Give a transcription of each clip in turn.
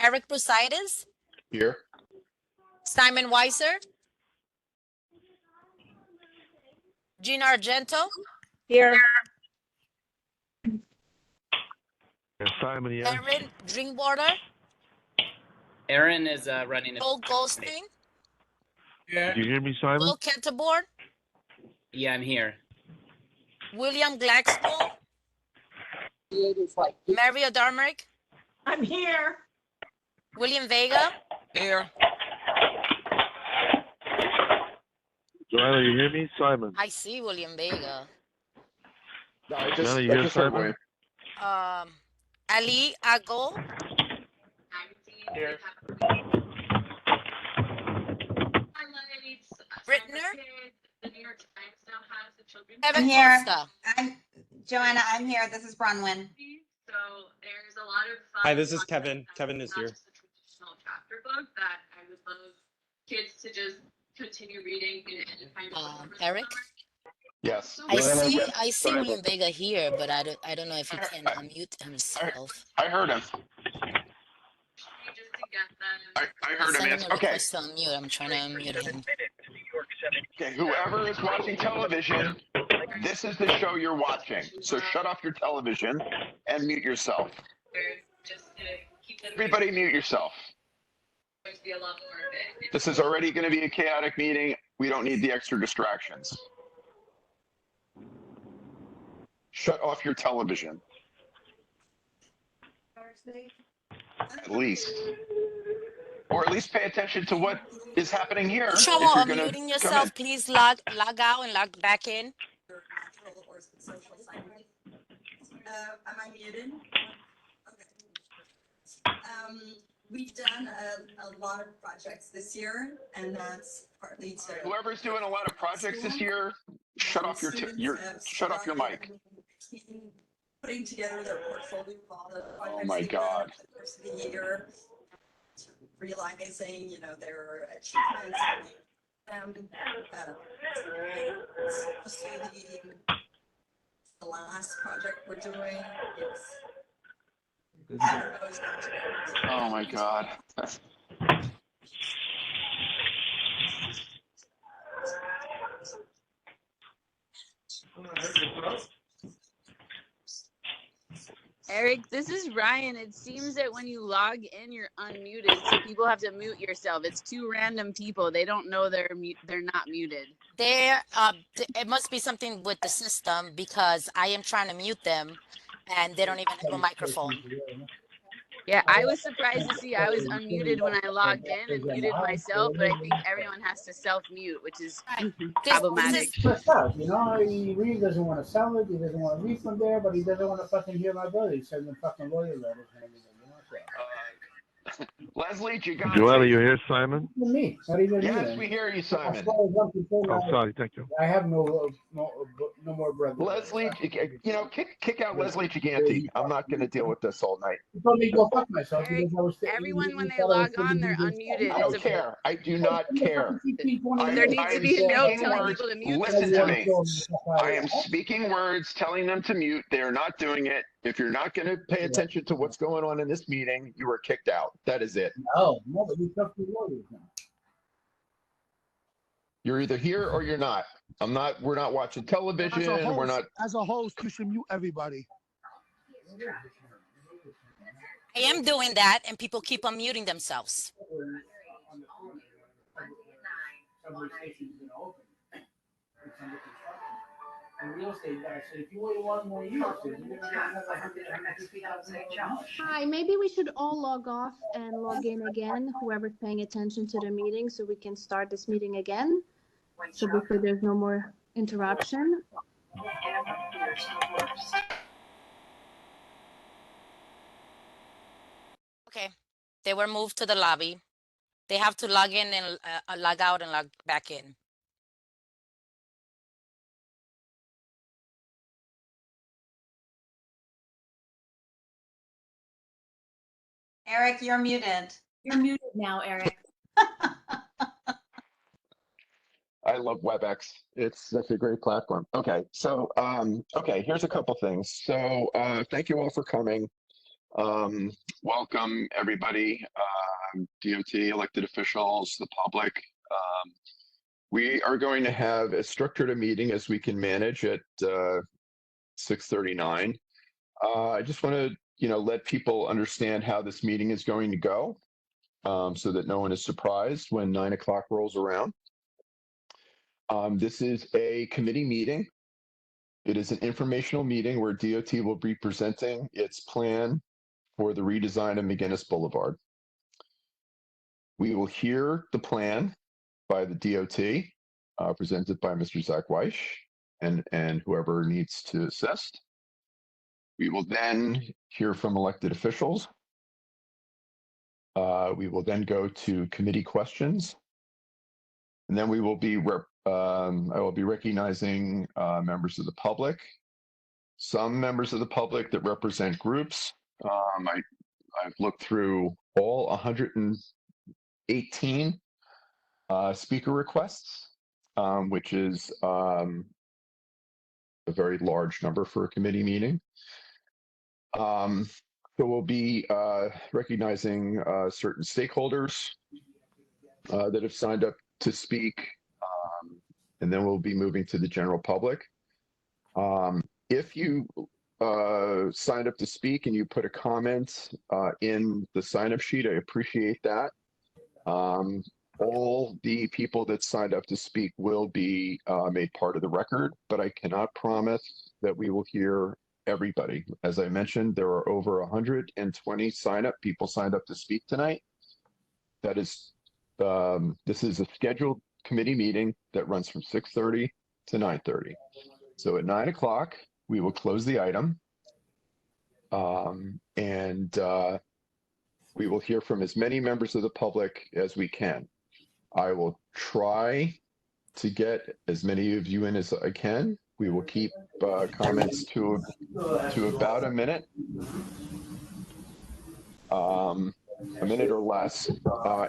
Eric Brusitis, Here. Simon Weiser, Gina Argento, Here. Simon, yes. Erin Drinkwater, Aaron is running. Joel Goldstein, Did you hear me, Simon? Will Kenterborn, Yeah, I'm here. William Glaxstone, Mario Darmerick, I'm here. William Vega, Here. Joanna, you hear me, Simon? I see William Vega, No, I Joanna, you I hear just heard Simon? Wayne. Ali Ago, Here. Brittner, I'm Kevin here. Costa. Joanna, I'm here. This is Bronwyn. So there's a lot of fun. Hi, this is Kevin. Kevin is here. Not just a traditional chapter book that I would love kids to just continue reading and kind of. Eric, Yes. I Joanna, see yes. Go ahead. William Vega here, but I don't know if he can unmute himself. I heard him. Just to get them. I heard him. Sending Yes. a Okay. request to unmute. I'm trying to unmute him. Okay. Whoever is watching television, this is the show you're watching. So shut off your television and mute yourself. Just to keep them. Everybody mute yourself. Going to be a lot more of it. This is already going to be a chaotic meeting. We don't need the extra distractions. Shut off your television. At least. Or at least pay attention to what is happening here. if Trouble you're gonna unmuting come yourself, in. please log out and log back in. Am I muted? Okay. We've done a lot of projects this year, and that's partly to. Whoever's doing a lot of projects this year, shut off your shut off your mic. Putting together their portfolio of all the projects. Oh my they've God. done over the course of the year, realizing, their achievements. So the last project we're doing is. Oh my God. Eric, this is Ryan. It seems that when you log in, you're unmuted, so people have to mute yourself. It's two random people. They don't know they're not muted. It must be something with the system because I am trying to mute them and they don't even have a microphone. Yeah, I was surprised to see I was unmuted when I logged in and muted myself, but I think everyone has to self-mute, which is problematic. He really doesn't want to sell it. He doesn't want to read from there, but he doesn't want to fucking hear my brother. He's sending fucking lawyer letters and everything. Leslie Gigante. Joanna, you hear Simon? Me, not even Yes, me. we hear you, Simon. I'm sorry, thank you. I have no more brothers. Leslie, kick out Leslie Gigante. I'm not going to deal with this all night. He told me to go fuck myself. Eric, everyone, when they log on, they're unmuted. I don't care. I do not care. There needs to be a note telling people to mute Listen to me. themselves. I am speaking words, telling them to mute. They are not doing it. If you're not going to pay attention to what's going on in this meeting, you are kicked out. That is it. No, but you talk to lawyers now. You're either here or you're not. We're not watching television. We're not. As a host, you should mute everybody. I am doing that and people keep unmuting themselves. Real estate guy said, if you wait 1 more year, you're going to have $150,000 Hi, maybe we should all log off and log in again, whoever's paying attention to the meeting, so we can start this meeting again. So before there's no more interruption. Okay, they were moved to the lobby. They have to log in and log out and log back in. Eric, you're muted. You're muted now, Eric. I love WebEx. It's such a great platform. Okay, so here's a couple things. So thank you all for coming. Welcome, everybody, DOT, elected officials, the public. We are going to have as structured a meeting as we can manage at 6:39. I just want to, let people understand how this meeting is going to go, so that no one is surprised when 9 o'clock rolls around. This is a committee meeting. It is an informational meeting where DOT will be presenting its plan for the redesign of McGinnis Boulevard. We will hear the plan by the DOT, presented by Mr. Zach Weish and whoever needs to assist. We will then hear from elected officials. We will then go to committee questions. And then we will be, I will be recognizing members of the public, some members of the public that represent groups. I've looked through all 118 speaker requests, which is a very large number for a committee meeting. So we'll be recognizing certain stakeholders that have signed up to speak, and then we'll be moving to the general public. If you signed up to speak and you put a comment in the sign-up sheet, I appreciate that. All the people that signed up to speak will be made part of the record, but I cannot promise that we will hear everybody. As I mentioned, there are over 120 people signed up to speak tonight. That is, this is a scheduled committee meeting that runs from 6:30 to 9:30. So at 9 o'clock, we will close the item, and we will hear from as many members of the public as we can. I will try to get as many of you in as I can. We will keep comments to about a minute or less.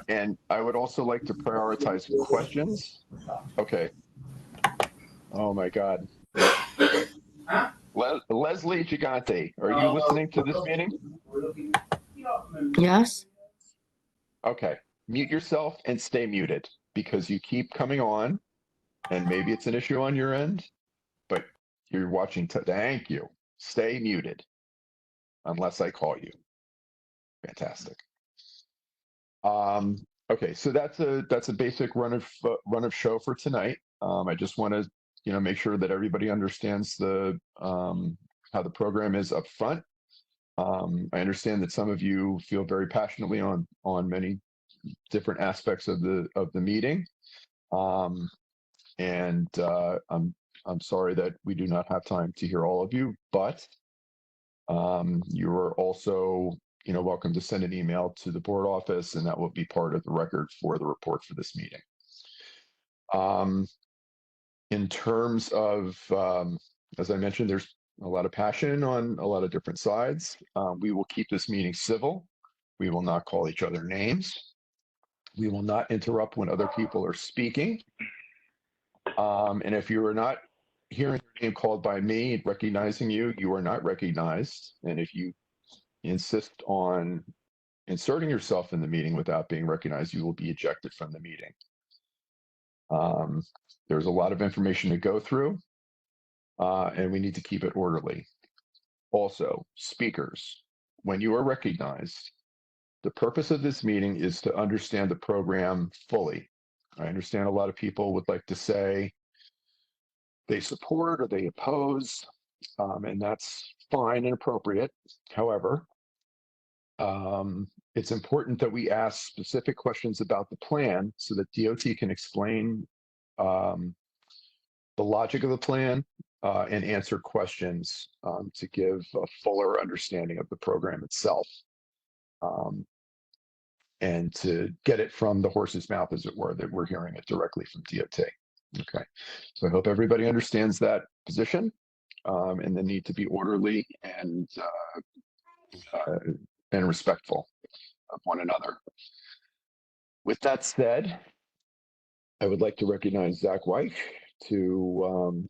And I would also like to prioritize questions. Okay. Oh my God. Leslie Gigante, are you listening to this meeting? Yes. Okay. Mute yourself and stay muted, because you keep coming on, and maybe it's an issue on your end, but you're watching. Thank you. Stay muted unless I call you. Fantastic. Okay, so that's a basic run of show for tonight. I just want to make sure that everybody understands the how the program is up front. I understand that some of you feel very passionately on many different aspects of the meeting, and I'm sorry that we do not have time to hear all of you, but you are also welcome to send an email to the board office, and that will be part of the record for the report for this meeting. In terms of, as I mentioned, there's a lot of passion on a lot of different sides. We will keep this meeting civil. We will not call each other names. We will not interrupt when other people are speaking. And if you are not hearing your name called by me, recognizing you, you are not recognized. And if you insist on inserting yourself in the meeting without being recognized, you will be ejected from the meeting. There's a lot of information to go through, and we need to keep it orderly. Also, speakers, when you are recognized, the purpose of this meeting is to understand the program fully. I understand a lot of people would like to say they support or they oppose, and that's fine and appropriate. However, it's important that we ask specific questions about the plan so that DOT can explain the logic of the plan and answer questions to give a fuller understanding of the program itself, and to get it from the horse's mouth, as it were, that we're hearing it directly from DOT. Okay, so I hope everybody understands that position and the need to be orderly and respectful of one another. With that said, I would like to recognize Zach Weish to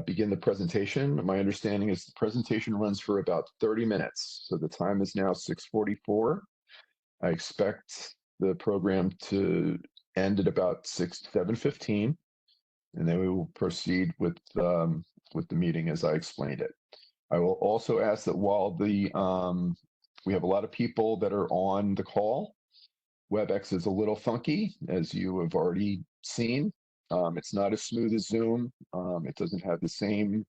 begin the presentation. My understanding is the presentation runs for about 30 minutes. So the time is now 6:44. I expect the program to end at about 7:15, and then we will proceed with the meeting as I explained it. I will also ask that while we have a lot of people that are on the call, WebEx is a little funky, as you have already seen. It's not as smooth as Zoom. It doesn't have the same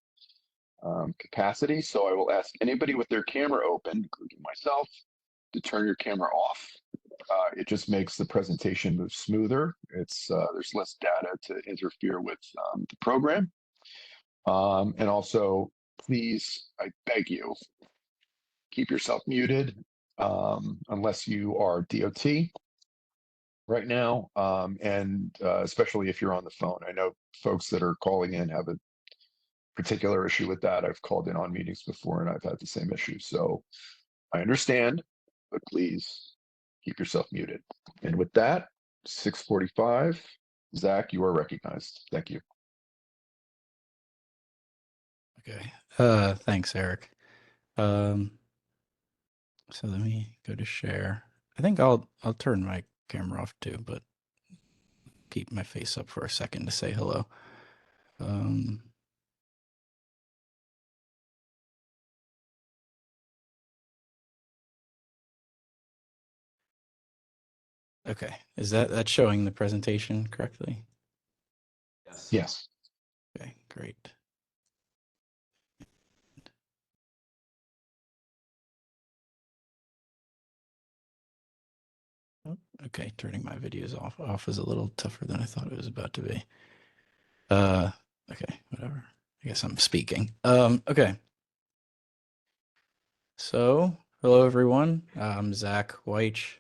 capacity. So I will ask anybody with their camera open, including myself, to turn your camera off. It just makes the presentation move smoother. There's less data to interfere with the program. And also, please, I beg you, keep yourself muted unless you are DOT right now, and especially if you're on the phone. I know folks that are calling in have a particular issue with that. I've called in on meetings before and I've had the same issue. So I understand, but please keep yourself muted. And with that, 6:45, Zach, you are recognized. Thank you. Okay. Thanks, Eric. So let me go to share. I think I'll turn my camera off too, but keep my face up for a second to say hello. Okay. Is that's showing the presentation correctly? Yes. Yes. Okay, great. Oh, okay, turning my videos off is a little tougher than I thought it was about to be. Okay, whatever. I guess I'm speaking. Okay. So, hello everyone. I'm Zach Weich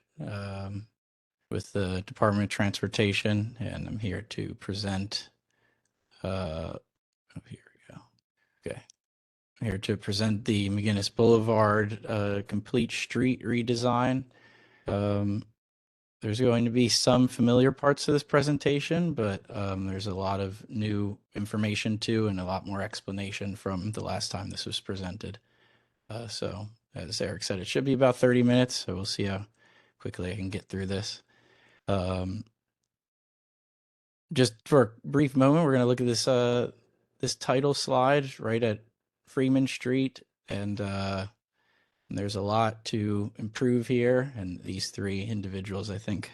with the Department of Transportation, and I'm here to present. Oh, here we go. Okay, I'm here to present the McGinnis Boulevard complete street redesign. There's going to be some familiar parts of this presentation, but there's a lot of new information too, and a lot more explanation from the last time this was presented. So, as Eric said, it should be about 30 minutes, so we'll see how quickly I can get through this. Just for a brief moment, we're going to look at this title slide right at Freeman Street, and there's a lot to improve here, and these three individuals, I think,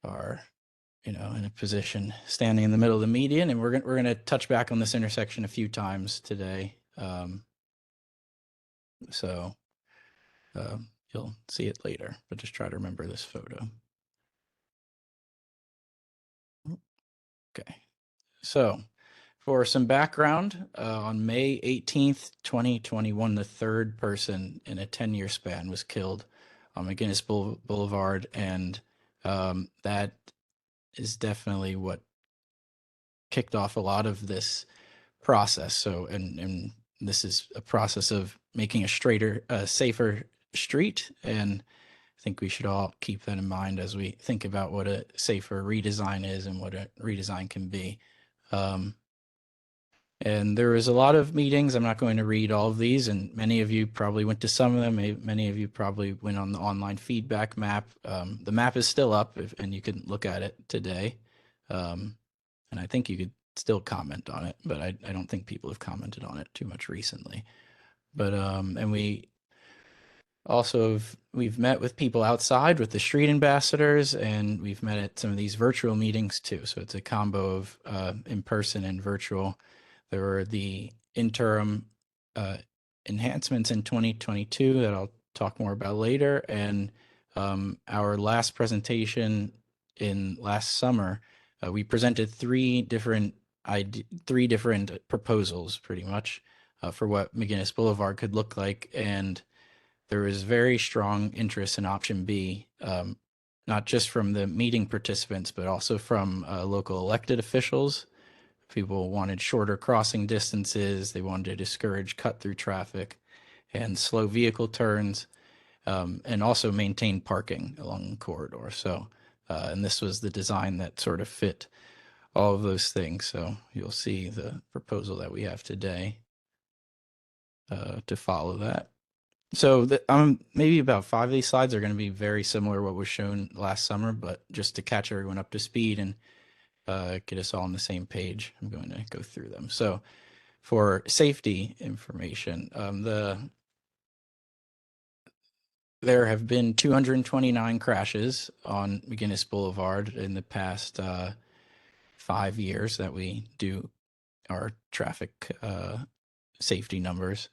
are in a position standing in the middle of the median, and we're going to touch back on this intersection a few times today. So you'll see it later, but just try to remember this photo. Okay, so for some background, on May 18th, 2021, the third person in a 10-year span was killed on McGinnis Boulevard, and that is definitely what kicked off a lot of this process. So, and this is a process of making a straighter, safer street, and I think we should all keep that in mind as we think about what a safer redesign is and what a redesign can be. And there was a lot of meetings. I'm not going to read all of these, and many of you probably went to some of them. Many of you probably went on the online feedback map. The map is still up, and you can look at it today. And I think you could still comment on it, but I don't think people have commented on it too much recently. But and we also we've met with people outside with the street ambassadors, and we've met at some of these virtual meetings too. So it's a combo of in person and virtual. There were the interim enhancements in 2022 that I'll talk more about later, and our last presentation in last summer, we presented three different proposals, pretty much, for what McGinnis Boulevard could look like, and there was very strong interest in option B, not just from the meeting participants, but also from local elected officials. People wanted shorter crossing distances. They wanted to discourage cut-through traffic and slow vehicle turns, and also maintain parking along the corridor. So, and this was the design that sort of fit all of those things. So you'll see the proposal that we have today to follow that. So maybe about 5 of these slides are going to be very similar to what was shown last summer, but just to catch everyone up to speed and get us all on the same page, I'm going to go through them. So for safety information, there have been 229 crashes on McGinnis Boulevard in the past 5 years that we do our traffic safety numbers.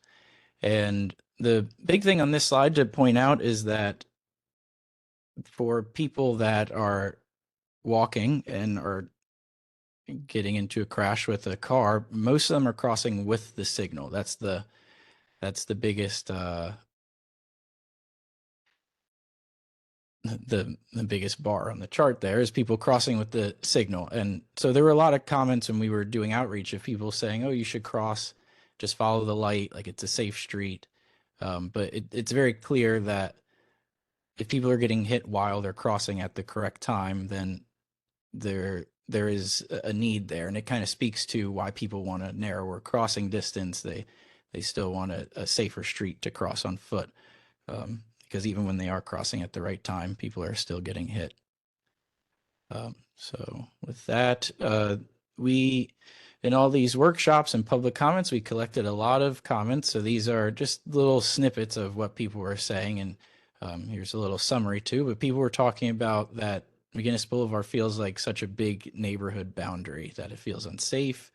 And the big thing on this slide to point out is that for people that are walking and are getting into a crash with a car, most of them are crossing with the signal. That's the biggest the biggest bar on the chart there is people crossing with the signal. And so there were a lot of comments when we were doing outreach of people saying, oh, you should cross, just follow the light, like it's a safe street. But it's very clear that if people are getting hit while they're crossing at the correct time, then there is a need there. And it kind of speaks to why people want a narrower crossing distance. They still want a safer street to cross on foot. Because even when they are crossing at the right time, people are still getting hit. So with that, we, in all these workshops and public comments, we collected a lot of comments. So these are just little snippets of what people were saying. And here's a little summary too, but people were talking about that McGinnis Boulevard feels like such a big neighborhood boundary, that it feels unsafe,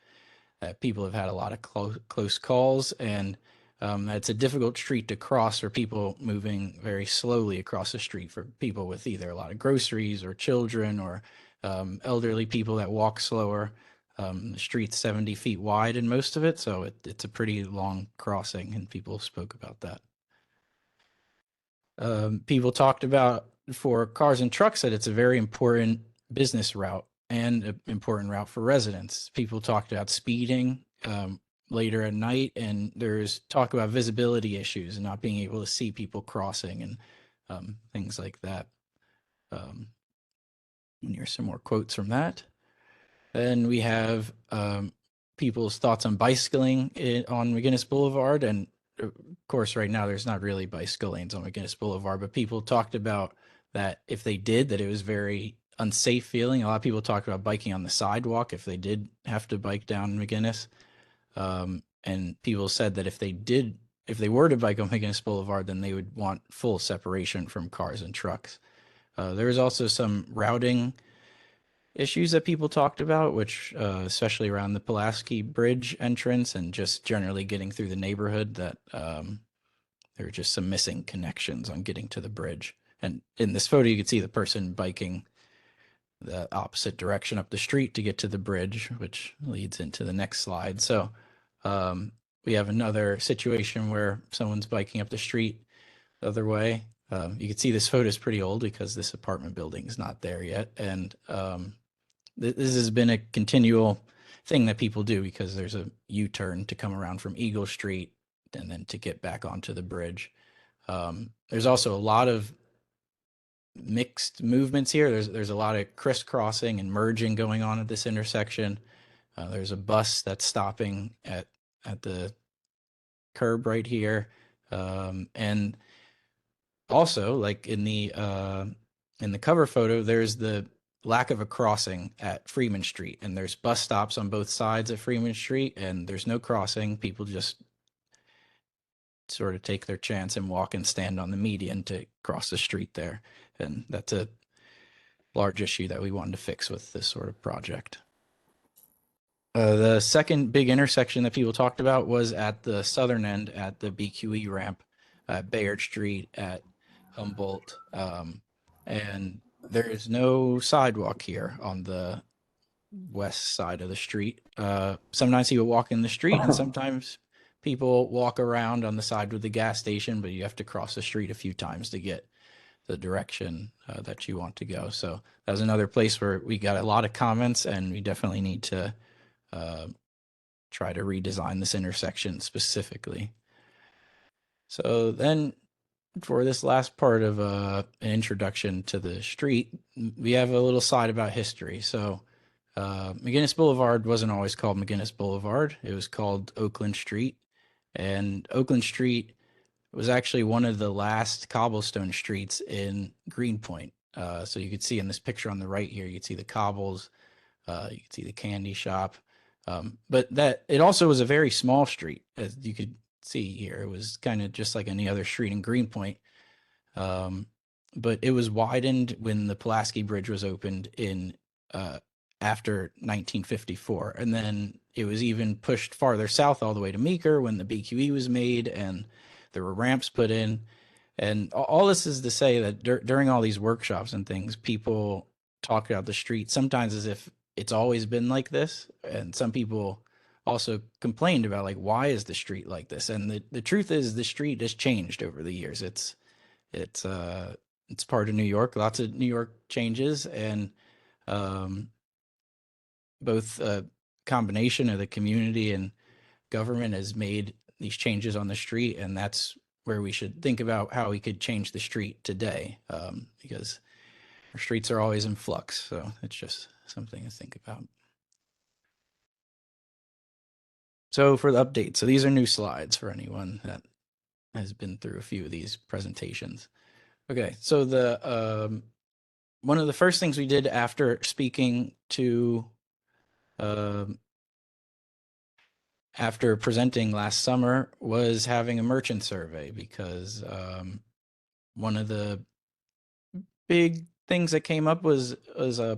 that people have had a lot of close calls, and it's a difficult street to cross for people moving very slowly across the street, for people with either a lot of groceries or children or elderly people that walk slower. The street's 70 feet wide in most of it, so it's a pretty long crossing, and people spoke about that. People talked about, for cars and trucks, that it's a very important business route and an important route for residents. People talked about speeding later at night, and there's talk about visibility issues and not being able to see people crossing and things like that. And here's some more quotes from that. Then we have people's thoughts on bicycling on McGinnis Boulevard. And of course, right now there's not really bicycle lanes on McGinnis Boulevard, but people talked about that if they did, that it was very unsafe feeling. A lot of people talked about biking on the sidewalk if they did have to bike down McGinnis. And people said that if they were to bike on McGinnis Boulevard, then they would want full separation from cars and trucks. There was also some routing issues that people talked about, which especially around the Pulaski Bridge entrance and just generally getting through the neighborhood, that there are just some missing connections on getting to the bridge. And in this photo, you can see the person biking the opposite direction up the street to get to the bridge, which leads into the next slide. So we have another situation where someone's biking up the street the other way. You can see this photo is pretty old because this apartment building is not there yet. And this has been a continual thing that people do because there's a U-turn to come around from Eagle Street and then to get back onto the bridge. There's also a lot of mixed movements here. There's a lot of crisscrossing and merging going on at this intersection. There's a bus that's stopping at the curb right here. And also, like in the cover photo, there's the lack of a crossing at Freeman Street, and there's bus stops on both sides of Freeman Street, and there's no crossing. People just sort of take their chance and walk and stand on the median to cross the street there. And that's a large issue that we wanted to fix with this sort of project. The second big intersection that people talked about was at the southern end at the BQE ramp at Bayard Street at Humboldt. And there is no sidewalk here on the west side of the street. Sometimes people walk in the street and sometimes people walk around on the side with the gas station, but you have to cross the street a few times to get the direction that you want to go. So that was another place where we got a lot of comments, and we definitely need to try to redesign this intersection specifically. So then for this last part of an introduction to the street, we have a little slide about history. So McGinnis Boulevard wasn't always called McGinnis Boulevard. It was called Oakland Street. And Oakland Street was actually one of the last cobblestone streets in Greenpoint. So you could see in this picture on the right here, you could see the cobbles, you could see the candy shop. But that it also was a very small street, as you could see here. It was kind of just like any other street in Greenpoint. But it was widened when the Pulaski Bridge was opened in after 1954, and then it was even pushed farther south all the way to Meeker when the BQE was made, and there were ramps put in. And all this is to say that during all these workshops and things, people talk about the street sometimes as if it's always been like this, and some people also complained about, like, why is the street like this? And the truth is, the street has changed over the years. It's part of New York. Lots of New York changes, and both a combination of the community and government has made these changes on the street, and that's where we should think about how we could change the street today, because our streets are always in flux. So it's just something to think about. So for the update, so these are new slides for anyone that has been through a few of these presentations. Okay, so the one of the first things we did after speaking to after presenting last summer was having a merchant survey, because one of the big things that came up was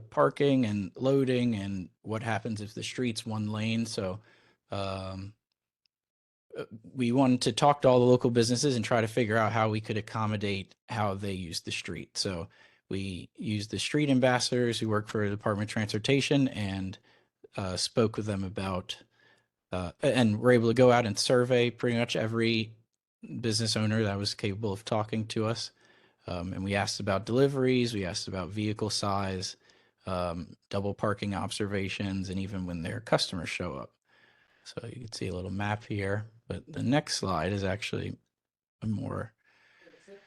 parking and loading and what happens if the street's one lane. So we wanted to talk to all the local businesses and try to figure out how we could accommodate how they use the street. So we used the street ambassadors who work for the Department of Transportation and spoke with them about, and were able to go out and survey pretty much every business owner that was capable of talking to us. And we asked about deliveries, we asked about vehicle size, double parking observations, and even when their customers show up. So you can see a little map here, but the next slide is actually a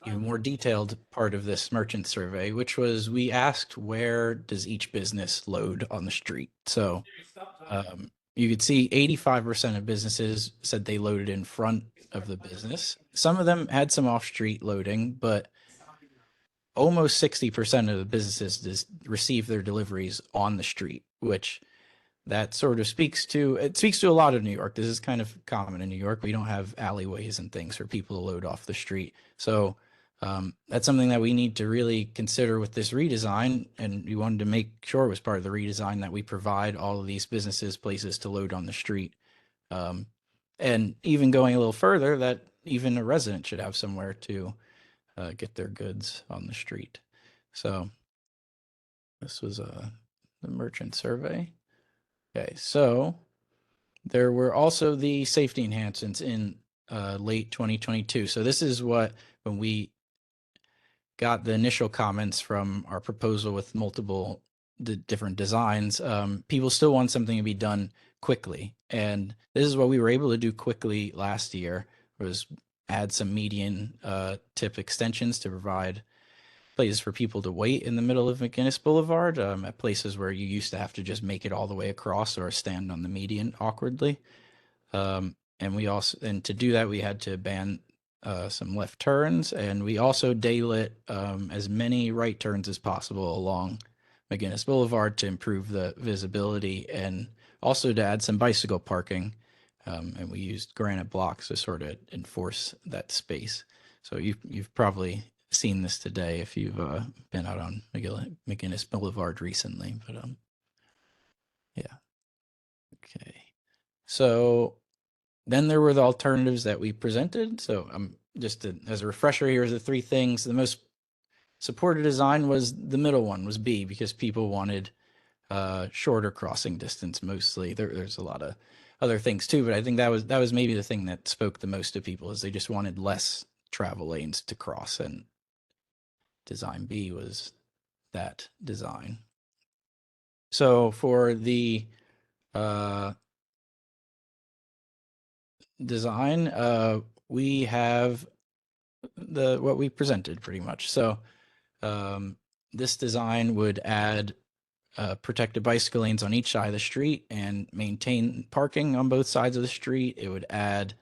even more detailed part of this merchant survey, which was we asked, where does each business load on the street? So you could see 85% of businesses said they loaded in front of the business. Some of them had some off-street loading, but almost 60% of the businesses receive their deliveries on the street, which that sort of speaks to a lot of New York. This is kind of common in New York. We don't have alleyways and things for people to load off the street. So that's something that we need to really consider with this redesign. And we wanted to make sure it was part of the redesign that we provide all of these businesses places to load on the street. And even going a little further, that even a resident should have somewhere to get their goods on the street. So this was the merchant survey. Okay, so there were also the safety enhancements in late 2022. So this is when we got the initial comments from our proposal with multiple different designs, people still want something to be done quickly. And this is what we were able to do quickly last year, was add some median tip extensions to provide places for people to wait in the middle of McGinnis Boulevard, at places where you used to have to just make it all the way across or stand on the median awkwardly. And to do that, we had to ban some left turns, and we also daylit as many right turns as possible along McGinnis Boulevard to improve the visibility, and also to add some bicycle parking. And we used granite blocks to sort of enforce that space. So you've probably seen this today if you've been out on McGinnis Boulevard recently, but yeah. Okay. So then there were the alternatives that we presented. So as a refresher, here's the three things. The most supported design was the middle one, was B, because people wanted shorter crossing distance mostly. There's a lot of other things too, but I think that was maybe the thing that spoke the most to people, is they just wanted less travel lanes to cross, and design B was that design. So for the design, we have what we presented pretty much. So this design would add protected bicycle lanes on each side of the street and maintain parking on both sides of the street. It would add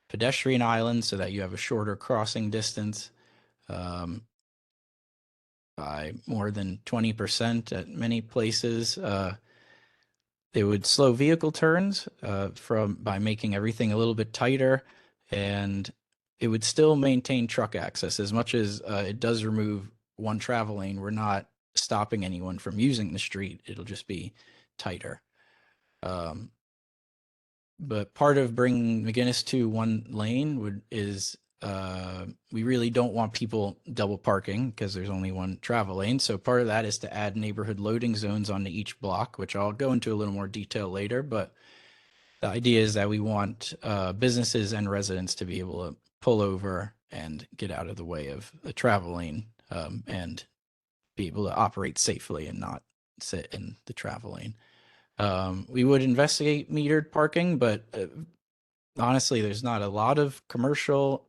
pedestrian islands so that you have a shorter crossing distance by more than 20% at many places. They would slow vehicle turns by making everything a little bit tighter, and it would still maintain truck access. As much as it does remove one travel lane, we're not stopping anyone from using the street. It'll just be tighter. But part of bringing McGinnis to one lane is we really don't want people double parking because there's only one travel lane. So part of that is to add neighborhood loading zones onto each block, which I'll go into a little more detail later. But the idea is that we want businesses and residents to be able to pull over and get out of the way of the travel lane and be able to operate safely and not sit in the travel lane. We would investigate metered parking, but honestly, there's not a lot of commercial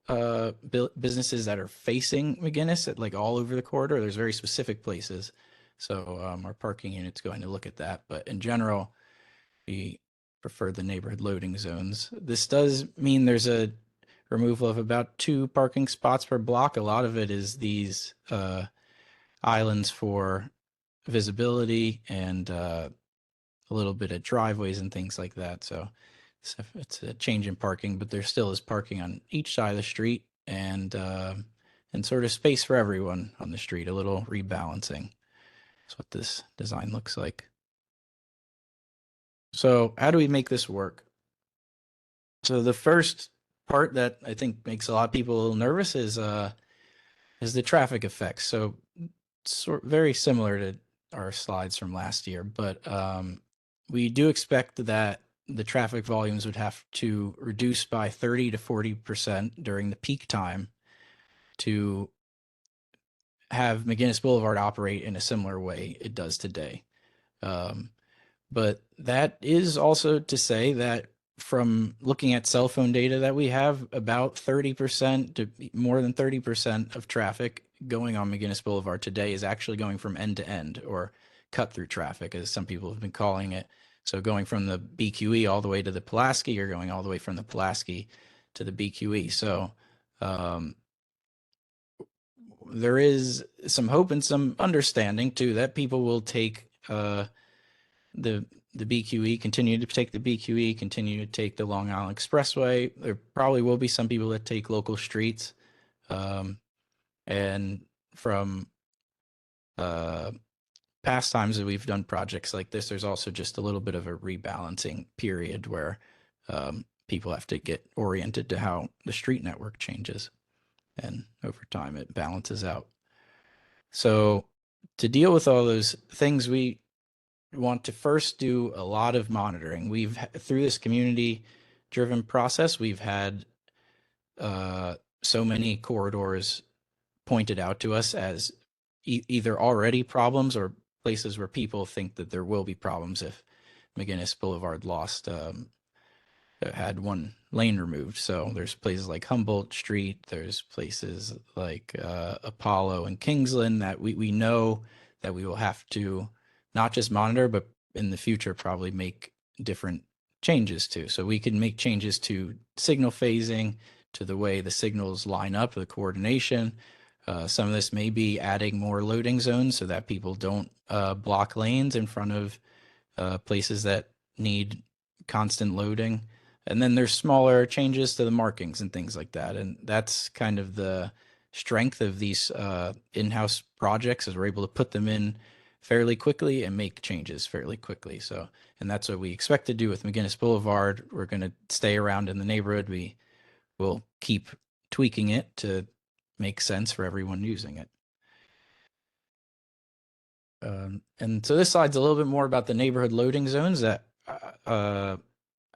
businesses that are facing McGinnis at like all over the corridor. There's very specific places. So our parking unit's going to look at that. But in general, we prefer the neighborhood loading zones. This does mean there's a removal of about 2 parking spots per block. A lot of it is these islands for visibility and a little bit of driveways and things like that. So it's a change in parking, but there still is parking on each side of the street and sort of space for everyone on the street, a little rebalancing. That's what this design looks like. So how do we make this work? So the first part that I think makes a lot of people a little nervous is the traffic effects. So very similar to our slides from last year, but we do expect that the traffic volumes would have to reduce by 30 to 40% during the peak time to have McGinnis Boulevard operate in a similar way it does today. But that is also to say that from looking at cell phone data that we have, about 30% to more than 30% of traffic going on McGinnis Boulevard today is actually going from end to end, or cut through traffic, as some people have been calling it. So going from the BQE all the way to the Pulaski, or going all the way from the Pulaski to the BQE. So there is some hope and some understanding too that people will take the BQE, continue to take the BQE, continue to take the Long Island Expressway. There probably will be some people that take local streets. And from past times that we've done projects like this, there's also just a little bit of a rebalancing period where people have to get oriented to how the street network changes. And over time, it balances out. So to deal with all those things, we want to first do a lot of monitoring. Through this community-driven process, we've had so many corridors pointed out to us as either already problems or places where people think that there will be problems if McGinnis Boulevard had one lane removed. So there's places like Humboldt Street, there's places like Apollo and Kingsland that we know that we will have to not just monitor, but in the future probably make different changes to. So we can make changes to signal phasing, to the way the signals line up, the coordination. Some of this may be adding more loading zones so that people don't block lanes in front of places that need constant loading. And then there's smaller changes to the markings and things like that. And that's kind of the strength of these in-house projects, is we're able to put them in fairly quickly and make changes fairly quickly. So, and that's what we expect to do with McGinnis Boulevard. We're going to stay around in the neighborhood. We will keep tweaking it to make sense for everyone using it. And so this slide's a little bit more about the neighborhood loading zones that I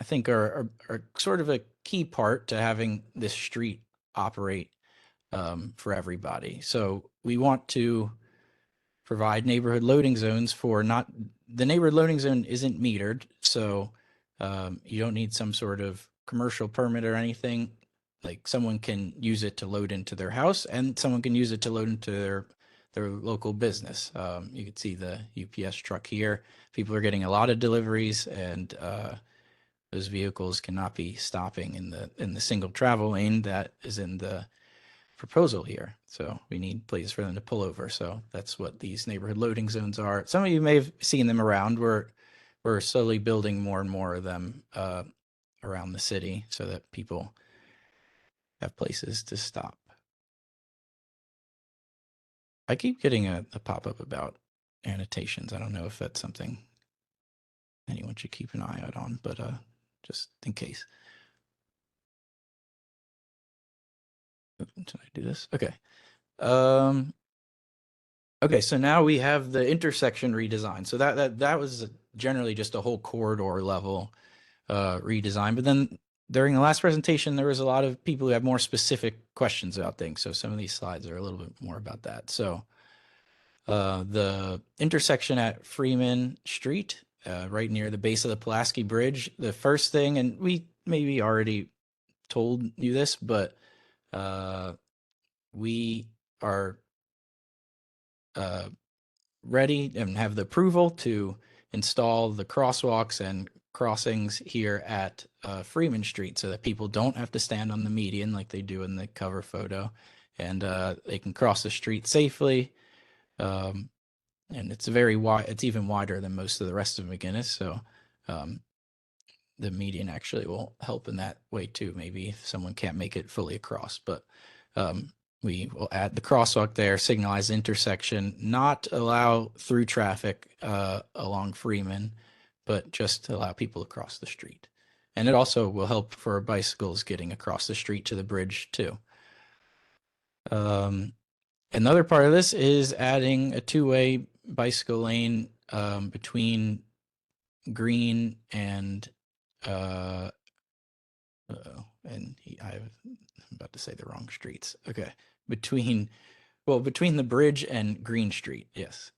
think are sort of a key part to having this street operate for everybody. So we want to provide neighborhood loading zones for the neighborhood loading zone isn't metered. So you don't need some sort of commercial permit or anything. Like someone can use it to load into their house, and someone can use it to load into their local business. You can see the UPS truck here. People are getting a lot of deliveries, and those vehicles cannot be stopping in the single travel lane that is in the proposal here. So we need places for them to pull over. So that's what these neighborhood loading zones are. Some of you may have seen them around. We're slowly building more and more of them around the city so that people have places to stop. I keep getting a pop-up about annotations. I don't know if that's something anyone should keep an eye out on, but just in case. Should I do this? Okay. Okay, so now we have the intersection redesign. So that was generally just a whole corridor level redesign. But then during the last presentation, there was a lot of people who had more specific questions about things. So some of these slides are a little bit more about that. So the intersection at Freeman Street, right near the base of the Pulaski Bridge, the first thing, and we maybe already told you this, but we are ready and have the approval to install the crosswalks and crossings here at Freeman Street so that people don't have to stand on the median like they do in the cover photo, and they can cross the street safely. And it's very wide. It's even wider than most of the rest of McGinnis. So the median actually will help in that way too. Maybe if someone can't make it fully across, but we will add the crosswalk there, signalize the intersection, not allow through traffic along Freeman, but just allow people to cross the street. And it also will help for bicycles getting across the street to the bridge too. Another part of this is adding a two-way bicycle lane between Green and I'm about to say the wrong streets. Okay, between the bridge and Green Street. Yes.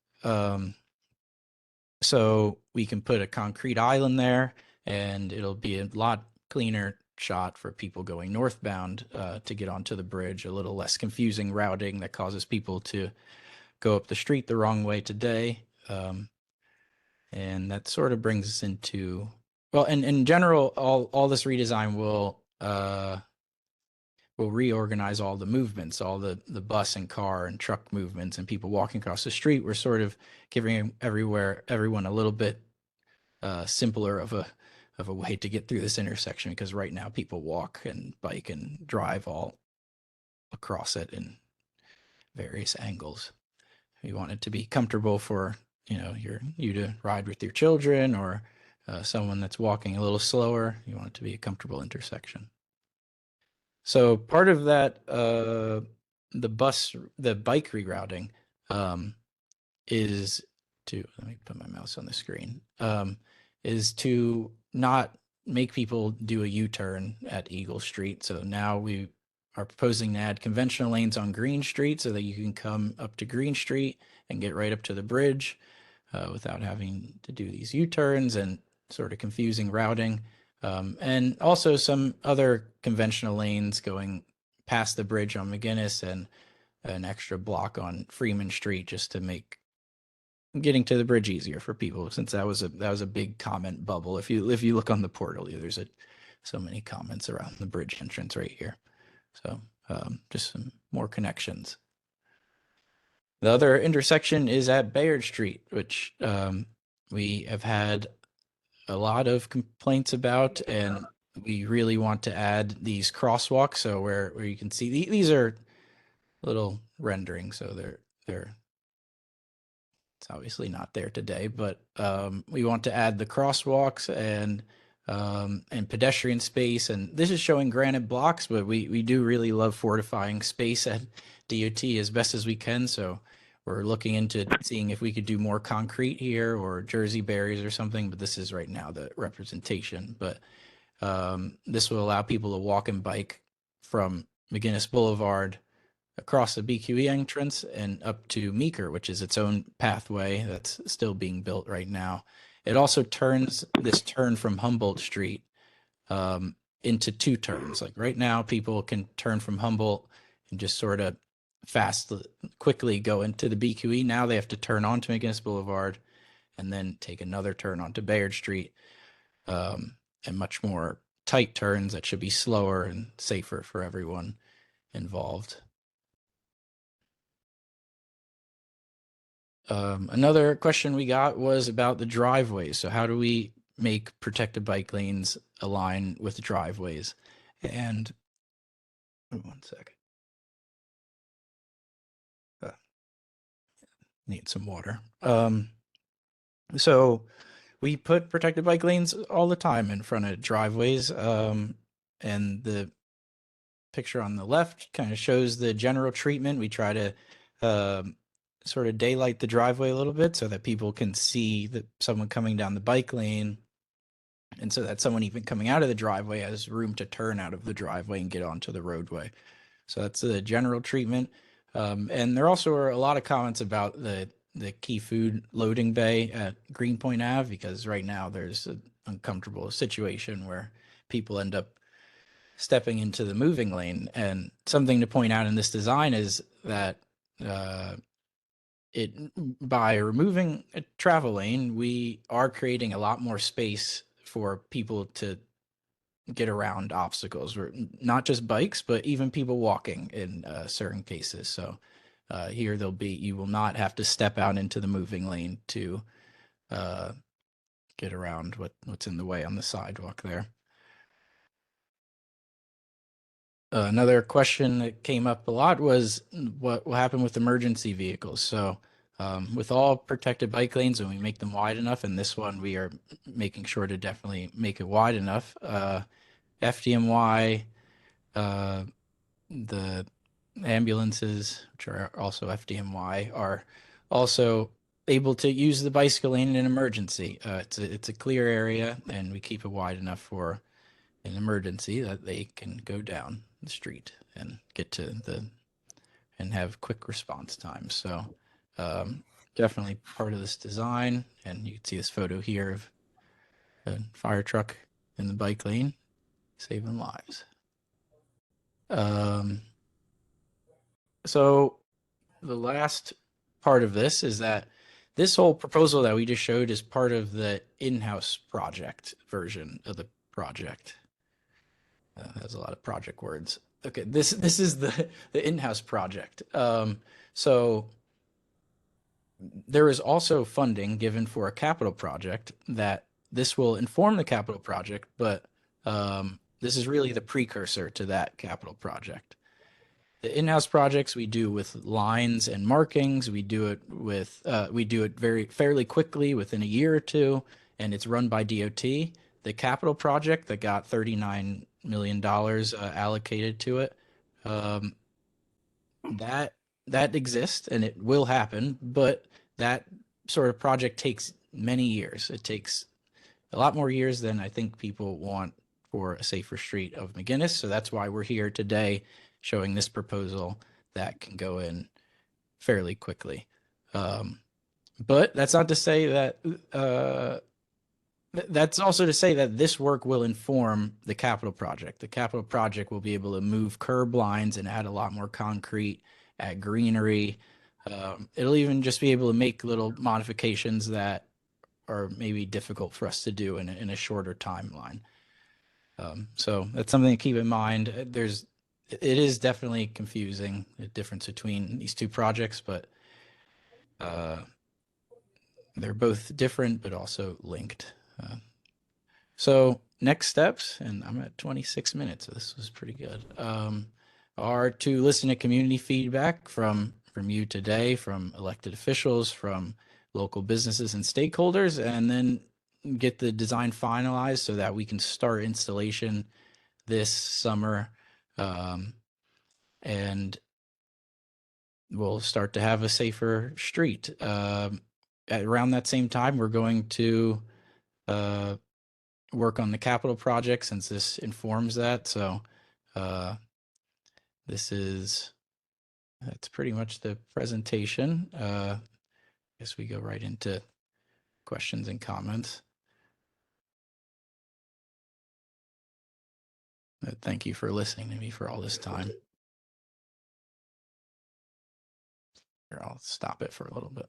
So we can put a concrete island there, and it'll be a lot cleaner shot for people going northbound to get onto the bridge. A little less confusing routing that causes people to go up the street the wrong way today. And that sort of brings us into, well, and in general, all this redesign will reorganize all the movements, all the bus and car and truck movements and people walking across the street. We're sort of giving everyone a little bit simpler of a way to get through this intersection, because right now people walk and bike and drive all across it in various angles. We want it to be comfortable for you to ride with your children, or someone that's walking a little slower. You want it to be a comfortable intersection. So part of that, the bike rerouting is to, let me put my mouse on the screen, is to not make people do a U-turn at Eagle Street. So now we are proposing to add conventional lanes on Green Street so that you can come up to Green Street and get right up to the bridge without having to do these U-turns and sort of confusing routing. And also some other conventional lanes going past the bridge on McGinnis and an extra block on Freeman Street, just to make getting to the bridge easier for people, since that was a big comment bubble. If you look on the portal, there's so many comments around the bridge entrance right here. So just some more connections. The other intersection is at Bayard Street, which we have had a lot of complaints about, and we really want to add these crosswalks. So where you can see these are little renderings, so they're it's obviously not there today, but we want to add the crosswalks and pedestrian space. And this is showing granite blocks, but we do really love fortifying space at DOT as best as we can. So we're looking into seeing if we could do more concrete here or Jersey barriers or something, but this is right now the representation. But this will allow people to walk and bike from McGinnis Boulevard across the BQE entrance and up to Meeker, which is its own pathway that's still being built right now. It also turns this turn from Humboldt Street into two turns. Like right now, people can turn from Humboldt and just sort of quickly go into the BQE. Now they have to turn onto McGinnis Boulevard and then take another turn onto Bayard Street, and much more tight turns that should be slower and safer for everyone involved. Another question we got was about the driveways. So how do we make protected bike lanes align with driveways? And one second. Need some water. So we put protected bike lanes all the time in front of driveways. And the picture on the left kind of shows the general treatment. We try to sort of daylight the driveway a little bit so that people can see that someone coming down the bike lane, and so that someone even coming out of the driveway has room to turn out of the driveway and get onto the roadway. So that's the general treatment. And there also are a lot of comments about the key food loading bay at Greenpoint Ave, because right now there's an uncomfortable situation where people end up stepping into the moving lane. And something to point out in this design is that by removing a travel lane, we are creating a lot more space for people to get around obstacles, not just bikes, but even people walking in certain cases. So here you will not have to step out into the moving lane to get around what's in the way on the sidewalk there. Another question that came up a lot was what will happen with emergency vehicles. So with all protected bike lanes, when we make them wide enough, and this one we are making sure to definitely make it wide enough, FDMY, the ambulances, which are also FDMY, are also able to use the bicycle lane in an emergency. It's a clear area, and we keep it wide enough for an emergency that they can go down the street and get to and have quick response times. So definitely part of this design. And you can see this photo here of a fire truck in the bike lane saving lives. So the last part of this is that this whole proposal that we just showed is part of the in-house project version of the project. Has a lot of project words. Okay, this is the in-house project. So there is also funding given for a capital project that this will inform the capital project, but this is really the precursor to that capital project. The in-house projects we do with lines and markings. We do it fairly quickly within a year or two, and it's run by DOT. The capital project that got $39 million allocated to it, that exists and it will happen, but that sort of project takes many years. It takes a lot more years than I think people want for a safer street of McGinnis. So that's why we're here today showing this proposal that can go in fairly quickly. But that's not to say that that's also to say that this work will inform the capital project. The capital project will be able to move curb lines and add a lot more concrete, add greenery. It'll even just be able to make little modifications that are maybe difficult for us to do in a shorter timeline. So that's something to keep in mind. It is definitely confusing, the difference between these two projects, but they're both different but also linked. So next steps, and I'm at 26 minutes, so this was pretty good, are to listen to community feedback from you today, from elected officials, from local businesses and stakeholders, and then get the design finalized so that we can start installation this summer. And we'll start to have a safer street. At around that same time, we're going to work on the capital project, since this informs that. So that's pretty much the presentation. I guess we go right into questions and comments. Thank you for listening to me for all this time. Here, I'll stop it for a little bit.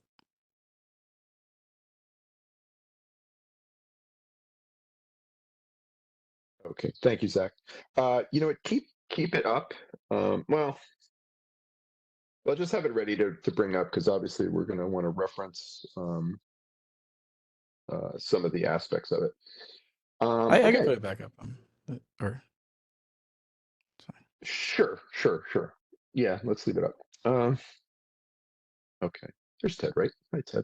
Okay, thank you, Zach. You know what? Keep it up. Well, I'll just have it ready to bring up because obviously we're going to want to reference some of the aspects of it. I can Okay. put it back up. Or Sure. Yeah, let's leave it up. Okay, there's Ted, right? Hi, Ted.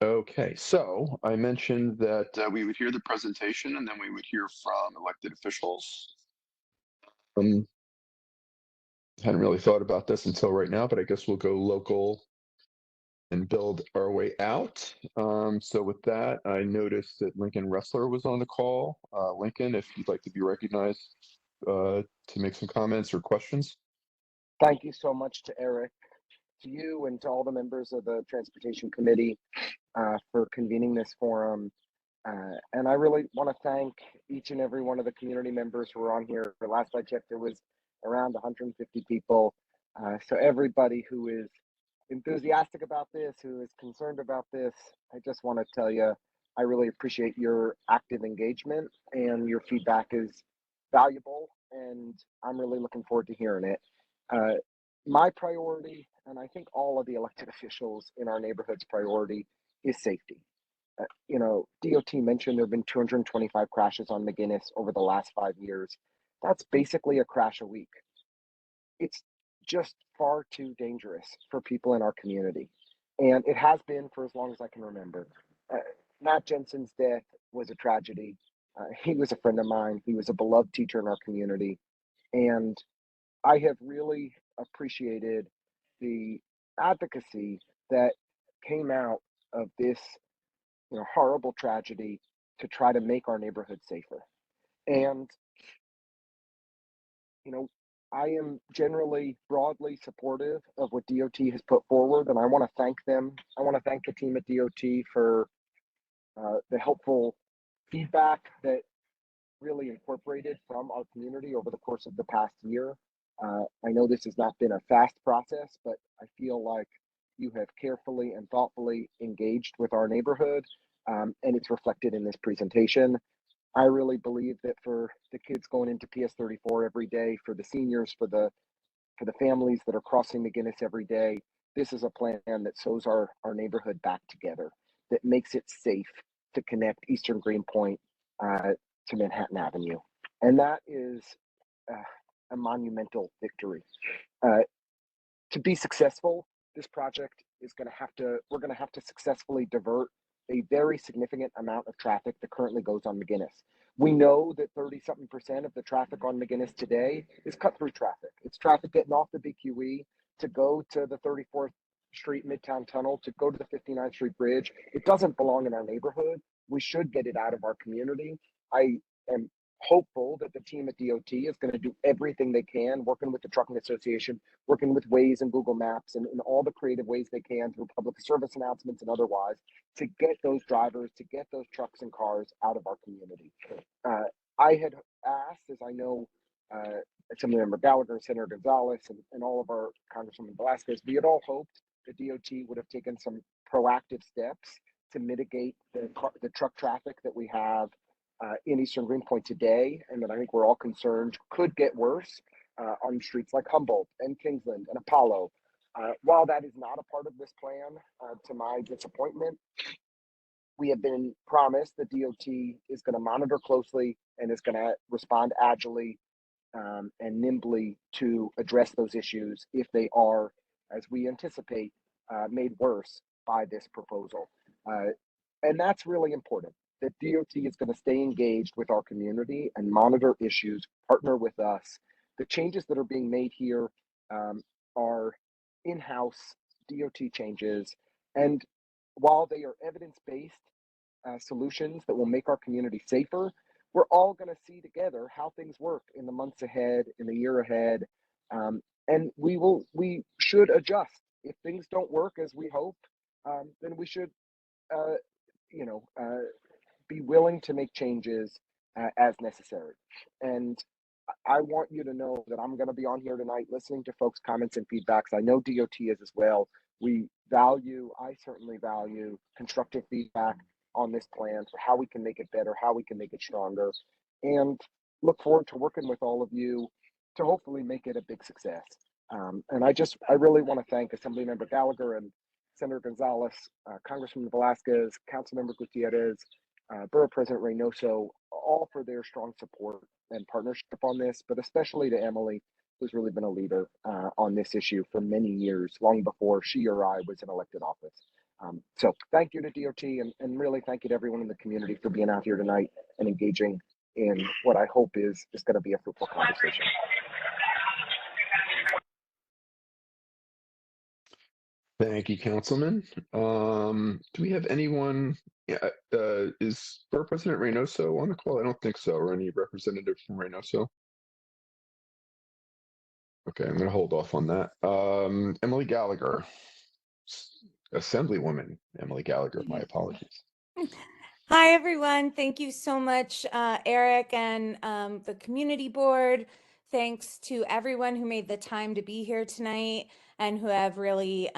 Okay, so I mentioned that we would hear the presentation and then we would hear from elected officials. Hadn't really thought about this until right now, but I guess we'll go local and build our way out. So with that, I noticed that Lincoln Ressler was on the call. Lincoln, if you'd like to be recognized to make some comments or questions. Thank you so much to Eric, to you, and to all the members of the Transportation Committee for convening this forum. And I really want to thank each and every one of the community members who are on here. Last I checked, there was around 150 people. So everybody who is enthusiastic about this, who is concerned about this, I just want to tell you, I really appreciate your active engagement, and your feedback is valuable, and I'm really looking forward to hearing it. My priority, and I think all of the elected officials in our neighborhood's priority, is safety. You know, DOT mentioned there have been 225 crashes on McGinnis over the last 5 years. That's basically a crash a week. It's just far too dangerous for people in our community. And it has been for as long as I can remember. Matt Jensen's death was a tragedy. He was a friend of mine. He was a beloved teacher in our community. And I have really appreciated the advocacy that came out of this, you know, horrible tragedy to try to make our neighborhood safer. And, you know, I am generally broadly supportive of what DOT has put forward, and I want to thank them. I want to thank the team at DOT for the helpful feedback that really incorporated from our community over the course of the past year. I know this has not been a fast process, but I feel like you have carefully and thoughtfully engaged with our neighborhood, and it's reflected in this presentation. I really believe that for the kids going into PS34 every day, for the seniors, for the families that are crossing McGinnis every day, this is a plan that sews our neighborhood back together, that makes it safe to connect Eastern Greenpoint to Manhattan Avenue. And that is a monumental victory. To be successful, this project is going to have to, we're going to have to successfully divert a very significant amount of traffic that currently goes on McGinnis. We know that 30-something% of the traffic on McGinnis today is cut through traffic. It's traffic getting off the BQE to go to the 34th Street Midtown Tunnel, to go to the 59th Street Bridge. It doesn't belong in our neighborhood. We should get it out of our community. I am hopeful that the team at DOT is going to do everything they can, working with the Trucking Association, working with Waze and Google Maps, and in all the creative ways they can through public service announcements and otherwise, to get those drivers, to get those trucks and cars out of our community. I had asked, as I know Assemblymember Gallagher, Senator Gonzalez, and all of our Congresswoman Velasquez, we had all hoped the DOT would have taken some proactive steps to mitigate the truck traffic that we have in Eastern Greenpoint today, and that I think we're all concerned could get worse on streets like Humboldt and Kingsland and Apollo. While that is not a part of this plan, to my disappointment, we have been promised that DOT is going to monitor closely and is going to respond agilely and nimbly to address those issues if they are, as we anticipate, made worse by this proposal. And that's really important, that DOT is going to stay engaged with our community and monitor issues, partner with us. The changes that are being made here are in-house DOT changes. And while they are evidence-based solutions that will make our community safer, we're all going to see together how things work in the months ahead, in the year ahead. And we should adjust. If things don't work as we hope, then we should be willing to make changes as necessary. And I want you to know that I'm going to be on here tonight listening to folks' comments and feedbacks. I know DOT is as well. I certainly value constructive feedback on this plan for how we can make it better, how we can make it stronger, and look forward to working with all of you to hopefully make it a big success. And I really want to thank Assemblymember Gallagher and Senator Gonzalez, Congressman Velasquez, Councilmember Gutierrez, Borough President Reynoso, all for their strong support and partnership on this, but especially to Emily, who's really been a leader on this issue for many years, long before she or I was in elected office. So thank you to DOT and really thank you to everyone in the community for being out here tonight and engaging in what I hope is going to be a fruitful conversation. Thank you, Councilman. Do we have anyone? Yeah, is Borough President Reynoso on the call? I don't think so. Or any representative from Reynoso? Okay, I'm going to hold off on that. Emily Gallagher, Assemblywoman Emily Gallagher. My apologies. Hi, everyone. Thank you so much, Eric and the community board. Thanks to everyone who made the time to be here tonight and who have really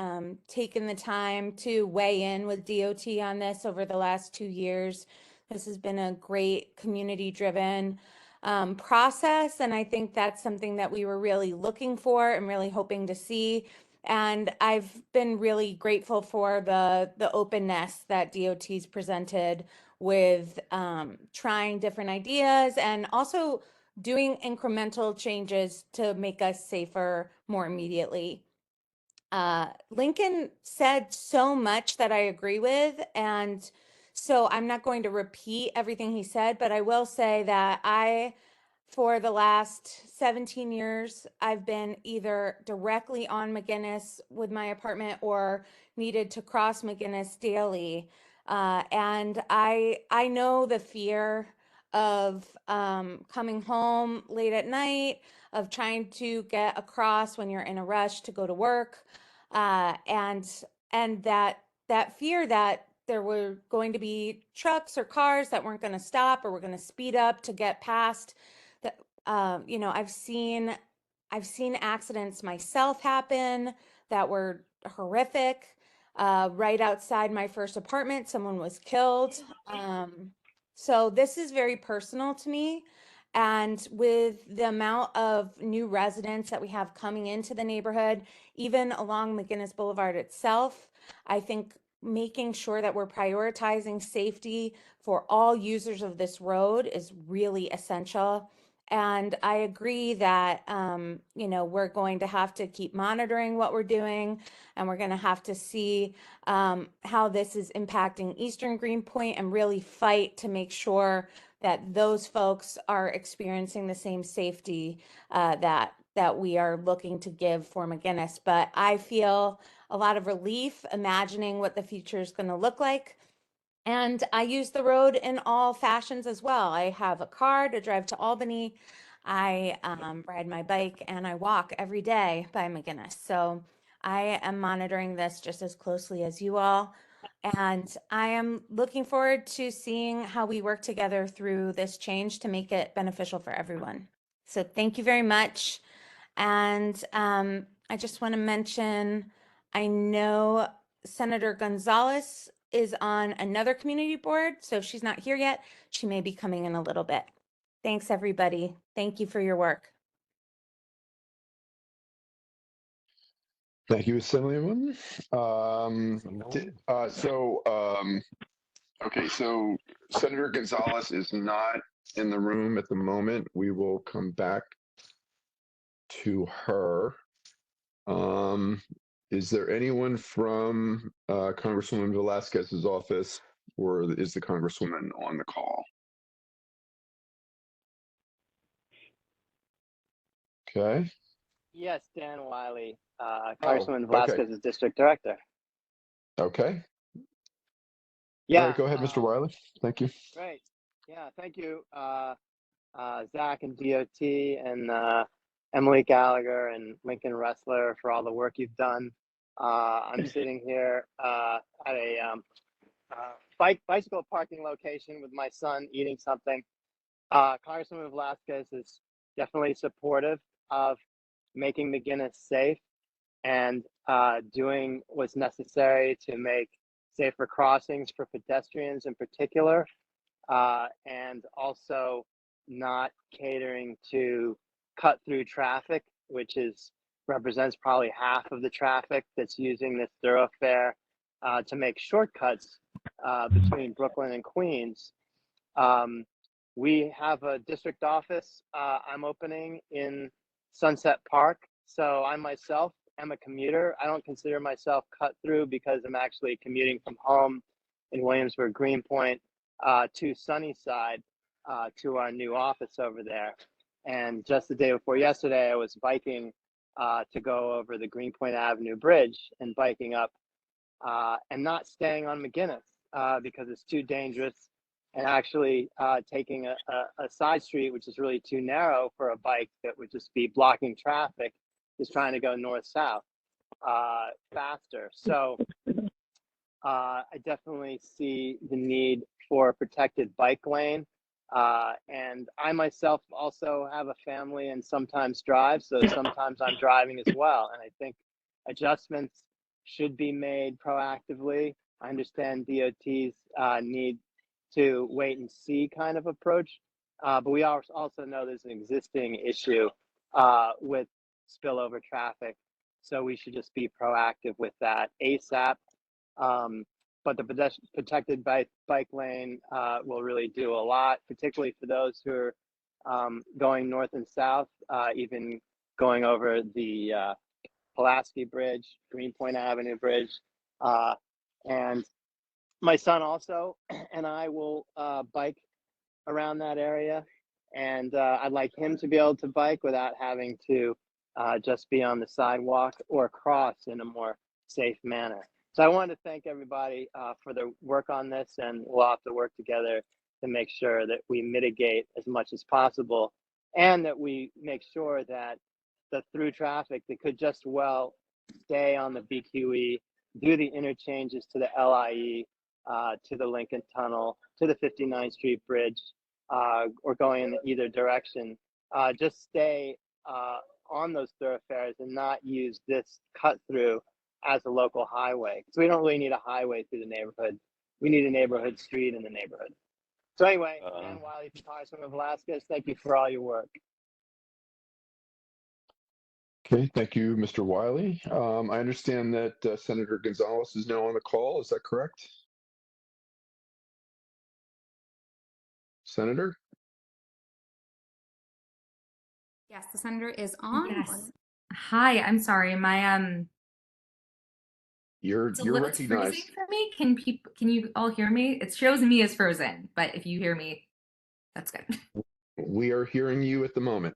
taken the time to weigh in with DOT on this over the last 2 years. This has been a great community-driven process, and I think that's something that we were really looking for and really hoping to see. And I've been really grateful for the openness that DOT's presented with trying different ideas and also doing incremental changes to make us safer more immediately. Lincoln said so much that I agree with, and so I'm not going to repeat everything he said, but I will say that for the last 17 years, I've been either directly on McGinnis with my apartment or needed to cross McGinnis daily. And I know the fear of coming home late at night, of trying to get across when you're in a rush to go to work, and that fear that there were going to be trucks or cars that weren't going to stop or were going to speed up to get past. That I've seen accidents myself happen that were horrific. Right outside my first apartment, someone was killed. So this is very personal to me. And with the amount of new residents that we have coming into the neighborhood, even along McGinnis Boulevard itself, I think making sure that we're prioritizing safety for all users of this road is really essential. And I agree that, we're going to have to keep monitoring what we're doing, and we're going to have to see how this is impacting Eastern Greenpoint and really fight to make sure that those folks are experiencing the same safety that we are looking to give for McGinnis. But I feel a lot of relief imagining what the future is going to look like. And I use the road in all fashions as well. I have a car to drive to Albany. I ride my bike and I walk every day by McGinnis. So I am monitoring this just as closely as you all. And I am looking forward to seeing how we work together through this change to make it beneficial for everyone. So thank you very much. And I just want to mention, I know Senator Gonzalez is on another community board, so if she's not here yet, she may be coming in a little bit. Thanks, everybody. Thank you for your work. Thank you, Assemblywoman. Okay, so Senator Gonzalez is not in the room at the moment. We will come back to her. Is there anyone from Congresswoman Velasquez's office, or is the Congresswoman on the call? Okay. Yes, Dan Wiley, Congresswoman Velasquez's district director. Okay. Yeah. All right, go ahead, Mr. Wiley. Thank you. Great. Yeah, thank you, Zach and DOT and Emily Gallagher and Lincoln Ressler for all the work you've done. I'm sitting here at a bicycle parking location with my son eating something. Congresswoman Velasquez has definitely supportive of making McGinnis safe and doing what's necessary to make safer crossings for pedestrians in particular, and also not catering to cut through traffic, which represents probably half of the traffic that's using this thoroughfare to make shortcuts between Brooklyn and Queens. We have a district office I'm opening in Sunset Park. So I myself am a commuter. I don't consider myself cut through because I'm actually commuting from home in Williamsburg, Greenpoint to Sunnyside to our new office over there. And just the day before yesterday, I was biking to go over the Greenpoint Avenue Bridge and biking up and not staying on McGinnis because it's too dangerous, and actually taking a side street, which is really too narrow for a bike that would just be blocking traffic, is trying to go north-south faster. So I definitely see the need for a protected bike lane. And I myself also have a family and sometimes drive, so sometimes I'm driving as well. And I think adjustments should be made proactively. I understand DOT's need to wait and see kind of approach, but we also know there's an existing issue with spillover traffic, so we should just be proactive with that ASAP. But the protected bike lane will really do a lot, particularly for those who are going north and south, even going over the Pulaski Bridge, Greenpoint Avenue Bridge. And my son also and I will bike around that area. And I'd like him to be able to bike without having to just be on the sidewalk or cross in a more safe manner. So I wanted to thank everybody for their work on this, and we'll have to work together to make sure that we mitigate as much as possible, and that we make sure that the through traffic that could just well stay on the BQE, do the interchanges to the LIE, to the Lincoln Tunnel, to the 59th Street Bridge, or going in either direction, just stay on those thoroughfares and not use this cut through as a local highway. So we don't really need a highway through the neighborhood. We need a neighborhood street in the neighborhood. So anyway, Dan Wiley from Congressman Velasquez, thank you for all your work. Okay, thank you, Mr. Wiley. I understand that Senator Gonzalez is now on the call. Is that correct? Senator? Yes, the senator is on. Yes. Hi, I'm sorry. My You're it's freezing recognized. for me. Can you all hear me? It shows me as frozen, but if you hear me, that's good. We are hearing you at the moment.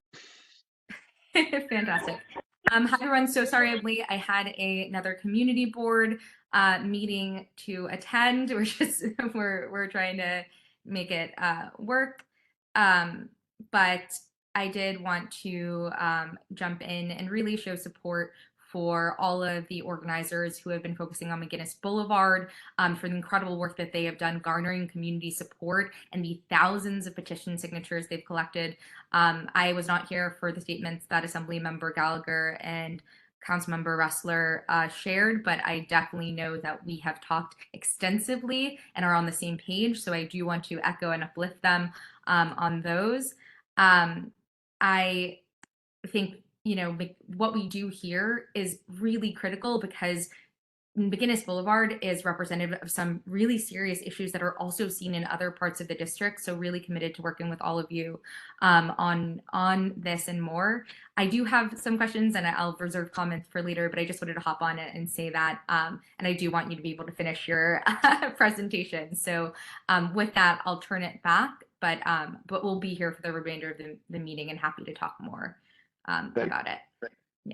Fantastic. Hi everyone. So sorry I'm late. I had another community board meeting to attend. We're trying to make it work. But I did want to jump in and really show support for all of the organizers who have been focusing on McGinnis Boulevard, for the incredible work that they have done garnering community support and the thousands of petition signatures they've collected. I was not here for the statements that Assemblymember Gallagher and Councilmember Ressler shared, but I definitely know that we have talked extensively and are on the same page. So I do want to echo and uplift them on those. I think, you know, what we do here is really critical because McGinnis Boulevard is representative of some really serious issues that are also seen in other parts of the district. So really committed to working with all of you on this and more. I do have some questions and I'll reserve comments for later, but I just wanted to hop on it and say that. And I do want you to be able to finish your presentation. So with that, I'll turn it back, but we'll be here for the remainder of the meeting and happy to talk more about it.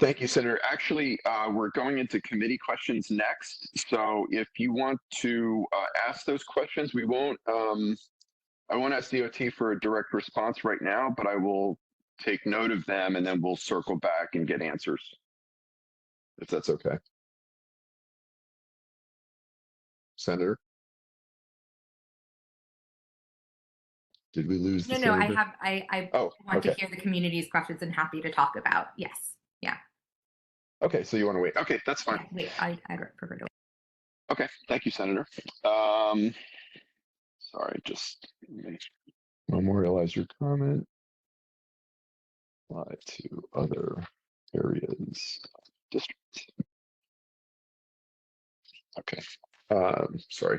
Thank you, Senator. Actually, we're going into committee questions next. So if you want to ask those questions, we won't, I won't ask DOT for a direct response right now, but I will take note of them and then we'll circle back and get answers, if that's okay. Senator? Did we lose the No, I senator? have, I Oh, want to okay. hear the community's questions and happy to talk about. Yes. Yeah. Okay, so you want to wait. Okay, that's fine. Yeah, wait, I'd prefer to wait. Okay, thank you, Senator. Sorry, just let me memorialize your comment. Apply to other areas of district. Okay, sorry.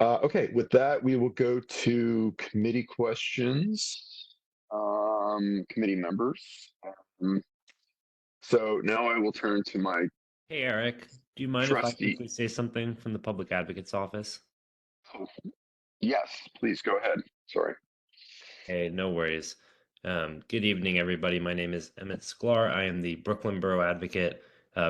Okay, with that, we will go to committee questions. Committee members. So now I will turn to my Hey, Eric, do you mind if I quickly say something from the public advocate's office? Oh, yes, please go ahead. Sorry. Hey, no worries. Good evening, everybody. My name is Emmett Sklar. I am the Brooklyn Borough Advocate.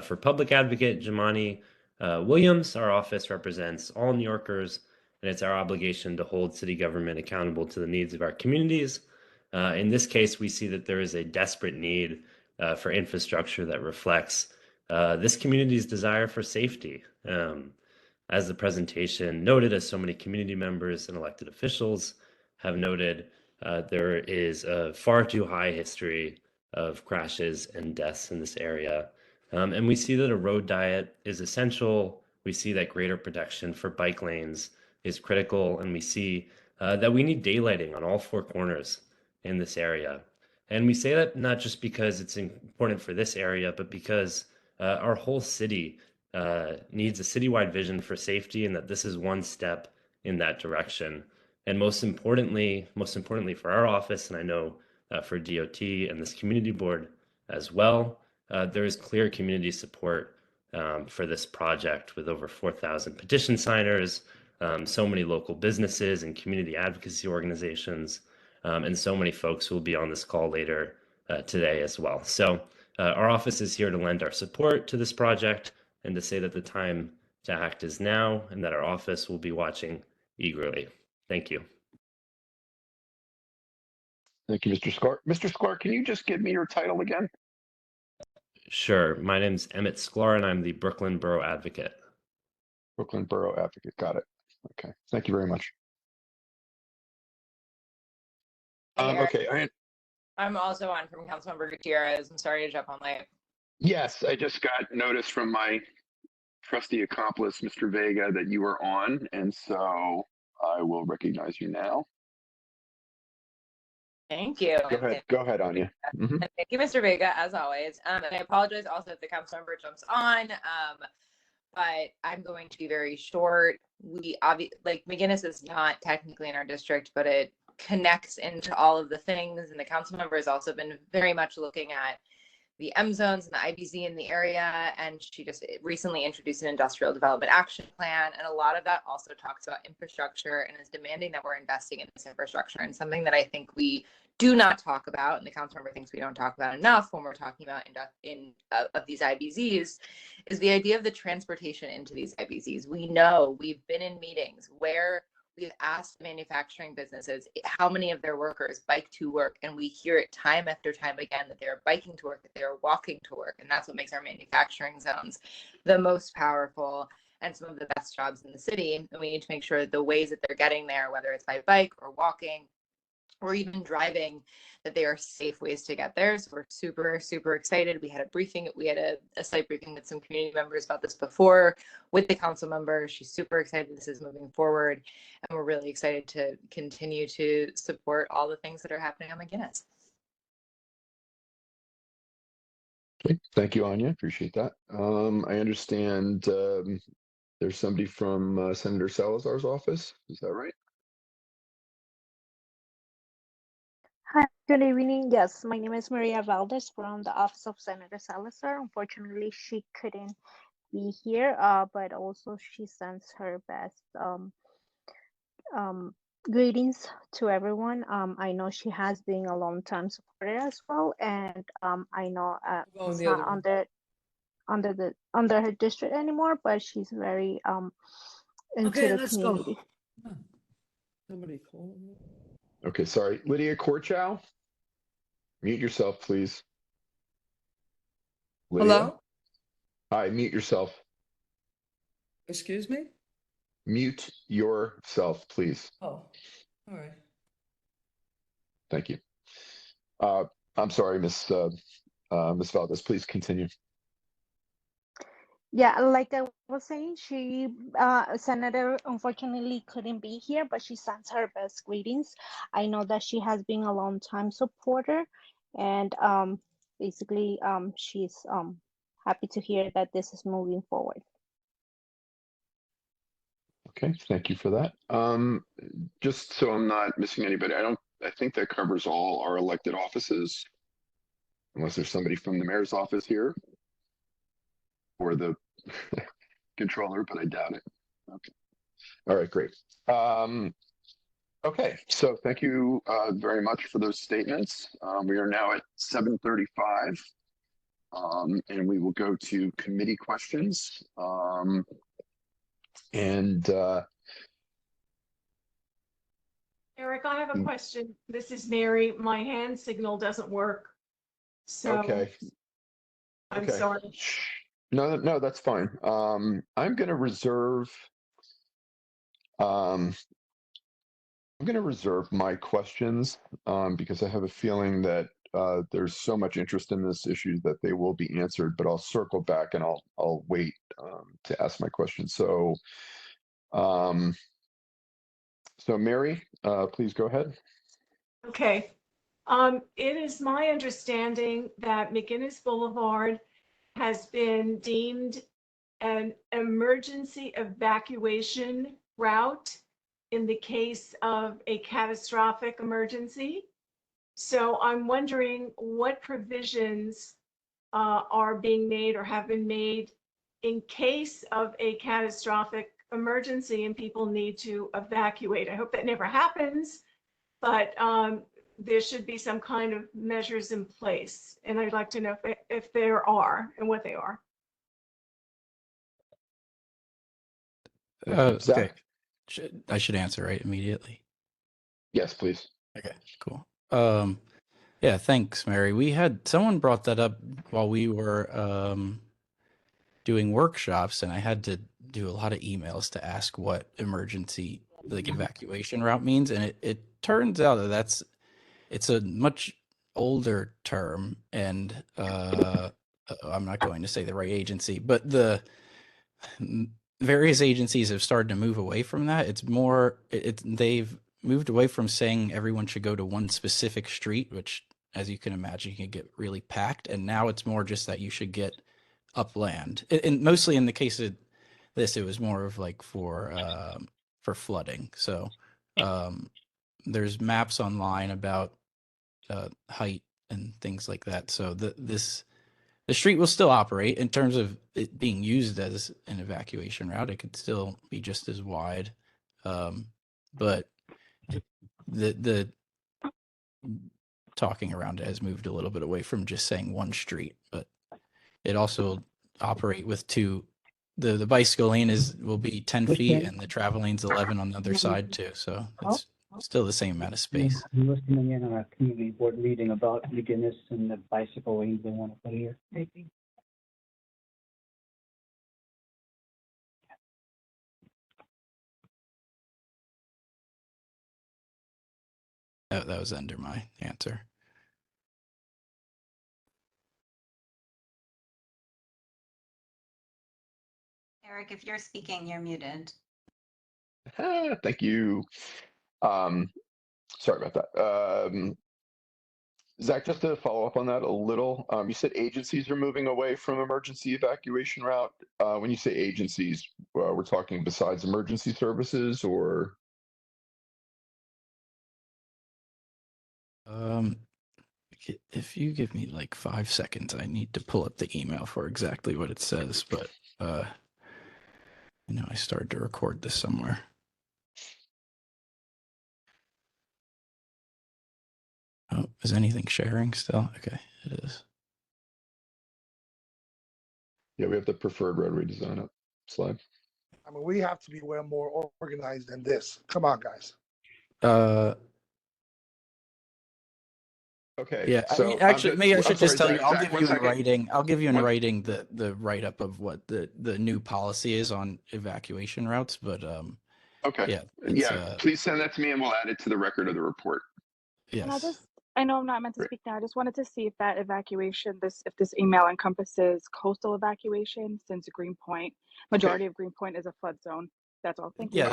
For Public Advocate Jimani Williams, our office represents all New Yorkers, and it's our obligation to hold city government accountable to the needs of our communities. In this case, we see that there is a desperate need for infrastructure that reflects this community's desire for safety. As the presentation noted, as so many community members and elected officials have noted, there is a far too high history of crashes and deaths in this area. And we see that a road diet is essential. We see that greater protection for bike lanes is critical. And we see that we need daylighting on all four corners in this area. And we say that not just because it's important for this area, but because our whole city needs a citywide vision for safety, and that this is one step in that direction. And most importantly for our office, and I know for DOT and this community board as well, there is clear community support for this project with over 4,000 petition signers, so many local businesses and community advocacy organizations, and so many folks who will be on this call later today as well. So our office is here to lend our support to this project and to say that the time to act is now, and that our office will be watching eagerly. Thank you. Thank you, Mr. Sklar. Mr. Sklar, can you just give me your title again? Sure. My name's Emmett Sklar, and I'm the Brooklyn Borough Advocate. Brooklyn Borough Advocate. Got it. Okay. Thank you very much. Okay. I'm also on from Councilmember Gutierrez. I'm sorry to jump on late. Yes, I just got notice from my trusty accomplice, Mr. Vega, that you are on, and so I will recognize you now. Thank you. Go ahead, Anya. And thank you, Mr. Vega, as always. And I apologize also if the council member jumps on, but I'm going to be very short. We like McGinnis is not technically in our district, but it connects into all of the things. And the council member has also been very much looking at the M zones and the IBZ in the area. And she just recently introduced an industrial development action plan. And a lot of that also talks about infrastructure and is demanding that we're investing in this infrastructure. And something that I think we do not talk about, and the council member thinks we don't talk about enough when we're talking about of these IBZs, is the idea of the transportation into these IBZs. We know, we've been in meetings where we've asked manufacturing businesses how many of their workers bike to work, and we hear it time after time again that they're biking to work, that they're walking to work, and that's what makes our manufacturing zones the most powerful and some of the best jobs in the city. And we need to make sure that the ways that they're getting there, whether it's by bike or walking or even driving, that they are safe ways to get there. So we're super, super excited. We had a briefing, we had a site briefing with some community members about this before with the council member. She's super excited this is moving forward. And we're really excited to continue to support all the things that are happening on McGinnis. Okay. Thank you, Anya. Appreciate that. I understand there's somebody from Senator Salazar's office. Is that right? Hi, good evening. Yes, my name is Maria Valdez from the Office of Senator Salazar. Unfortunately, she couldn't be here, but also she sends her best greetings to everyone. I know she has been a long time supporter as well, and I know it's not under her district anymore, but she's very into the community. Somebody call me. Okay, sorry. Lydia Korchow, mute yourself, please. Lydia? Hello? Hi, mute yourself. Excuse me? Mute yourself, please. Oh, all right. Thank you. I'm sorry, Miss Valdez, please continue. Yeah, like I was saying, she Senator unfortunately couldn't be here, but she sends her best greetings. I know that she has been a long time supporter, and basically she's happy to hear that this is moving forward. Okay, thank you for that. Just so I'm not missing anybody, I think that covers all our elected offices, unless there's somebody from the mayor's office here or the controller, but I doubt it. Okay. All right, great. Okay, so thank you very much for those statements. We are now at 7:35, and we will go to committee questions. Eric, I have a question. This is Mary. My hand signal doesn't work. So Okay. I'm Okay. sorry. No, that's fine. I'm going to reserve my questions because I have a feeling that there's so much interest in this issue that they will be answered, but I'll circle back and I'll wait to ask my questions. So Mary, please go ahead. Okay. It is my understanding that McGinnis Boulevard has been deemed an emergency evacuation route in the case of a catastrophic emergency. So I'm wondering what provisions are being made or have been made in case of a catastrophic emergency and people need to evacuate. I hope that never happens, but there should be some kind of measures in place. And I'd like to know if there are and what they are. Okay. I should answer right immediately. Yes, please. Okay, cool. Yeah, thanks, Mary. Someone brought that up while we were doing workshops, and I had to do a lot of emails to ask what emergency evacuation route means, and it turns out that it's a much older term, and I'm not going to say the right agency, but the various agencies have started to move away from that. It's more they've moved away from saying everyone should go to one specific street, which, as you can imagine, can get really packed, and now it's more just that you should get upland. And mostly in the case of this, it was more of like for flooding. So there's maps online about height and things like that. So the street will still operate in terms of it being used as an evacuation route. It could still be just as wide, but the talking around it has moved a little bit away from just saying one street. But it also operate with two. The bicycle lane will be 10 feet, and the travel lane's 11 on the other side too. So it's still the same amount of space. I'm listening in on a community board meeting about McGinnis and the bicycle lanes they want to put here. That was under my answer. Eric, if you're speaking, you're muted. Thank you. Sorry about that. Zach, just to follow up on that a little, you said agencies are moving away from emergency evacuation route. When you say agencies, we're talking besides emergency services, or? If you give me like 5 seconds, I need to pull up the email for exactly what it says, but I started to record this somewhere. Oh, is anything sharing still? Okay, it is. Yeah, we have the preferred road redesign up slide. I mean, we have to be way more organized than this. Come on, guys. Okay. Yeah, I so mean, actually, maybe I should just tell you. I'll Zach, give you in writing. I'll give you in writing the write up of what the new policy is on evacuation routes. But Okay. yeah, Yeah. Please send that to me, and we'll add it to the record of the report. And I Yes. just, I know I'm not meant to Great. speak now. I just wanted to see if that evacuation, if this email encompasses coastal evacuation, since Greenpoint, majority of Greenpoint is a flood zone. That's all. Thank you. Yeah,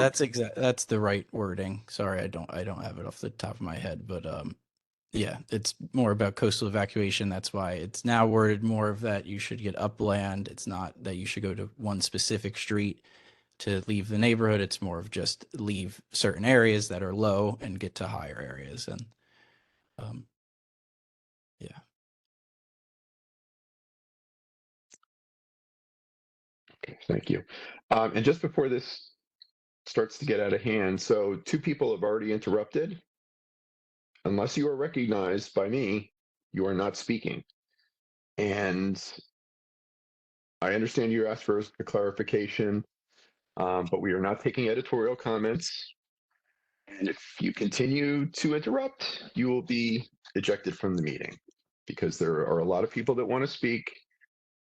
that's the right wording. Sorry, I don't have it off the top of my head, but yeah, it's more about coastal evacuation. That's why it's now worded more of that you should get upland. It's not that you should go to one specific street to leave the neighborhood. It's more of just leave certain areas that are low and get to higher areas. And yeah. Okay, thank you. And just before this starts to get out of hand, so 2 people have already interrupted. Unless you are recognized by me, you are not speaking. And I understand you asked for a clarification, but we are not taking editorial comments. And if you continue to interrupt, you will be ejected from the meeting because there are a lot of people that want to speak,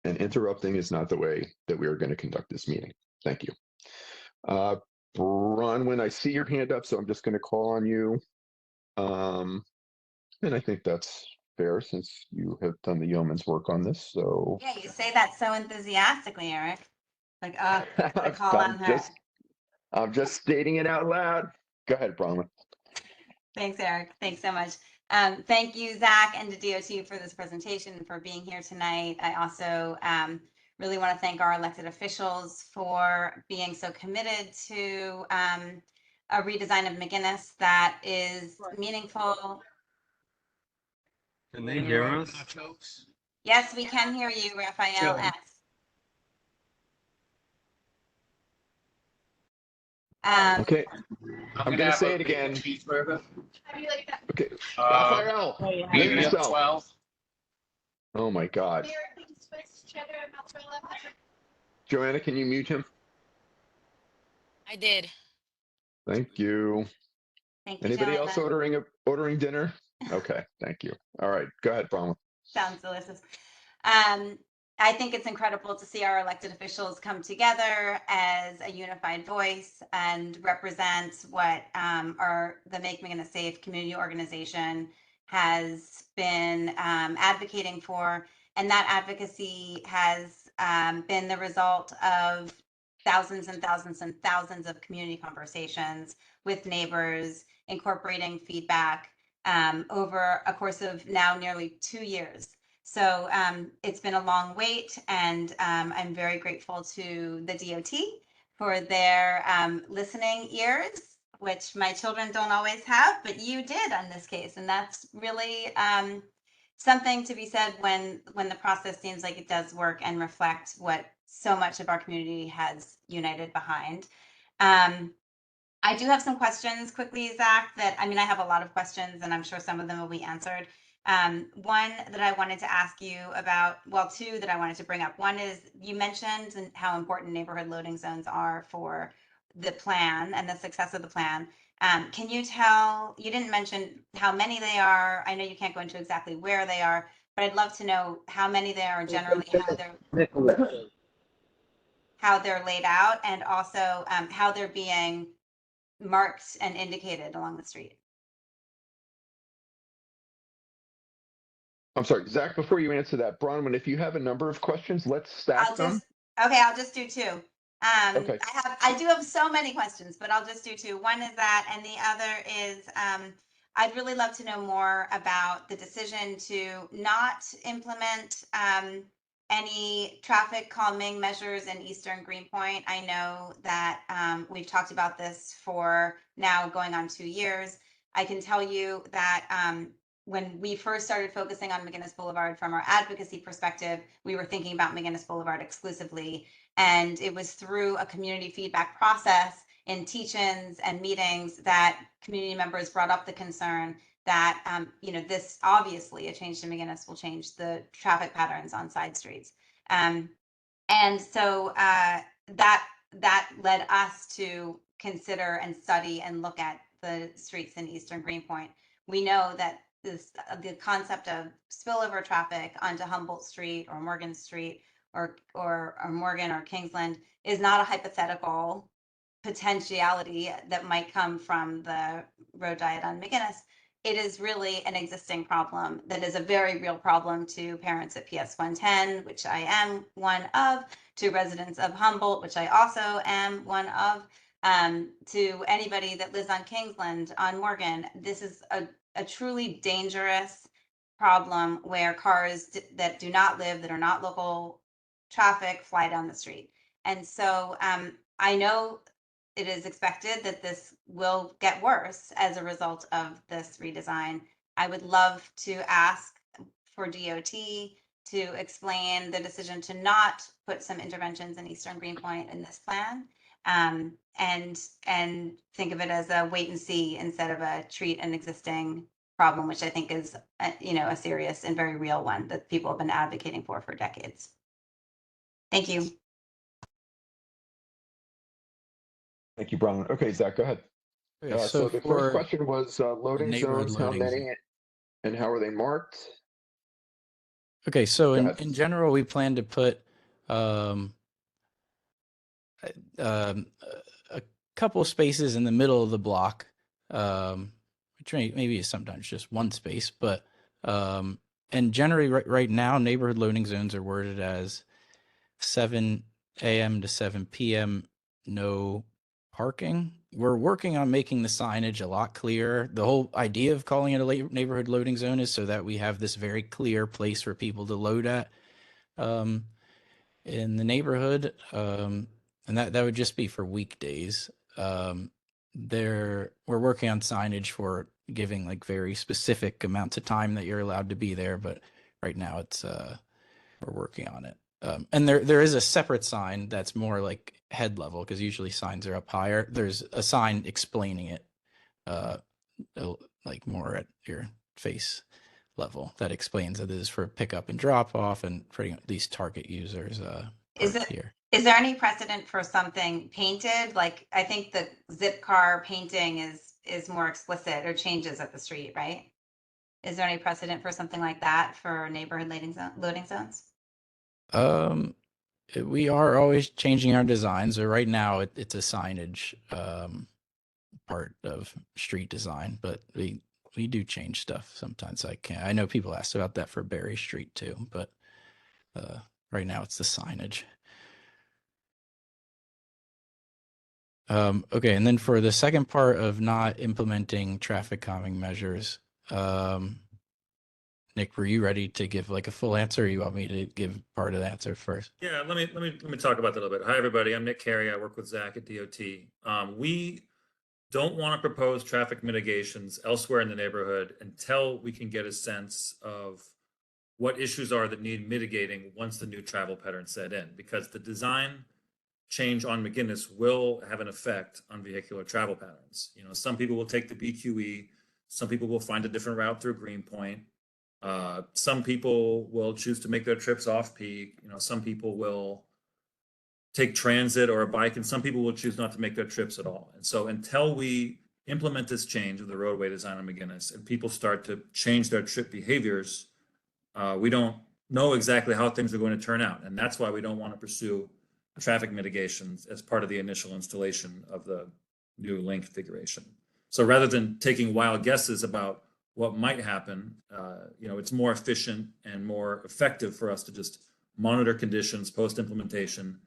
and interrupting is not the way that we are going to conduct this meeting. Thank you. Bronwyn, I see your hand up, so I'm just going to call on you. And I think that's fair since you have done the yeoman's work on this. So Yeah, you say that so enthusiastically, Eric. Like, I call on her. I'm just stating it out loud. Go ahead, Bronwyn. Thanks, Eric. Thanks so much. Thank you, Zach, and to DOT for this presentation and for being here tonight. I also really want to thank our elected officials for being so committed to a redesign of McGinnis that is meaningful. Can they hear us? Yes, we can hear you, Raphael S. Okay, I'm gonna say it again. Cheeseburger. Okay, Raphael, mute Medium yourself. 12. Oh my God. Joanna, can you mute him? I did. Thank you. Thank you, Anybody Joanna. else ordering dinner? Okay, thank you. All right, go ahead, Bronwyn. Sounds delicious. I think it's incredible to see our elected officials come together as a unified voice and represent what the Make McGinnis Safe community organization has been advocating for. And that advocacy has been the result of thousands and thousands and thousands of community conversations with neighbors, incorporating feedback over a course of now nearly 2 years. So it's been a long wait, and I'm very grateful to the DOT for their listening ears, which my children don't always have, but you did on this case. And that's really something to be said when the process seems like it does work and reflect what so much of our community has united behind. I do have some questions quickly, Zach, I have a lot of questions and I'm sure some of them will be answered. One that I wanted to ask you about, well, 2 that I wanted to bring up. One is you mentioned how important neighborhood loading zones are for the plan and the success of the plan. Can you didn't mention how many they are. I know you can't go into exactly where they are, but I'd love to know how many they are and generally how they're laid out, and also how they're being marked and indicated along the street. I'm sorry, Zach, before you answer that, Bronwyn, if you have a number of questions, let's stack them. I'll just do 2. Okay. I do have so many questions, but I'll just do 2. One is that, and the other is I'd really love to know more about the decision to not implement any traffic calming measures in Eastern Greenpoint. I know that we've talked about this for now going on 2 years. I can tell you that when we first started focusing on McGinnis Boulevard from our advocacy perspective, we were thinking about McGinnis Boulevard exclusively. And it was through a community feedback process in teach-ins and meetings that community members brought up the concern that, this obviously a change to McGinnis will change the traffic patterns on side streets. And so that led us to consider and study and look at the streets in Eastern Greenpoint. We know that the concept of spillover traffic onto Humboldt Street or Morgan Street or Morgan or Kingsland is not a hypothetical potentiality that might come from the road diet on McGinnis. it is really an existing problem that is a very real problem to parents at PS 110, which I am one of, to residents of Humboldt, which I also am one of, to anybody that lives on Kingsland, on Morgan. This is a truly dangerous problem where cars that do not live, that are not local traffic, fly down the street. And so I know it is expected that this will get worse as a result of this redesign. I would love to ask for DOT to explain the decision to not put some interventions in Eastern Greenpoint in this plan, and think of it as a wait and see instead of a treat an existing problem, which I think is a serious and very real one that people have been advocating for decades. Thank you. Thank you, Bronwyn. Okay, Zach, go ahead. Okay, So the first for question was loading neighborhood zones, how loading many, and how are they marked? Okay, so Go in, ahead. in general, we plan to put um, a couple spaces in the middle of the block, which maybe is sometimes just one space, but and generally right now, neighborhood loading zones are worded as 7 a.m. to 7 p.m. no parking. We're working on making the signage a lot clearer. The whole idea of calling it a neighborhood loading zone is so that we have this very clear place for people to load at in the neighborhood. And that would just be for weekdays. We're working on signage for giving like very specific amounts of time that you're allowed to be there, but right now it's we're working on it. And there is a separate sign that's more like head level, because usually signs are up higher. There's a sign explaining it, like more at your face level, that explains that this is for pickup and drop off and for these target users. Is there any precedent for something painted? Like, I think the zip car painting is more explicit, or changes at the street, right? Is there any precedent for something like that for neighborhood loading zones? We are always changing our designs. So right now it's a signage part of street design, but we do change stuff sometimes. I know people asked about that for Berry Street too, but right now it's the signage. Okay, and then for the second part of not implementing traffic calming measures, Nick, were you ready to give like a full answer, or you want me to give part of the answer first? Yeah, let me talk about that a little bit. Hi, everybody. I'm Nick Carey. I work with Zach at DOT. We don't want to propose traffic mitigations elsewhere in the neighborhood until we can get a sense of what issues are that need mitigating once the new travel patterns set in, because the design change on McGinnis will have an effect on vehicular travel patterns. Some people will take the BQE, some people will find a different route through Greenpoint. Some people will choose to make their trips off peak. Some people will take transit or a bike, and some people will choose not to make their trips at all. And so until we implement this change of the roadway design on McGinnis and people start to change their trip behaviors, we don't know exactly how things are going to turn out. And that's why we don't want to pursue traffic mitigations as part of the initial installation of the new lane configuration. So rather than taking wild guesses about what might happen, it's more efficient and more effective for us to just monitor conditions post-implementation,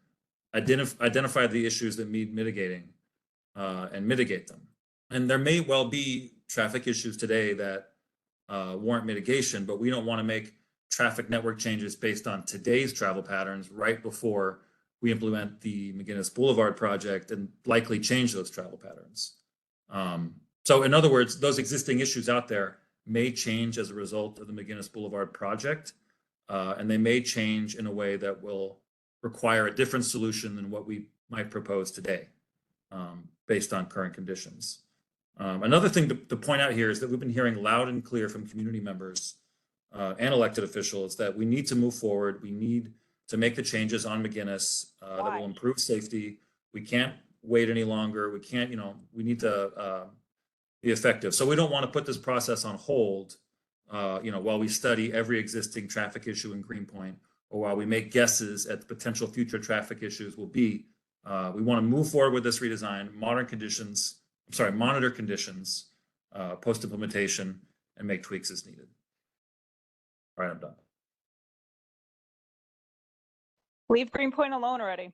identify the issues that need mitigating, and mitigate them. And there may well be traffic issues today that warrant mitigation, but we don't want to make traffic network changes based on today's travel patterns right before we implement the McGinnis Boulevard project and likely change those travel patterns. So in other words, those existing issues out there may change as a result of the McGinnis Boulevard project, and they may change in a way that will require a different solution than what we might propose today, based on current conditions. Another thing to point out here is that we've been hearing loud and clear from community members and elected officials that we need to move forward. We need to make the changes on McGinnis that will improve safety. We can't wait any longer. We can't, we need to be effective. So we don't want to put this process on hold, while we study every existing traffic issue in Greenpoint, or while we make guesses at the potential future traffic issues will be. We want to move forward with this redesign, monitor conditions, post-implementation, and make tweaks as needed. All right, I'm done. Leave Greenpoint alone already.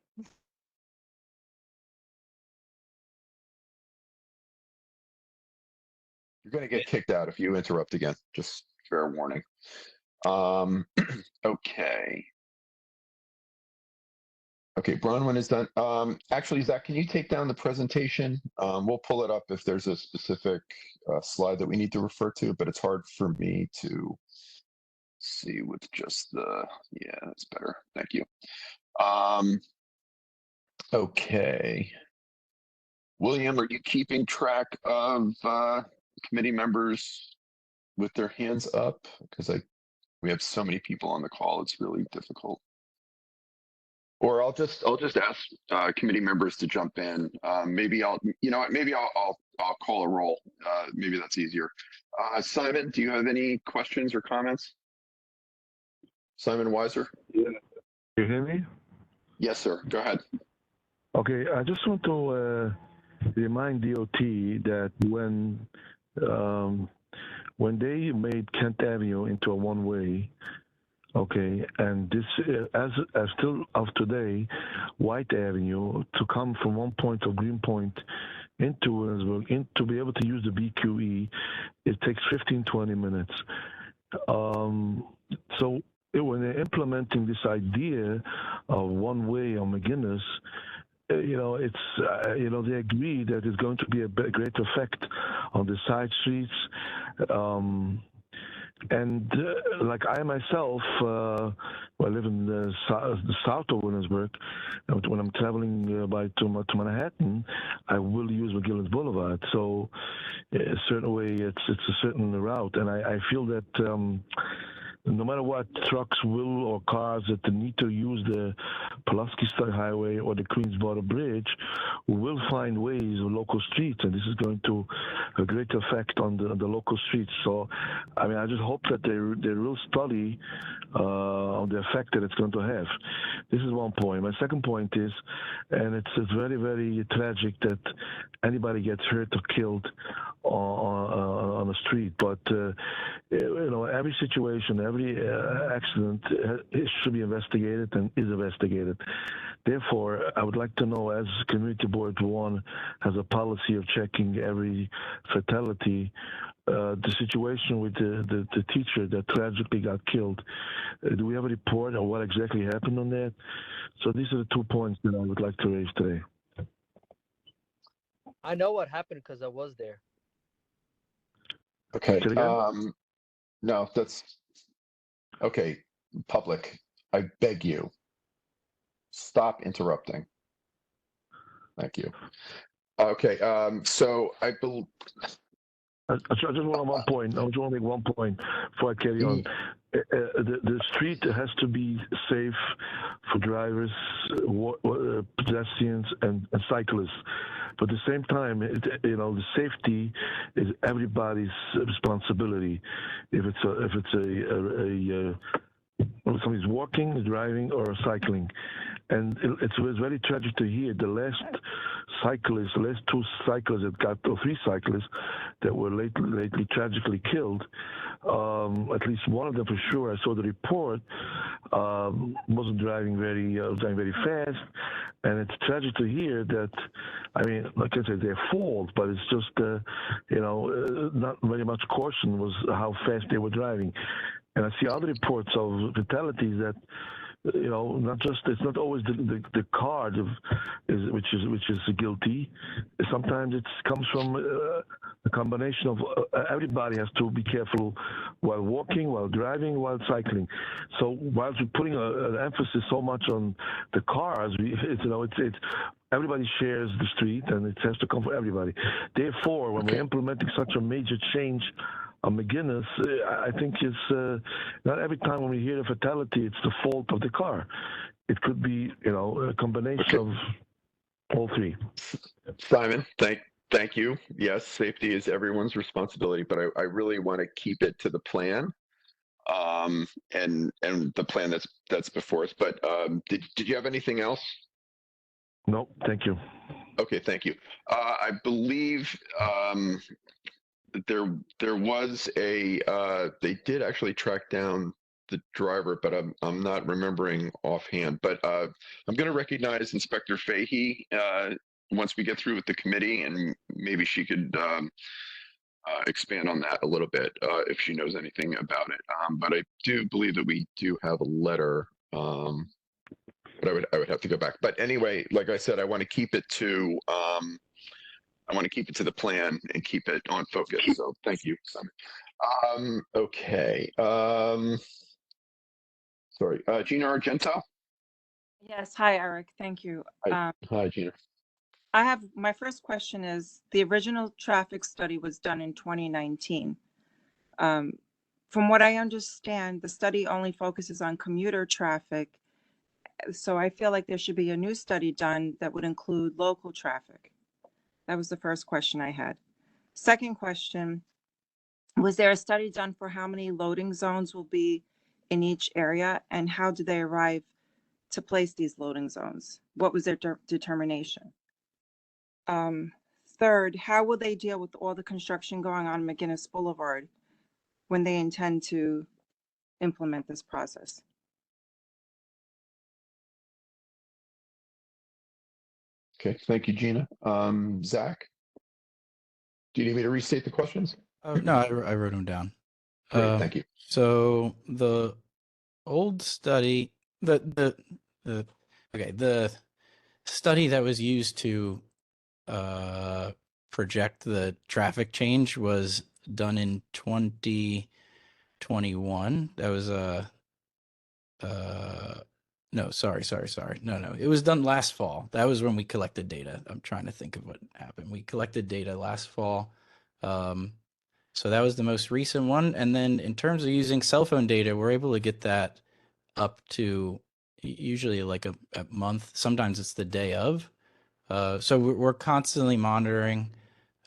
You're going to get kicked out if you interrupt again. Just fair warning. Okay. Okay, Bronwyn is done. Actually, Zach, can you take down the presentation? We'll pull it up if there's a specific slide that we need to refer to, but it's hard for me to see with just the, yeah, that's better. Thank you. Okay. William, are you keeping track of committee members with their hands up? Because we have so many people on the call, it's really difficult. Or I'll just ask committee members to jump in. Maybe I'll call a roll. Maybe that's easier. Simon, do you have any questions or comments? Simon Weiser? Yeah. You hear me? Yes, sir. Go ahead. Okay, I just want to remind DOT that when they made Kent Avenue into a one-way, okay, and this as still of today, White Avenue to come from one point of Greenpoint into Williamsburg, to be able to use the BQE, it takes 15-20 minutes. So when they're implementing this idea of one way on McGinnis, it's they agree that it's going to be a great effect on the side streets. And like I myself, I live in the south of Williamsburg. When I'm traveling to Manhattan, I will use McGillis Boulevard. So, a certain way, it's a certain route, and I feel that no matter what, trucks or cars that need to use the Pulaski State Highway or the Queensboro Bridge will find ways of local streets, and this is going to have a great effect on the local streets. So, I mean, I just hope that they will study on the effect that it's going to have. This is one point. My second point is, and it's very, very tragic that anybody gets hurt or killed on the street, but every situation, every accident it should be investigated and is investigated. Therefore, I would like to know, as Community Board 1 has a policy of checking every fatality, the situation with the teacher that tragically got killed. Do we have a report on what exactly happened on that? So these are the 2 points that I would like to raise today. I know what happened because I was there. Okay. No, that's okay. Public, I beg you, stop interrupting. Thank you. Okay. So I believe. I just want one point. I just want to make one point before I carry on. The street has to be safe for drivers, pedestrians, and cyclists. But at the same time, the safety is everybody's responsibility. If somebody's walking, driving, or cycling, and it was very tragic to hear the last two cyclists that got, or three cyclists that were lately tragically killed. At least one of them for sure. I saw the report. Wasn't driving very fast, and it's tragic to hear that. I mean, like I said, their fault, but it's just not very much caution was how fast they were driving. And I see other reports of fatalities that, it's not always the car which is guilty. Sometimes it comes from a combination of everybody has to be careful while walking, while driving, while cycling. So whilst we're putting an emphasis so much on the cars, it's everybody shares the street, and it has to come for everybody. Therefore, when we're implementing such a major change on McGinnis, I think it's not every time when we hear a fatality, it's the fault of the car. It could be, a combination of all three. Simon, thank you. Yes, safety is everyone's responsibility, but I really want to keep it to the plan, and the plan that's before us. But did you have anything else? No, thank you. Okay, thank you. I believe there was a they did actually track down the driver, but I'm not remembering offhand. But I'm going to recognize Inspector Fahey once we get through with the committee, and maybe she could expand on that a little bit if she knows anything about it. But I do believe that we do have a letter. But I would have to go back. But anyway, like I said, I want to keep it to the plan and keep it on focus. So thank you, Simon. Okay. Sorry, Gina Argento. Yes, hi, Eric. Thank you. Hi, Gina. My first question is, the original traffic study was done in 2019. From what I understand, the study only focuses on commuter traffic. So I feel like there should be a new study done that would include local traffic. That was the first question I had. Second question, was there a study done for how many loading zones will be in each area, and how do they arrive to place these loading zones? What was their determination? Third, how will they deal with all the construction going on McGinnis Boulevard when they intend to implement this process? Okay, thank you, Gina. Zach, do you need me to restate the questions? No, I wrote them down. Great, thank you. So the old study, the study that was used to project the traffic change was done in 2021. That was no, sorry. No. It was done last fall. That was when we collected data. I'm trying to think of what happened. We collected data last fall. So that was the most recent one. And then in terms of using cell phone data, we're able to get that up to usually like a month. Sometimes it's the day of. So we're constantly monitoring,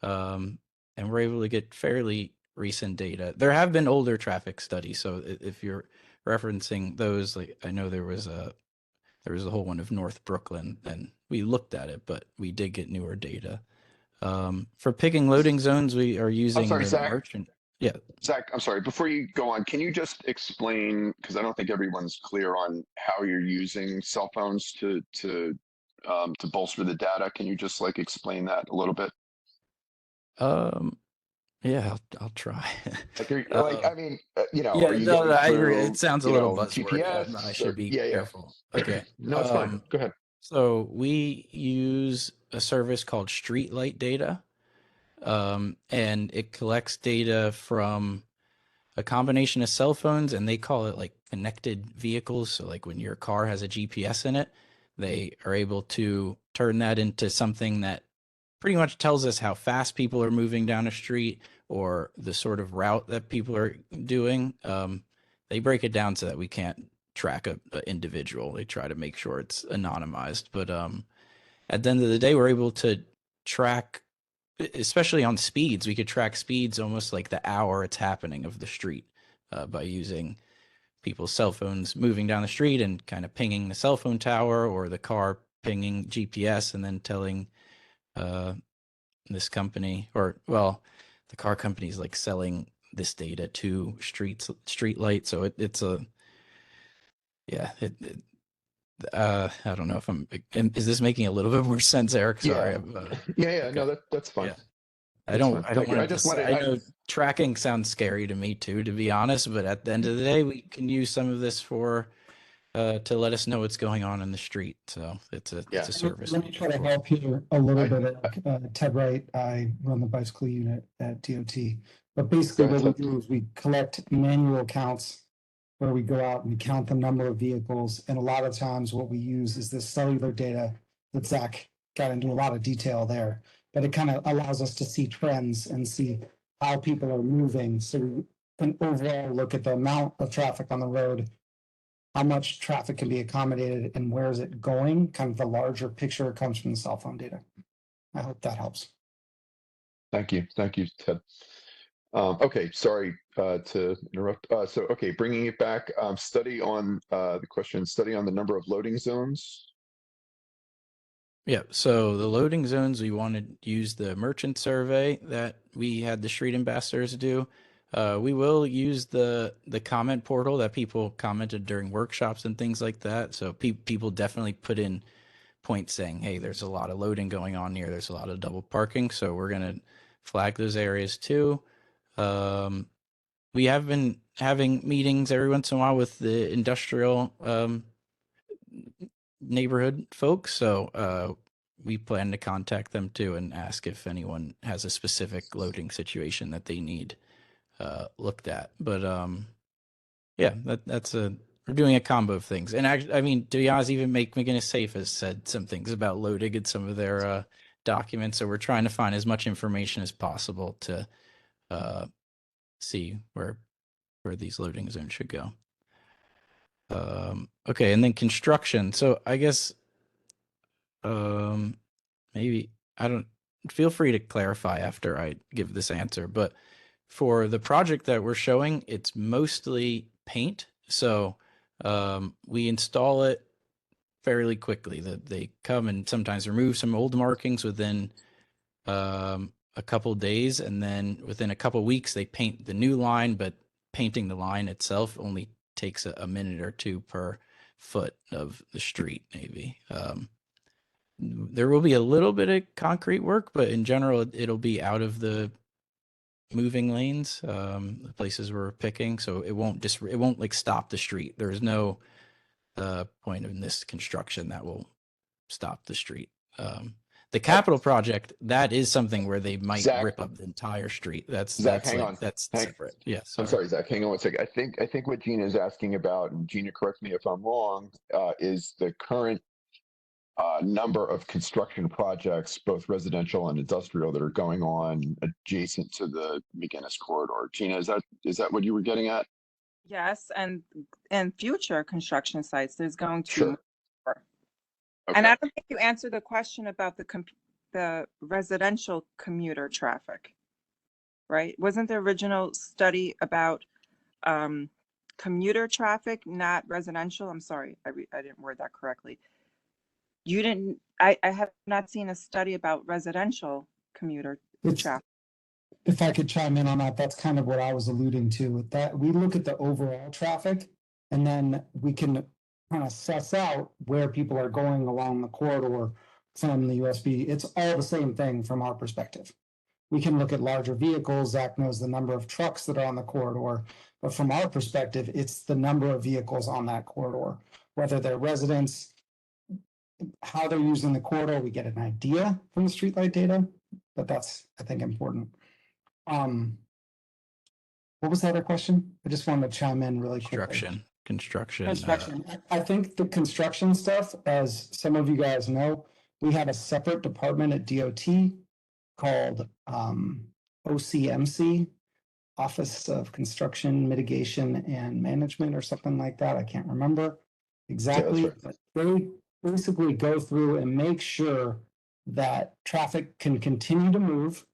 and we're able to get fairly recent data. There have been older traffic studies. So if you're referencing those, like I know there was a whole one of North Brooklyn, and we looked at it, but we did get newer data. For picking loading zones, we are using I'm sorry, the Zach. merchant. Yeah. Zach, I'm sorry. Before you go on, can you just explain, because I don't think everyone's clear on how you're using cell phones to bolster the data. Can you just like explain that a little bit? Yeah, I'll try. I mean, Yeah, are you no, going I agree. through, It sounds a little buzzword. I GPS? should be careful. Okay. No, it's fine. Go ahead. So we use a service called Streetlight Data, and it collects data from a combination of cell phones, and they call it like connected vehicles. So like when your car has a GPS in it, they are able to turn that into something that pretty much tells us how fast people are moving down a street or the sort of route that people are doing. They break it down so that we can't track a individual. They try to make sure it's anonymized. But at the end of the day, we're able to track, especially on speeds. We could track speeds almost like the hour it's happening of the street by using people's cell phones moving down the street and kind of pinging the cell phone tower, or the car pinging GPS and then telling this company, or well, the car company is like selling this data to Streetlight. So it's a, yeah, I don't know if is this making a little bit more sense, Eric? Sorry. Yeah. No, that's fine. Yeah. I don't want to, I know wanted. tracking sounds scary to me too, to be honest, but at the end of the day, we can use some of this for, to let us know what's going on in the street. So it's a service. Let me try to help here a little bit. Ted Wright, I run the bicycle unit at DOT. But basically what we do is we collect manual counts where we go out and we count the number of vehicles. And a lot of times what we use is this cellular data that Zach got into a lot of detail there. But it kind of allows us to see trends and see how people are moving. So we can overall look at the amount of traffic on the road, how much traffic can be accommodated, and where is it going. Kind of the larger picture comes from the cell phone data. I hope that helps. Thank you, Ted. Okay, sorry to interrupt. So, okay, bringing it back, study on the number of loading zones. Yeah, so the loading zones, we want to use the merchant survey that we had the street ambassadors do. We will use the comment portal that people commented during workshops and things like that. So people definitely put in points saying, hey, there's a lot of loading going on here. There's a lot of double parking. So we're going to flag those areas too. We have been having meetings every once in a while with the industrial neighborhood folks. So we plan to contact them too and ask if anyone has a specific loading situation that they need looked at. But yeah, we're doing a combo of things. And actually, I mean, to be honest, even Make McGinnis Safe has said some things about loading in some of their documents. So we're trying to find as much information as possible to see where these loading zones should go. Okay, and then construction. So I guess maybe I don't feel free to clarify after I give this answer, but for the project that we're showing, it's mostly paint. So we install it fairly quickly. They come and sometimes remove some old markings within a couple days, and then within a couple weeks they paint the new line, but painting the line itself only takes a minute or two per foot of the street, maybe. There will be a little bit of concrete work, but in general, it'll be out of the moving lanes, the places we're picking. So it won't like stop the street. There's no point in this construction that will stop the street. The capital project, that is something where they might rip up the entire street. That's hang on. That's separate. Yes. I'm sorry, Zach. Hang on one second. I think what Gina is asking about, and Gina, correct me if I'm wrong, is the current number of construction projects, both residential and industrial, that are going on adjacent to the McGinnis corridor. Gina, is that what you were getting at? Yes, and future construction sites, there's going to be more. Okay. And I don't think you answered the question about the residential commuter traffic, right? Wasn't the original study about commuter traffic, not residential? I'm sorry, I didn't word that correctly. You didn't, I have not seen a study about residential commuter traffic. If I could chime in on that, that's kind of what I was alluding to with that. We look at the overall traffic, and then we can kind of suss out where people are going along the corridor from the USB. It's all the same thing from our perspective. We can look at larger vehicles. Zach knows the number of trucks that are on the corridor, but from our perspective, it's the number of vehicles on that corridor, whether they're residents, how they're using the corridor. We get an idea from the streetlight data, but that's, I think, important. What was the other question? I just wanted to chime in really quickly. Construction. I think the construction stuff, as some of you guys know, we have a separate department at DOT called OCMC, Office of Construction Mitigation and Management, or something like that. I can't remember exactly, Yeah, but they basically go through and make sure that traffic can continue to move.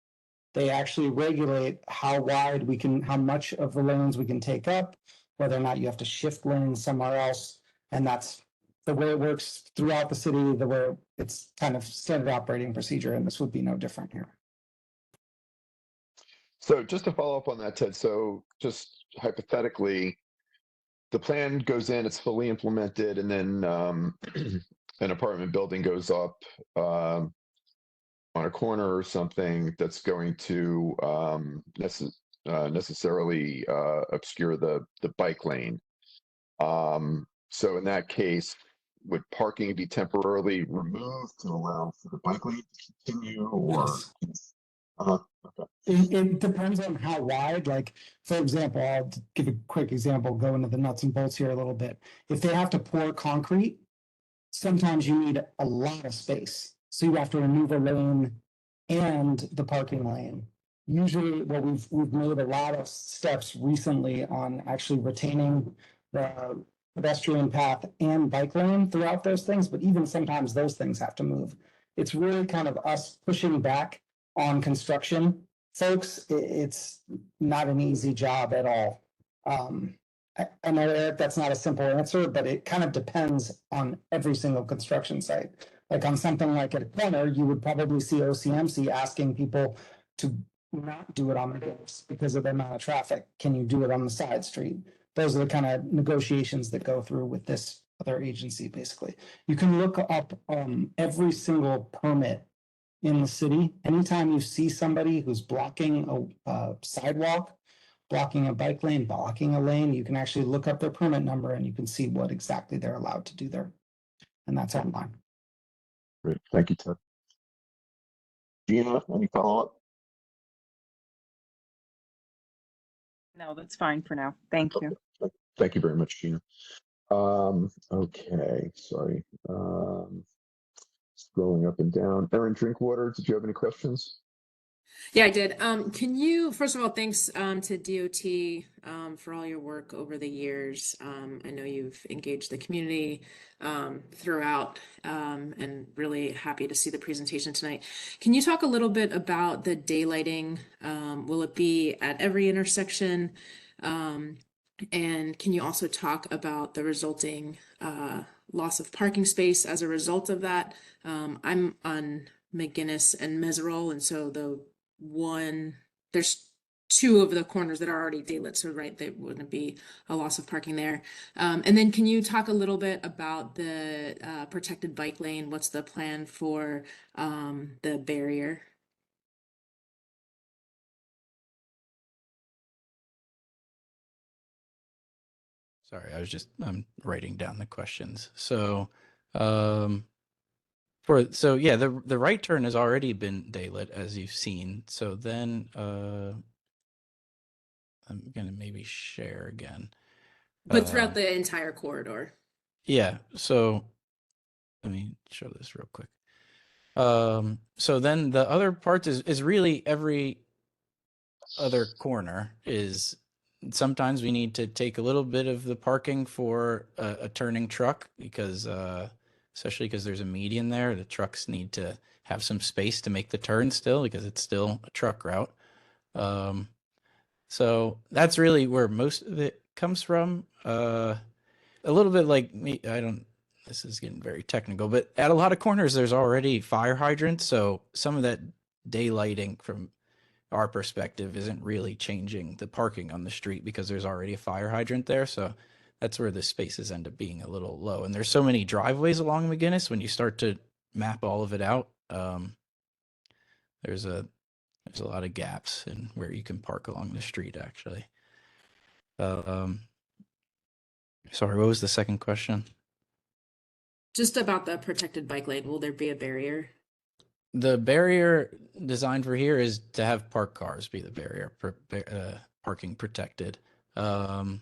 They actually regulate how wide how much of the lanes we can take up, whether or not you have to shift lanes somewhere else. And that's the way it works throughout the city, the way it's kind of standard operating procedure, and this would be no different here. So just to follow up on that, Ted, so just hypothetically, the plan goes in, it's fully implemented, and then an apartment building goes up on a corner or something that's going to necessarily obscure the bike lane. So in that case, would parking be temporarily removed to allow for the bike lane to continue, or? Yes. Okay. It depends on how wide. Like, for example, I'll give a quick example, go into the nuts and bolts here a little bit. If they have to pour concrete, sometimes you need a lot of space. So you have to remove a lane and the parking lane. Usually, well, we've made a lot of steps recently on actually retaining the pedestrian path and bike lane throughout those things, but even sometimes those things have to move. It's really kind of us pushing back on construction folks. It's not an easy job at all. I know, Eric, that's not a simple answer, but it kind of depends on every single construction site. Like on something like at a corner, you would probably see OCMC asking people to not do it on the doors because of the amount of traffic. Can you do it on the side street? Those are the kind of negotiations that go through with this other agency, basically. You can look up every single permit in the city. Anytime you see somebody who's blocking a sidewalk, blocking a bike lane, blocking a lane, you can actually look up their permit number and you can see what exactly they're allowed to do there. And that's online. Great. Thank you, Ted. Gina, any follow-up? No, that's fine for now. Thank you. Thank you very much, Gina. Okay, sorry. Scrolling up and down. Erin Drinkwater, did you have any questions? Yeah, I did. Can you, first of all, thanks to DOT for all your work over the years. I know you've engaged the community throughout, and really happy to see the presentation tonight. Can you talk a little bit about the daylighting? Will it be at every intersection? And can you also talk about the resulting loss of parking space as a result of that? I'm on McGinnis and Meserole, and so there's two of the corners that are already daylit, so right, there wouldn't be a loss of parking there. And then can you talk a little bit about the protected bike lane? What's the plan for the barrier? Sorry, I'm writing down the questions. So, yeah, the right turn has already been daylit, as you've seen. So then, I'm gonna maybe share again. But throughout the entire corridor. Yeah. So let me show this real quick. So then the other part is really every other corner is. Sometimes we need to take a little bit of the parking for a turning truck because, especially because there's a median there, the trucks need to have some space to make the turn still because it's still a truck route. So that's really where most of it comes from. A little bit like me, this is getting very technical, but at a lot of corners, there's already fire hydrants. So some of that daylighting from our perspective isn't really changing the parking on the street because there's already a fire hydrant there. So that's where the spaces end up being a little low. And there's so many driveways along McGinnis when you start to map all of it out. There's a lot of gaps in where you can park along the street actually. Sorry, what was the second question? Just about the protected bike lane, will there be a barrier? The barrier designed for here is to have parked cars be the barrier, parking protected. Yeah,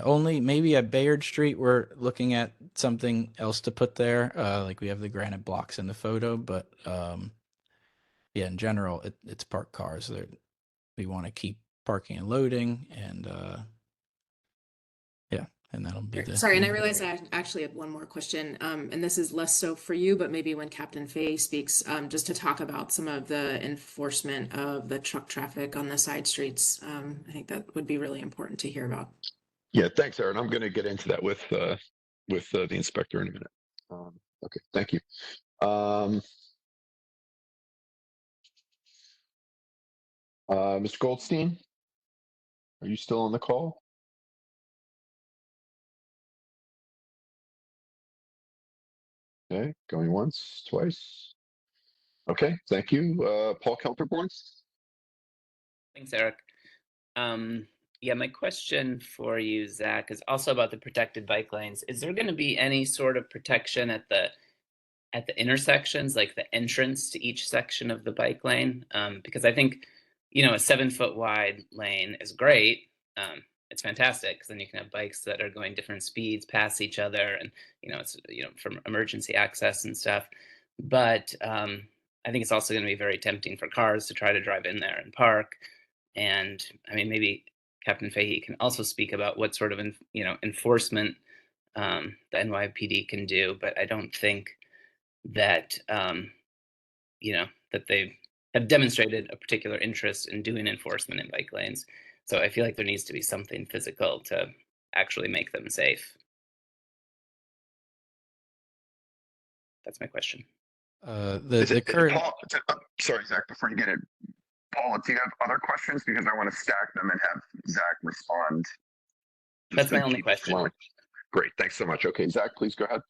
only maybe at Bayard Street, we're looking at something else to put there. Like we have the granite blocks in the photo, but yeah, in general, it's parked cars. We want to keep parking and loading, and yeah, and that'll be the. Sorry, and I realize I actually had one more question, and this is less so for you, but maybe when Captain Fay speaks, just to talk about some of the enforcement of the truck traffic on the side streets. I think that would be really important to hear about. Yeah, thanks, Aaron. I'm going to get into that with the inspector in a minute. Okay, thank you. Mr. Goldstein, are you still on the call? Okay, going once, twice. Okay, thank you. Paul Kelterborn. Thanks, Eric. Yeah, my question for you, Zach, is also about the protected bike lanes. Is there going to be any sort of protection at the intersections, like the entrance to each section of the bike lane? Because I think, a 7-foot wide lane is great. It's fantastic because then you can have bikes that are going different speeds past each other, and it's from emergency access and stuff. But I think it's also going to be very tempting for cars to try to drive in there and park. And I mean, maybe Captain Fahey can also speak about what sort of enforcement the NYPD can do. But I don't think that that they have demonstrated a particular interest in doing enforcement in bike lanes. So I feel like there needs to be something physical to actually make them safe. That's my question. The current Paul, sorry, Zach, before you get it, Paul, do you have other questions? Because I want to stack them and have Zach respond. That's my only question. Great, thanks so much. Okay, Zach, please go ahead.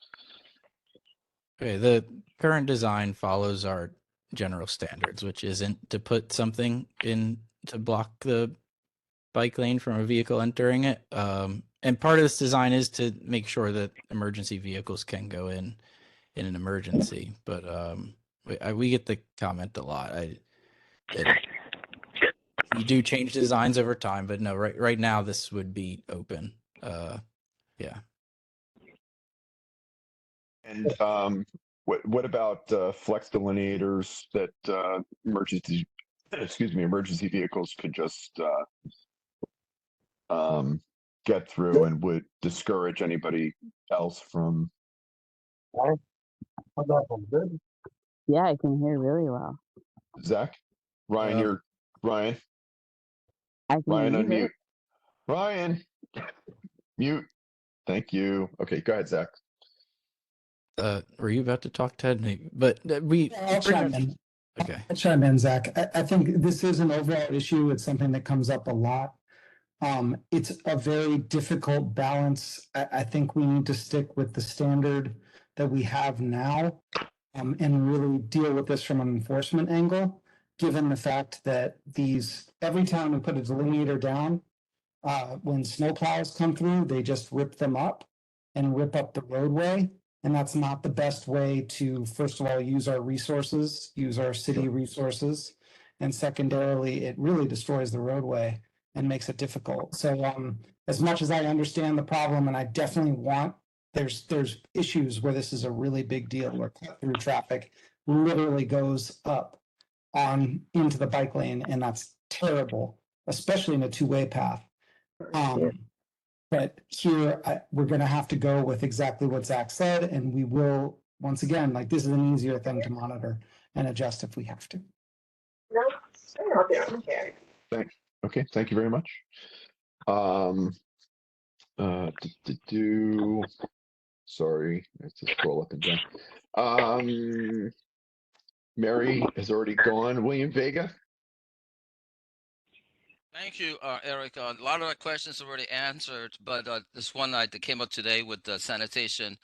Okay, the current design follows our general standards, which isn't to put something in to block the bike lane from a vehicle entering it. And part of this design is to make sure that emergency vehicles can go in an emergency. But we get the comment a lot. You do change designs over time, but no, right now this would be open. Yeah. And what about flex delineators that emergency vehicles could just get through and would discourage anybody else from? Yeah, I can hear really well. Zach, Ryan, Ryan. Ryan, unmute. Ryan, mute. Thank you. Okay, go ahead, Zach. Were you about to talk, Ted? But we. I'll chime in. Okay. I'll chime in, Zach. I think this is an overall issue. It's something that comes up a lot. It's a very difficult balance. I think we need to stick with the standard that we have now, and really deal with this from an enforcement angle, given the fact that every time we put a delineator down, when snowplows come through, they just rip them up and rip up the roadway. And that's not the best way to, first of all, use our resources, use our city resources. And secondarily, it really destroys the roadway and makes it difficult. So as much as I understand the problem, and I definitely want, there's issues where this is a really big deal, where cut-through traffic literally goes up into the bike lane, and that's terrible, especially in a two-way path. But here, we're going to have to go with exactly what Zach said, and we will, once again, like, this is an easier thing to monitor and adjust if we have to. Thanks. Okay, thank you very much. Sorry, I have to scroll up and down. Mary has already gone. William Vega. Thank you, Eric. A lot of the questions already answered, but this one that came up today with the sanitation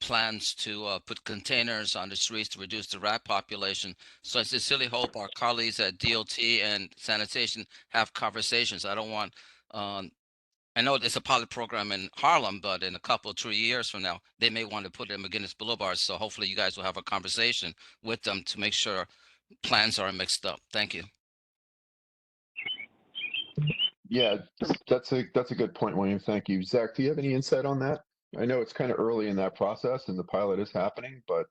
plans to put containers on the streets to reduce the rat population. So I sincerely hope our colleagues at DOT and sanitation have conversations. I don't want, I know it's a pilot program in Harlem, but in a couple, 3 years from now, they may want to put it in McGinnis Boulevard. So hopefully you guys will have a conversation with them to make sure plans are mixed up. Thank you. Yeah, that's a good point, William. Thank you. Zach, do you have any insight on that? I know it's kind of early in that process and the pilot is happening, but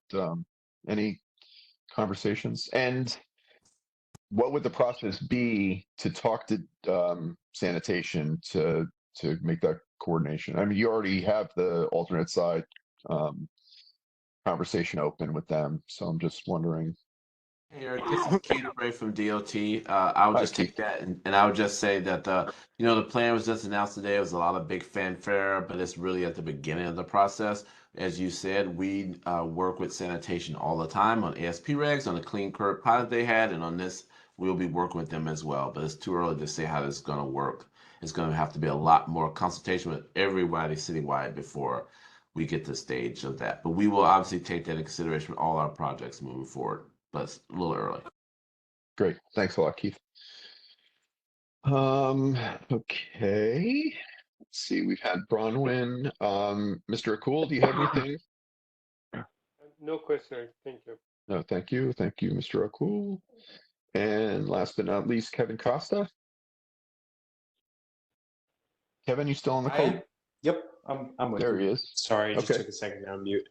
any conversations? And what would the process be to talk to sanitation to make that coordination? I mean, you already have the alternate side conversation open with them, so I'm just wondering. Hey, Eric, this is Keith Ray from DOT. I would just take that and I would just say that the plan was just announced today. It was a lot of big fanfare, but it's really at the beginning of the process. As you said, we work with sanitation all the time on ASP regs, on the clean curb pilot they had, and on this, we'll be working with them as well. But it's too early to say how this is going to work. It's going to have to be a lot more consultation with everybody citywide before we get to the stage of that. But we will obviously take that into consideration for all our projects moving forward. But it's a little early. Great. Thanks a lot, Keith. Okay. Let's see. We've had Bronwyn. Mr. Akul, do you have anything? No question. Thank you. No, thank you. Thank you, Mr. Akul. And last but not least, Kevin Costa. Kevin, you still on the call? Yep, I'm with there you. he is. Sorry, I just Okay. took a second to unmute.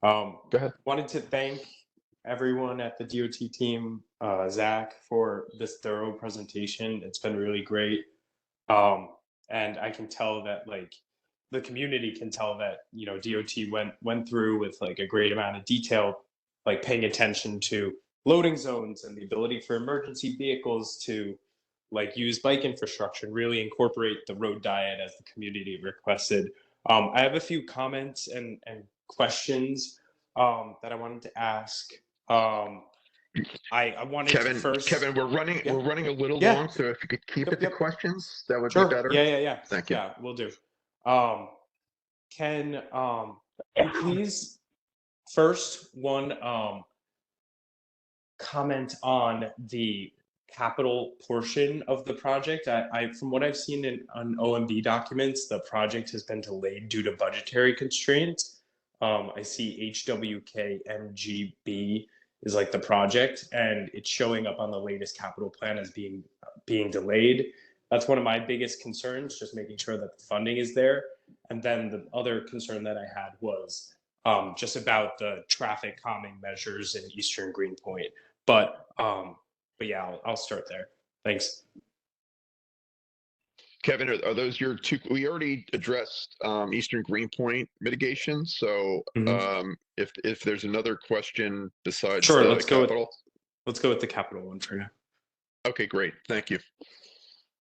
Go ahead. Wanted to thank everyone at the DOT team, Zach, for this thorough presentation. It's been really great. And I can tell that, like, the community can tell that, DOT went through with like a great amount of detail, like paying attention to loading zones and the ability for emergency vehicles to like use bike infrastructure and really incorporate the road diet as the community requested. I have a few comments and questions. that I wanted to ask. I wanted to first. Kevin, we're running a little Yeah. long, so if you could keep it to questions, that would Sure. be better. Yeah. Thank you. Yeah, we'll do. Can you please first comment on the capital portion of the project? I from what I've seen on OMB documents, the project has been delayed due to budgetary constraints. I see HWKMGB is like the project, and it's showing up on the latest capital plan as being delayed. That's one of my biggest concerns, just making sure that the funding is there. And then the other concern that I had was just about the traffic calming measures in Eastern Greenpoint. But yeah, I'll start there. Thanks. Kevin, are those your two? We already addressed Eastern Greenpoint mitigation. So if there's another question besides Sure, the let's capital. Let's go with the capital one for now. Okay, great. Thank you.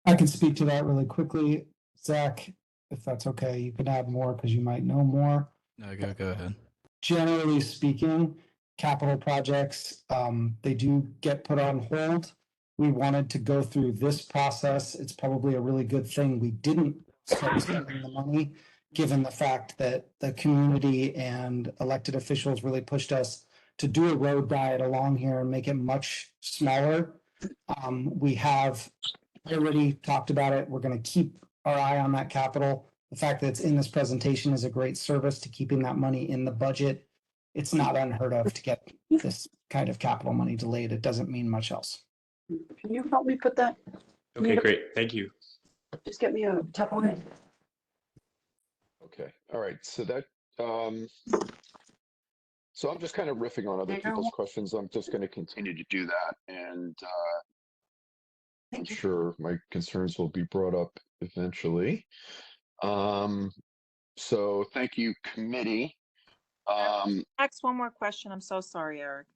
I can speak to that really quickly. Zach, if that's okay, you can add more because you might know more. No, go ahead. Generally speaking, capital projects, they do get put on hold. We wanted to go through this process. It's probably a really good thing we didn't start spending the money, given the fact that the community and elected officials really pushed us to do a road diet along here and make it much smaller. We have already talked about it. We're going to keep our eye on that capital. The fact that it's in this presentation is a great service to keeping that money in the budget. It's not unheard of to get this kind of capital money delayed. It doesn't mean much else. Can you help me put that? Okay, great. Thank you. Just get me a Tupperware. Okay. All right. So that so I'm just kind of riffing on other people's questions. I'm just going to continue to do that, and I'm sure my concerns will be brought up eventually. So thank you, committee. Ask one more question. I'm so sorry, Eric.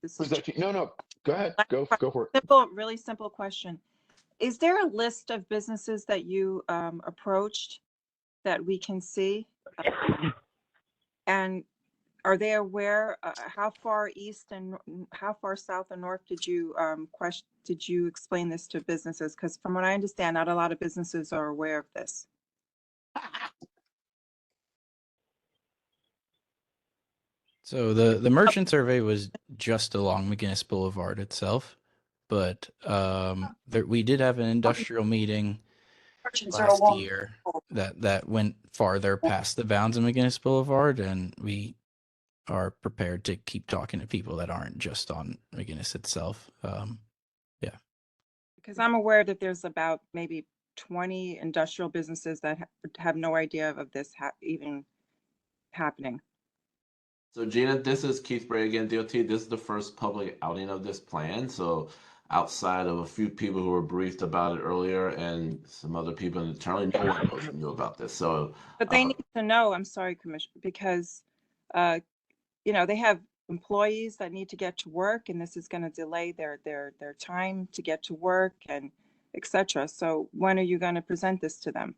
No, go ahead. Go for it. Really simple question. Is there a list of businesses that you approached that we can see? And are they aware how far east and how far south and north did you explain this to businesses? Because from what I understand, not a lot of businesses are aware of this. So the merchant survey was just along McGinnis Boulevard itself, but we did have an industrial meeting last year that went farther past the bounds of McGinnis Boulevard, and we are prepared to keep talking to people that aren't just on McGinnis itself. Yeah. Because I'm aware that there's about maybe 20 industrial businesses that have no idea of this even happening. So Gina, this is Keith Bray again, DOT. This is the first public outing of this plan. So outside of a few people who were briefed about it earlier and some other people internally, no one knew about this. So, but they need to know. I'm sorry, Commissioner, because they have employees that need to get to work, and this is going to delay their time to get to work and etc. So when are you going to present this to them?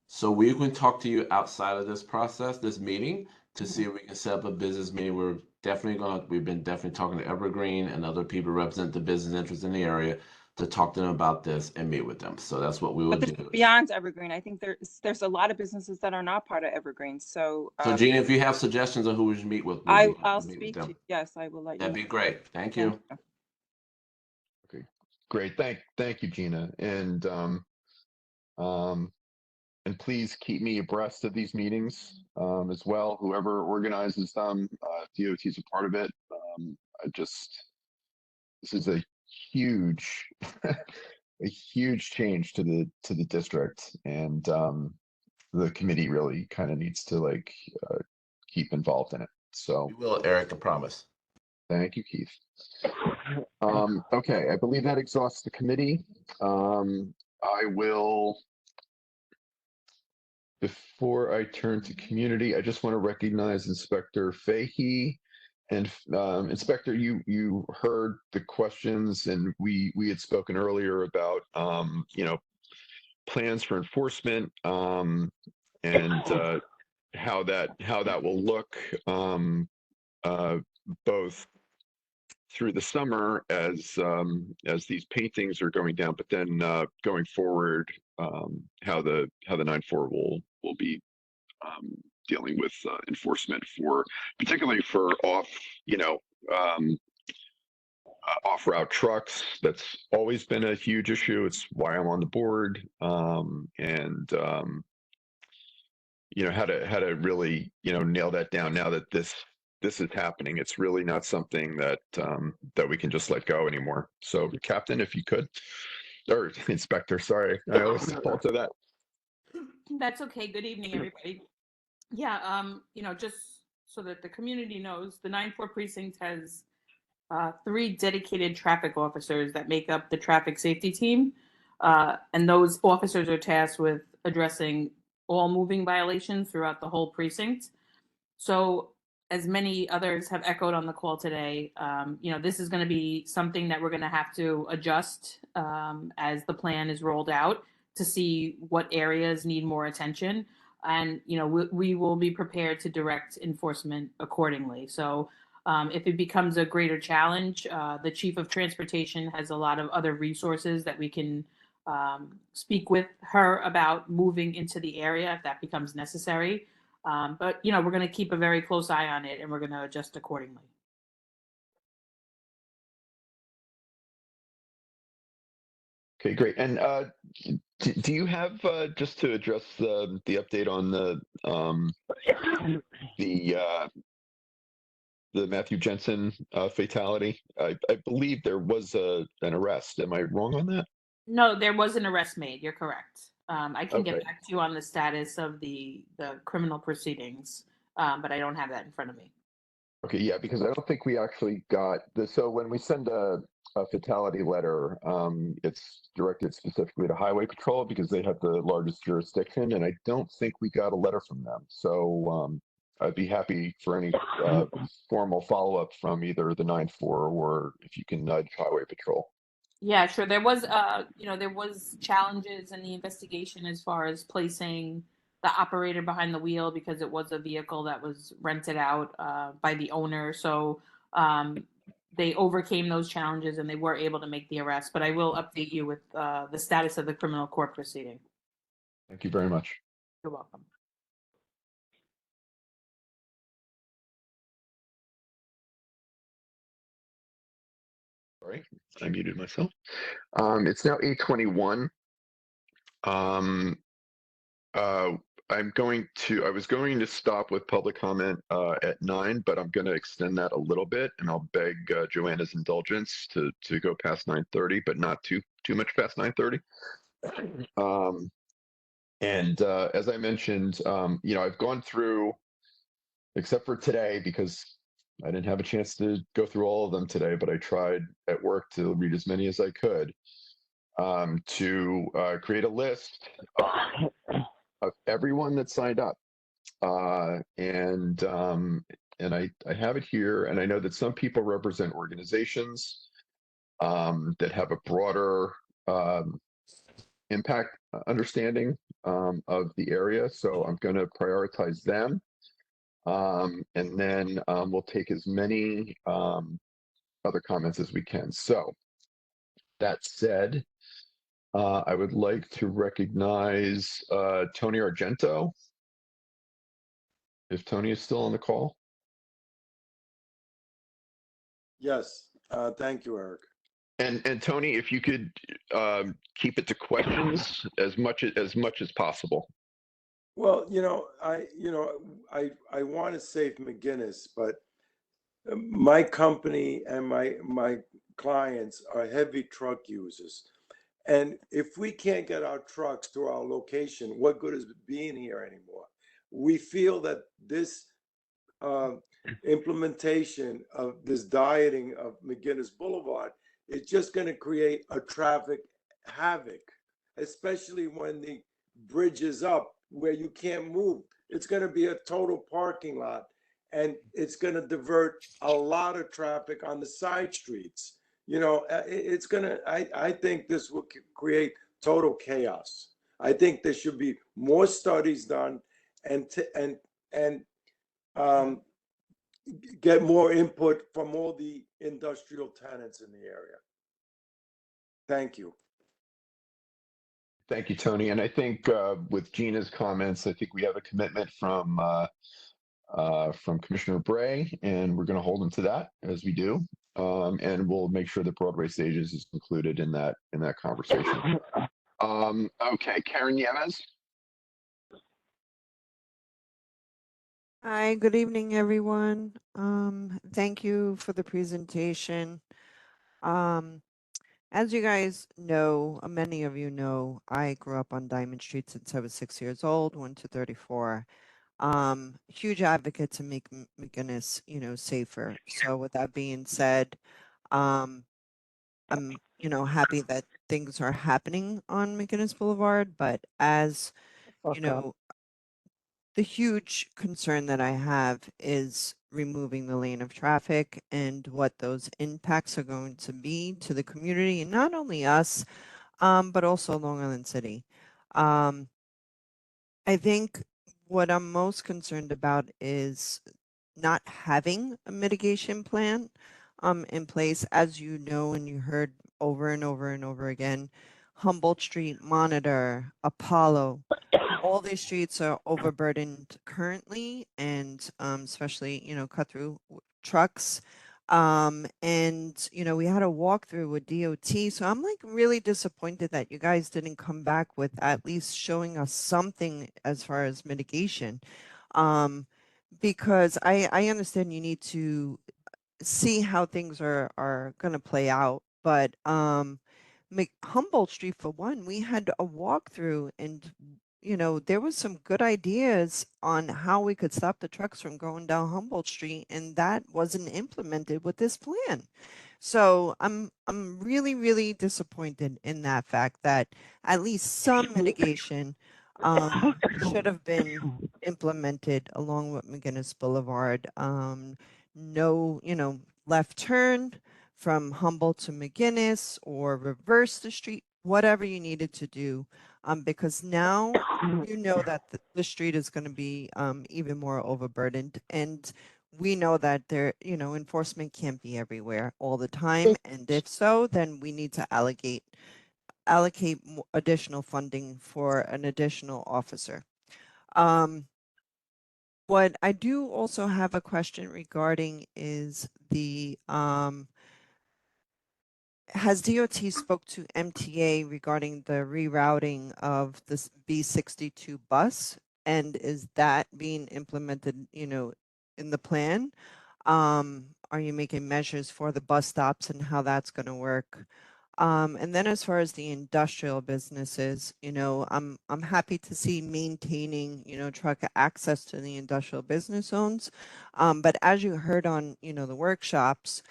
So we can talk to you outside of this process, this meeting, to see if we can set up a business meeting. We've been definitely talking to Evergreen and other people who represent the business interests in the area to talk to them about this and meet with them. So that's what we will do. Beyond Evergreen, I think there's a lot of businesses that are not part of Evergreen. So Gina, if you have suggestions on who we should meet with, I'll speak to you. Yes, I will let you. That'd be great. Thank you. Okay, great. Thank you, Gina. And please keep me abreast of these meetings as well. Whoever organizes them, DOT is a part of it. This is a huge, a huge change to the district, and the committee really kind of needs to keep involved in it. So we will, Eric, I promise. Thank you, Keith. Okay, I believe that exhausts the committee. I will. Before I turn to community, I just want to recognize Inspector Fahey. And Inspector, you heard the questions, and we had spoken earlier about plans for enforcement and how that will look both through the summer as these paintings are going down, but then going forward, how the 9-4 will be dealing with enforcement for, particularly for off-route trucks. That's always been a huge issue. It's why I'm on the board, and how to really nail that down now that this is happening. It's really not something that that we can just let go anymore. So, Captain, if you could, or Inspector, sorry, I always fall to that. That's okay. Good evening, everybody. Yeah, just so that the community knows, the 9-4 precinct has 3 dedicated traffic officers that make up the traffic safety team. And those officers are tasked with addressing all moving violations throughout the whole precinct. So, as many others have echoed on the call today, this is going to be something that we're going to have to adjust as the plan is rolled out to see what areas need more attention. And, we will be prepared to direct enforcement accordingly. So, if it becomes a greater challenge, the Chief of Transportation has a lot of other resources that we can speak with her about moving into the area if that becomes necessary. But we're going to keep a very close eye on it, and we're going to adjust accordingly. Okay, great. And do you have just to address the update on the Matthew Jensen fatality? I believe there was an arrest. Am I wrong on that? No, there was an arrest made. You're correct. I can Okay. get back to you on the status of the criminal proceedings, but I don't have that in front of me. Okay, yeah, because I don't think we actually got the. So when we send a fatality letter, it's directed specifically to Highway Patrol because they have the largest jurisdiction, and I don't think we got a letter from them. So I'd be happy for any formal follow-up from either the 9-4 or if you can nudge Highway Patrol. Yeah, sure. There was, there was challenges in the investigation as far as placing the operator behind the wheel because it was a vehicle that was rented out by the owner. So they overcame those challenges and they were able to make the arrest. But I will update you with the status of the criminal court proceeding. Thank you very much. You're welcome. Sorry, I muted myself. It's now 8:21. I was going to stop with public comment at 9, but I'm going to extend that a little bit, and I'll beg Joanna's indulgence to go past 9:30, but not too much past 9:30. And as I mentioned, I've gone through, except for today, because I didn't have a chance to go through all of them today, but I tried at work to read as many as I could, to create a list of everyone that signed up. And I have it here, and I know that some people represent organizations that have a broader impact understanding of the area. So I'm going to prioritize them. And then we'll take as many other comments as we can. So that said, I would like to recognize Tony Argento, if Tony is still on the call. Yes, thank you, Eric. And Tony, if you could keep it to questions as much as possible. Well, I want to save McGinnis, but my company and my clients are heavy truck users. And if we can't get our trucks to our location, what good is being here anymore? We feel that this implementation of this dieting of McGinnis Boulevard is just going to create a traffic havoc, especially when the bridge is up where you can't move. It's going to be a total parking lot, and it's going to divert a lot of traffic on the side streets. It's going to, I think this will create total chaos. I think there should be more studies done and get more input from all the industrial tenants in the area. Thank you. Thank you, Tony. And I think with Gina's comments, I think we have a commitment from Commissioner Bray, and we're going to hold him to that as we do. And we'll make sure that Broadway Stages is included in that conversation. Okay, Karen Yemes. Hi, good evening, everyone. Thank you for the presentation. As you guys know, many of you know, I grew up on Diamond Street since I was 6 years old, 1 to 34. Huge advocate to make McGinnis, safer. So with that being said, I'm, happy that things are happening on McGinnis Boulevard, but as, the huge concern that I have is removing the lane of traffic and what those impacts are going to be to the community, and not only us, but also Long Island City. I think what I'm most concerned about is not having a mitigation plan in place. As you know, and you heard over and over and over again, Humboldt Street, Monitor, Apollo, all these streets are overburdened currently, and especially, cut through trucks. And we had a walkthrough with DOT, so I'm like really disappointed that you guys didn't come back with at least showing us something as far as mitigation. Because I understand you need to see how things are going to play out, but Humboldt Street, for one, we had a walkthrough, and there was some good ideas on how we could stop the trucks from going down Humboldt Street, and that wasn't implemented with this plan. So I'm really, really disappointed in that fact that at least some mitigation should have been implemented along with McGinnis Boulevard. No, left turn from Humboldt to McGinnis, or reverse the street, whatever you needed to do, because now you know that the street is going to be even more overburdened, and we know that enforcement can't be everywhere all the time, and if so, then we need to allocate additional funding for an additional officer. What I do also have a question regarding is has DOT spoke to MTA regarding the rerouting of this B62 bus, and is that being implemented, in the plan? Are you making measures for the bus stops and how that's going to work? And then as far as the industrial businesses, I'm happy to see maintaining, truck access to the industrial business zones. But as you heard on, the workshops,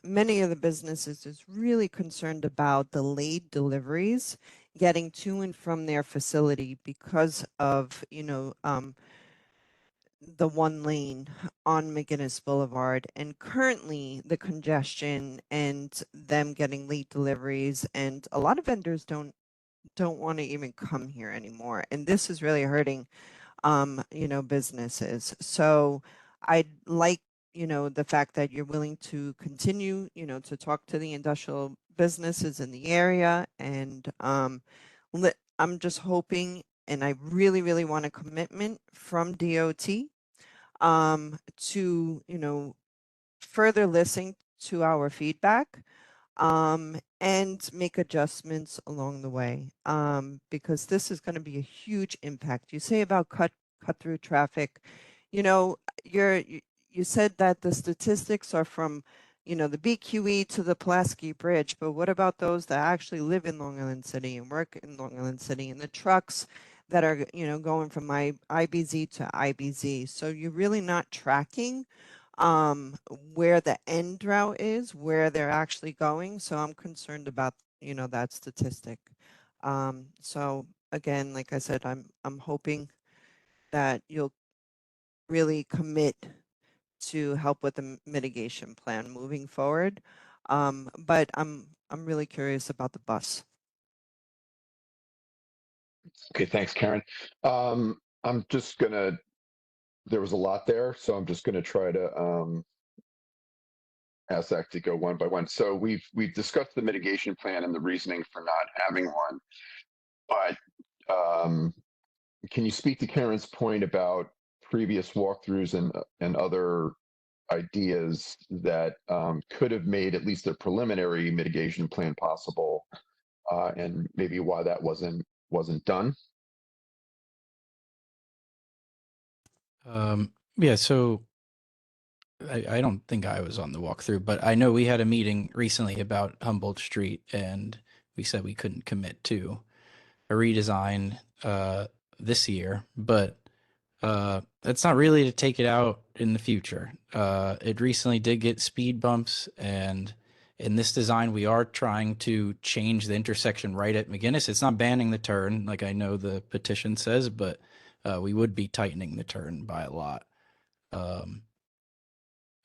many of the businesses is really concerned about delayed deliveries getting to and from their facility because of, the one lane on McGinnis Boulevard, and currently the congestion and them getting late deliveries, and a lot of vendors don't want to even come here anymore, and this is really hurting businesses. So I'd like, the fact that you're willing to continue, to talk to the industrial businesses in the area, and I'm just hoping, and I really, really want a commitment from DOT to, further listen to our feedback and make adjustments along the way, because this is going to be a huge impact. You say about cut through traffic, you said that the statistics are from, the BQE to the Pulaski Bridge, but what about those that actually live in Long Island City and work in Long Island City, and the trucks that are, going from IBZ to IBZ? So you're really not tracking where the end route is, where they're actually going. So I'm concerned about, that statistic. So again, like I said, I'm hoping that you'll really commit to help with the mitigation plan moving forward. But I'm really curious about the bus. Okay, thanks, Karen. I'm just gonna there was a lot there, so I'm just going to try to ask Zach to go one by one. So we've discussed the mitigation plan and the reasoning for not having one, but can you speak to Karen's point about previous walkthroughs and other ideas that could have made at least a preliminary mitigation plan possible, and maybe why that wasn't done? Yeah, so I don't think I was on the walkthrough, but I know we had a meeting recently about Humboldt Street, and we said we couldn't commit to a redesign this year, but that's not really to take it out in the future. It recently did get speed bumps, and in this design, we are trying to change the intersection right at McGinnis. It's not banning the turn, like I know the petition says, but we would be tightening the turn by a lot.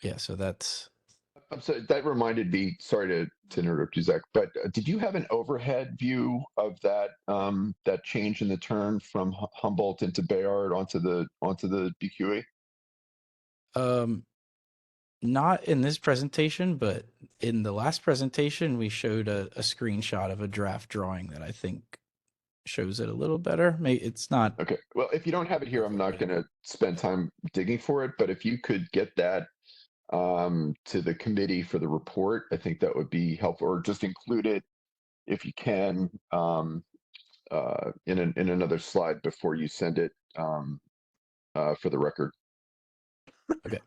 Yeah, so that's. I'm sorry, that reminded me, sorry to interrupt you, Zach, but did you have an overhead view of that that change in the turn from Humboldt into Bayard onto the BQE? Not in this presentation, but in the last presentation, we showed a screenshot of a draft drawing that I think shows it a little better. Maybe it's not. Okay, well, if you don't have it here, I'm not going to spend time digging for it, but if you could get that to the committee for the report, I think that would be helpful, or just include it if you can in another slide before you send it for the record. Okay.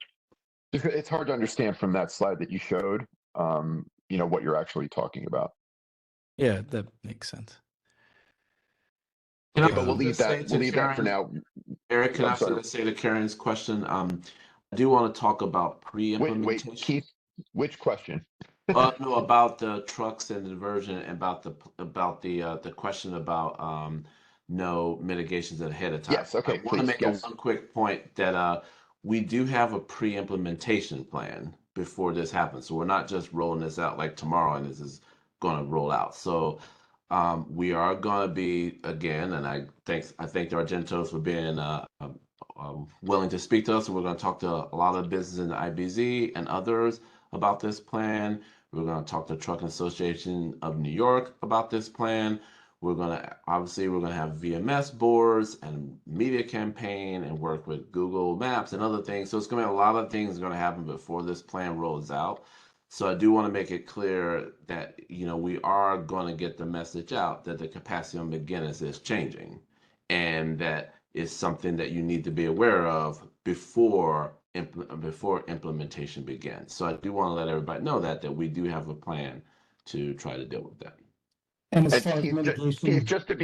It's hard to understand from that slide that you showed, what you're actually talking about. Yeah, that makes sense. Okay, but we'll leave that for now. Eric, can I I'm sorry. just say to Karen's question? I do want to talk about pre-implementation. Wait, Keith, which question? No, about the trucks and the diversion, and about the question about no mitigations ahead of time. Yes, okay, I want to make yes. one quick point that we do have a pre-implementation plan before this happens. So we're not just rolling this out like tomorrow and this is going to roll out. So we are going to be, again, and I thank the Argentos for being willing to speak to us. And we're going to talk to a lot of businesses in the IBZ and others about this plan. We're going to talk to the Trucking Association of New York about this plan. We're going to have VMS boards and media campaign and work with Google Maps and other things. So it's going to be a lot of things going to happen before this plan rolls out. So I do want to make it clear that, we are going to get the message out that the capacity on McGinnis is changing, and that is something that you need to be aware of before implementation begins. So I do want to let everybody know that we do have a plan to try to deal with that. And as far as mitigation, Keith, just to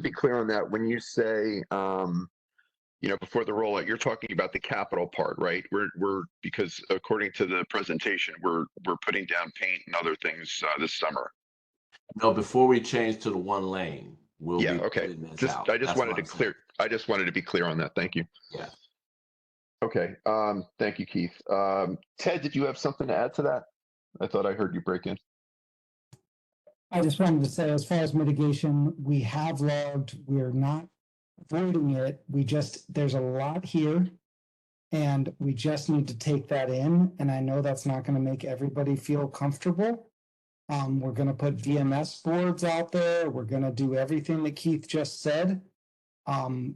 be clear on that, when you say, before the rollout, you're talking about the capital part, right? We're because according to the presentation, we're putting down paint and other things this summer. No, before we change to the one lane, we'll be okay. putting this out. I just wanted to be clear on that. Thank you. Yeah. Okay. Thank you, Keith. Ted, did you have something to add to that? I thought I heard you break in. I just wanted to say, as far as mitigation, we have logged, we're not avoiding it. There's a lot here, and we just need to take that in. And I know that's not going to make everybody feel comfortable. We're going to put VMS boards out there. We're going to do everything that Keith just said. And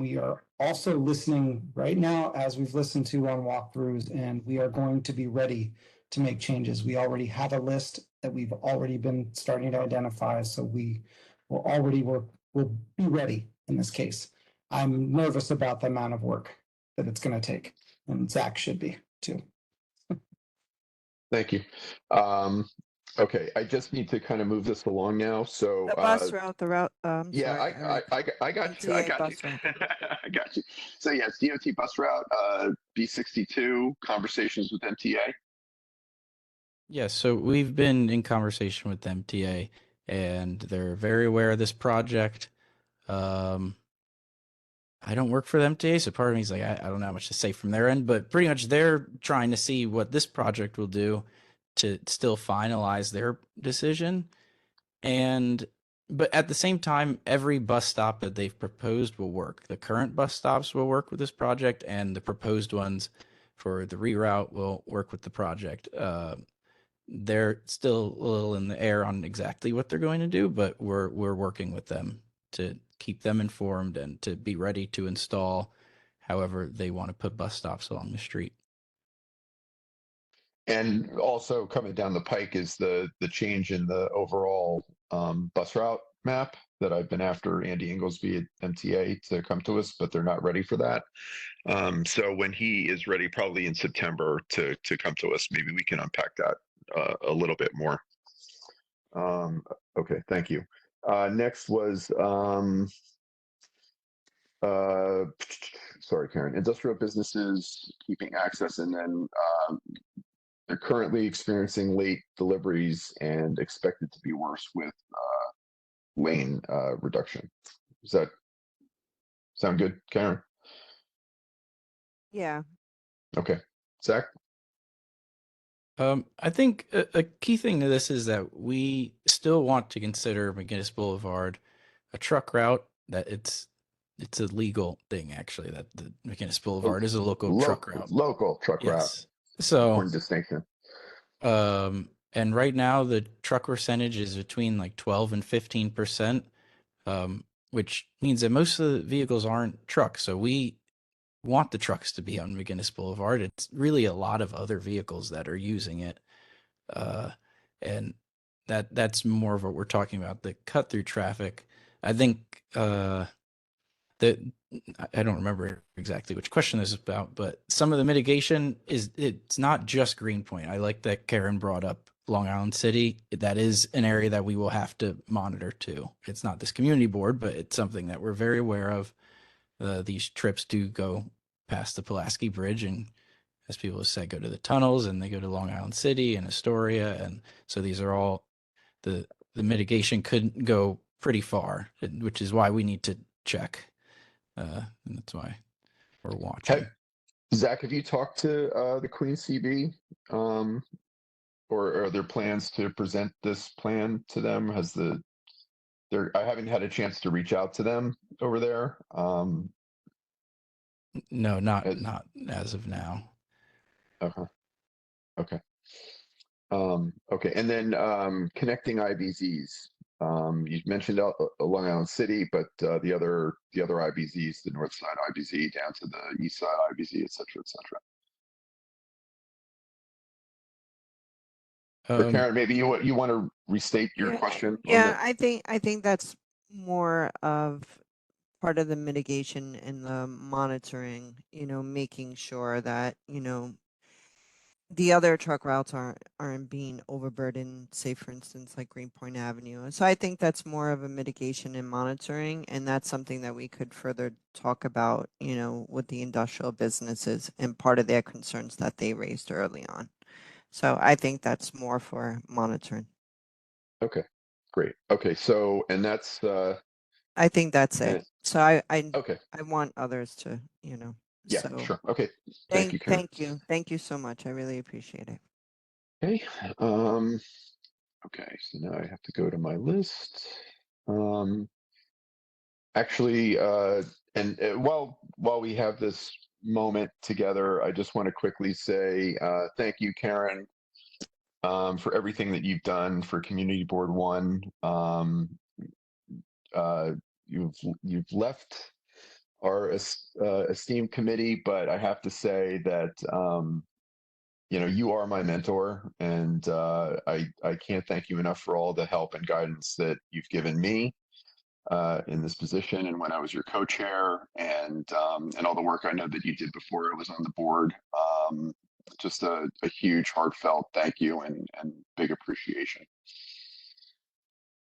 we are also listening right now, as we've listened to on walkthroughs, and we are going to be ready to make changes. We already have a list that we've already been starting to identify, so we'll be ready in this case. I'm nervous about the amount of work that it's going to take, and Zach should be too. Thank you. Okay, I just need to kind of move this along now. So the bus route, yeah, sorry, I got you. I got you. I got you. So yes, DOT bus route, B62 conversations with MTA. Yeah, so we've been in conversation with MTA, and they're very aware of this project. I don't work for the MTA, so part of me is like, I don't know how much to say from their end, but pretty much they're trying to see what this project will do to still finalize their decision. And but at the same time, every bus stop that they've proposed will work. The current bus stops will work with this project, and the proposed ones for the reroute will work with the project. They're still a little in the air on exactly what they're going to do, but we're working with them to keep them informed and to be ready to install however they want to put bus stops along the street. And also coming down the pike is the change in the overall bus route map that I've been after Andy Inglesby at MTA to come to us, but they're not ready for that. So when he is ready, probably in September to come to us, maybe we can unpack that a little bit more. Okay, thank you. Next was sorry, Karen, industrial businesses keeping access, and then they're currently experiencing late deliveries and expected to be worse with lane reduction. Does that sound good, Karen? Yeah. Okay, Zach? I think a key thing to this is that we still want to consider McGinnis Boulevard a truck route. That it's a legal thing, actually, that the McGinnis Boulevard is a local truck route. Local truck route. Yes. So Important distinction. and right now the truck percentage is between like 12 and 15%, which means that most of the vehicles aren't trucks. So we want the trucks to be on McGinnis Boulevard. It's really a lot of other vehicles that are using it. And that's more of what we're talking about, the cut through traffic. I think that I don't remember exactly which question this is about, but some of the mitigation it's not just Greenpoint. I like that Karen brought up Long Island City. That is an area that we will have to monitor too. It's not this community board, but it's something that we're very aware of. These trips do go past the Pulaski Bridge, and as people have said, go to the tunnels, and they go to Long Island City and Astoria, and so these are all the mitigation could go pretty far, which is why we need to check. And that's why we're watching. Zach, have you talked to the Queen CB, or are there plans to present this plan to them? I haven't had a chance to reach out to them over there. No, not as of now. Okay. Okay, and then connecting IBZs. You mentioned Long Island City, but the other IBZs, the North Side IBZ down to the East Side IBZ, et cetera, et cetera. Or Karen, maybe you want to restate your question? Yeah, I think that's more of part of the mitigation and the monitoring, making sure that, the other truck routes aren't being overburdened, say for instance, like Greenpoint Avenue. So I think that's more of a mitigation and monitoring, and that's something that we could further talk about, with the industrial businesses and part of their concerns that they raised early on. So I think that's more for monitoring. Okay, great. Okay, so and that's I think that's it. So I okay. I want others to, Yeah, so sure. Okay. Thank you, Karen. Thank you so much. I really appreciate it. Okay. Okay, so now I have to go to my list. Actually, and while we have this moment together, I just want to quickly say thank you, Karen, for everything that you've done for Community Board 1. You've left our esteemed committee, but I have to say that you are my mentor, and I can't thank you enough for all the help and guidance that you've given me in this position, and when I was your co-chair, and all the work I know that you did before I was on the board. Just a huge, heartfelt thank you and big appreciation.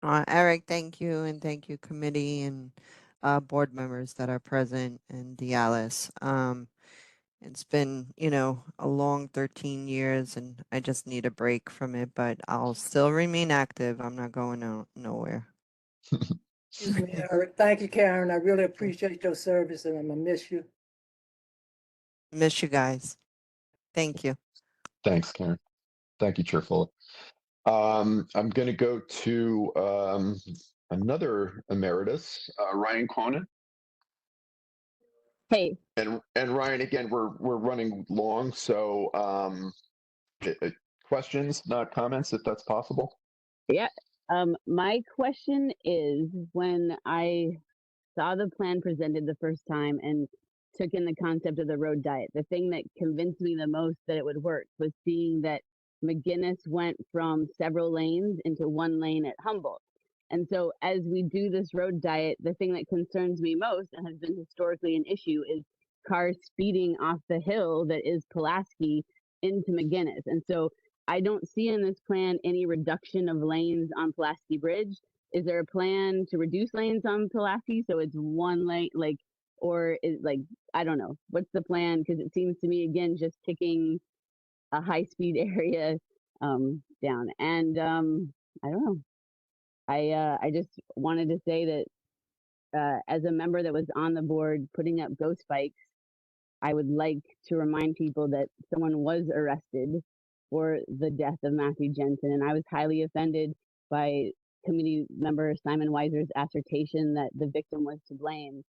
Eric, thank you, and thank you, committee and board members that are present, and Dialis. It's been, a long 13 years, and I just need a break from it, but I'll still remain active. I'm not going nowhere. Excuse me, Eric. Thank you, Karen. I really appreciate your service, and I'm gonna miss you. Miss you guys. Thank you. Thanks, Karen. Thank you, Chair Fuller. I'm going to go to another emeritus, Ryan Conan. Hey. And Ryan, again, we're running long, so questions, not comments, if that's possible. Yeah. My question is, when I saw the plan presented the first time and took in the concept of the road diet, the thing that convinced me the most that it would work was seeing that McGinnis went from several lanes into one lane at Humboldt. And so as we do this road diet, the thing that concerns me most and has been historically an issue is cars speeding off the hill that is Pulaski into McGinnis. And so I don't see in this plan any reduction of lanes on Pulaski Bridge. Is there a plan to reduce lanes on Pulaski so it's one lane, like, or is like, I don't know, what's the plan? Because it seems to me, again, just kicking a high speed area down. And I don't know. I just wanted to say that as a member that was on the board putting up ghost bikes, I would like to remind people that someone was arrested for the death of Matthew Jensen, and I was highly offended by committee member Simon Weiser's assertion that the victim was to blame.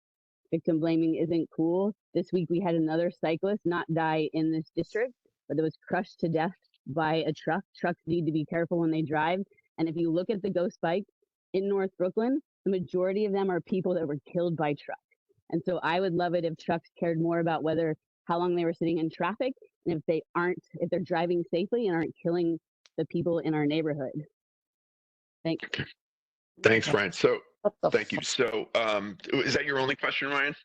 Victim blaming isn't cool. This week we had another cyclist not die in this district, but that was crushed to death by a truck. Trucks need to be careful when they drive. And if you look at the ghost bikes in North Brooklyn, the majority of them are people that were killed by trucks. And so I would love it if trucks cared more about how long they were sitting in traffic, and if they're driving safely and aren't killing the people in our neighborhood. Thanks. Thanks, Ryan. So, thank you. So, is that your only question, Ryan?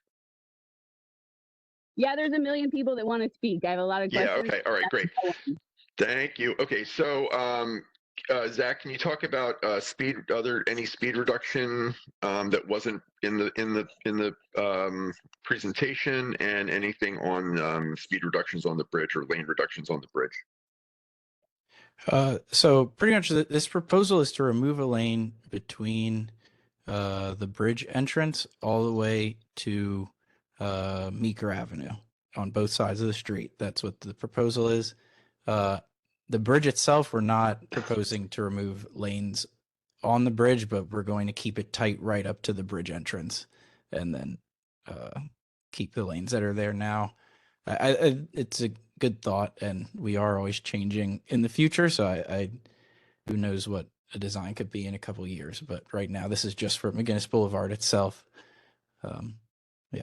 Yeah, there's a million people that want to speak. I have a lot of questions. Yeah, okay. All right, great. Thank you. Okay, so Zach, can you talk about any speed reduction that wasn't in the presentation, and anything on speed reductions on the bridge or lane reductions on the bridge? So pretty much this proposal is to remove a lane between the bridge entrance all the way to Meeker Avenue on both sides of the street. That's what the proposal is. The bridge itself, we're not proposing to remove lanes on the bridge, but we're going to keep it tight right up to the bridge entrance, and then keep the lanes that are there now. It's a good thought, and we are always changing in the future. So I who knows what a design could be in a couple of years, but right now this is just for McGinnis Boulevard itself. Yeah.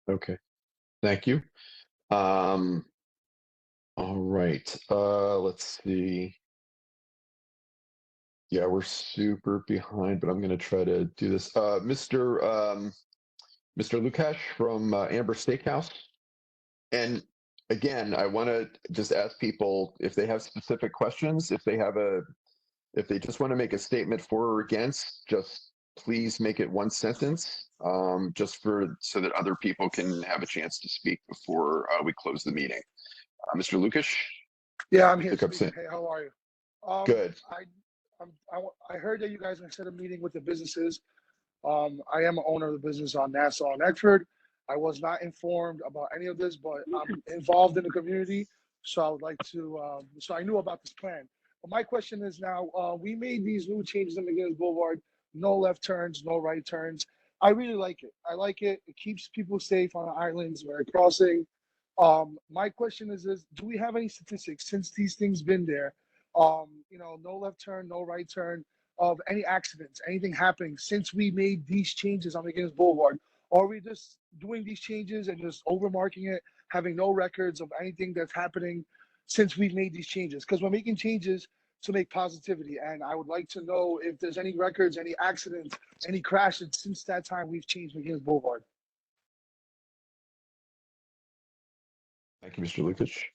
Okay. Thank you. All right. Let's see. Yeah, we're super behind, but I'm going to try to do this. Mr. Lukash from Amber Steakhouse. And again, I want to just ask people if they have specific questions, if they just want to make a statement for or against, just please make it one sentence, so that other people can have a chance to speak before we close the meeting. Mr. Lukash? Yeah, I'm here. Hey, how are you? Good. I heard that you guys are set a meeting with the businesses. I am an owner of the business on Nassau and Eckford. I was not informed about any of this, but I'm involved in the community, so I would like to. So I knew about this plan. But my question is now: we made these new changes in McGinnis Boulevard. No left turns, no right turns. I really like it. I like it. It keeps people safe on the islands where they're crossing. My question is: do we have any statistics since these things been there? No left turn, no right turn, of any accidents, anything happening since we made these changes on McGinnis Boulevard? Or are we just doing these changes and just overmarking it, having no records of anything that's happening since we've made these changes? Because we're making changes to make positivity, and I would like to know if there's any records, any accidents, any crashes since that time we've changed McGinnis Boulevard. Thank you, Mr. Lukash.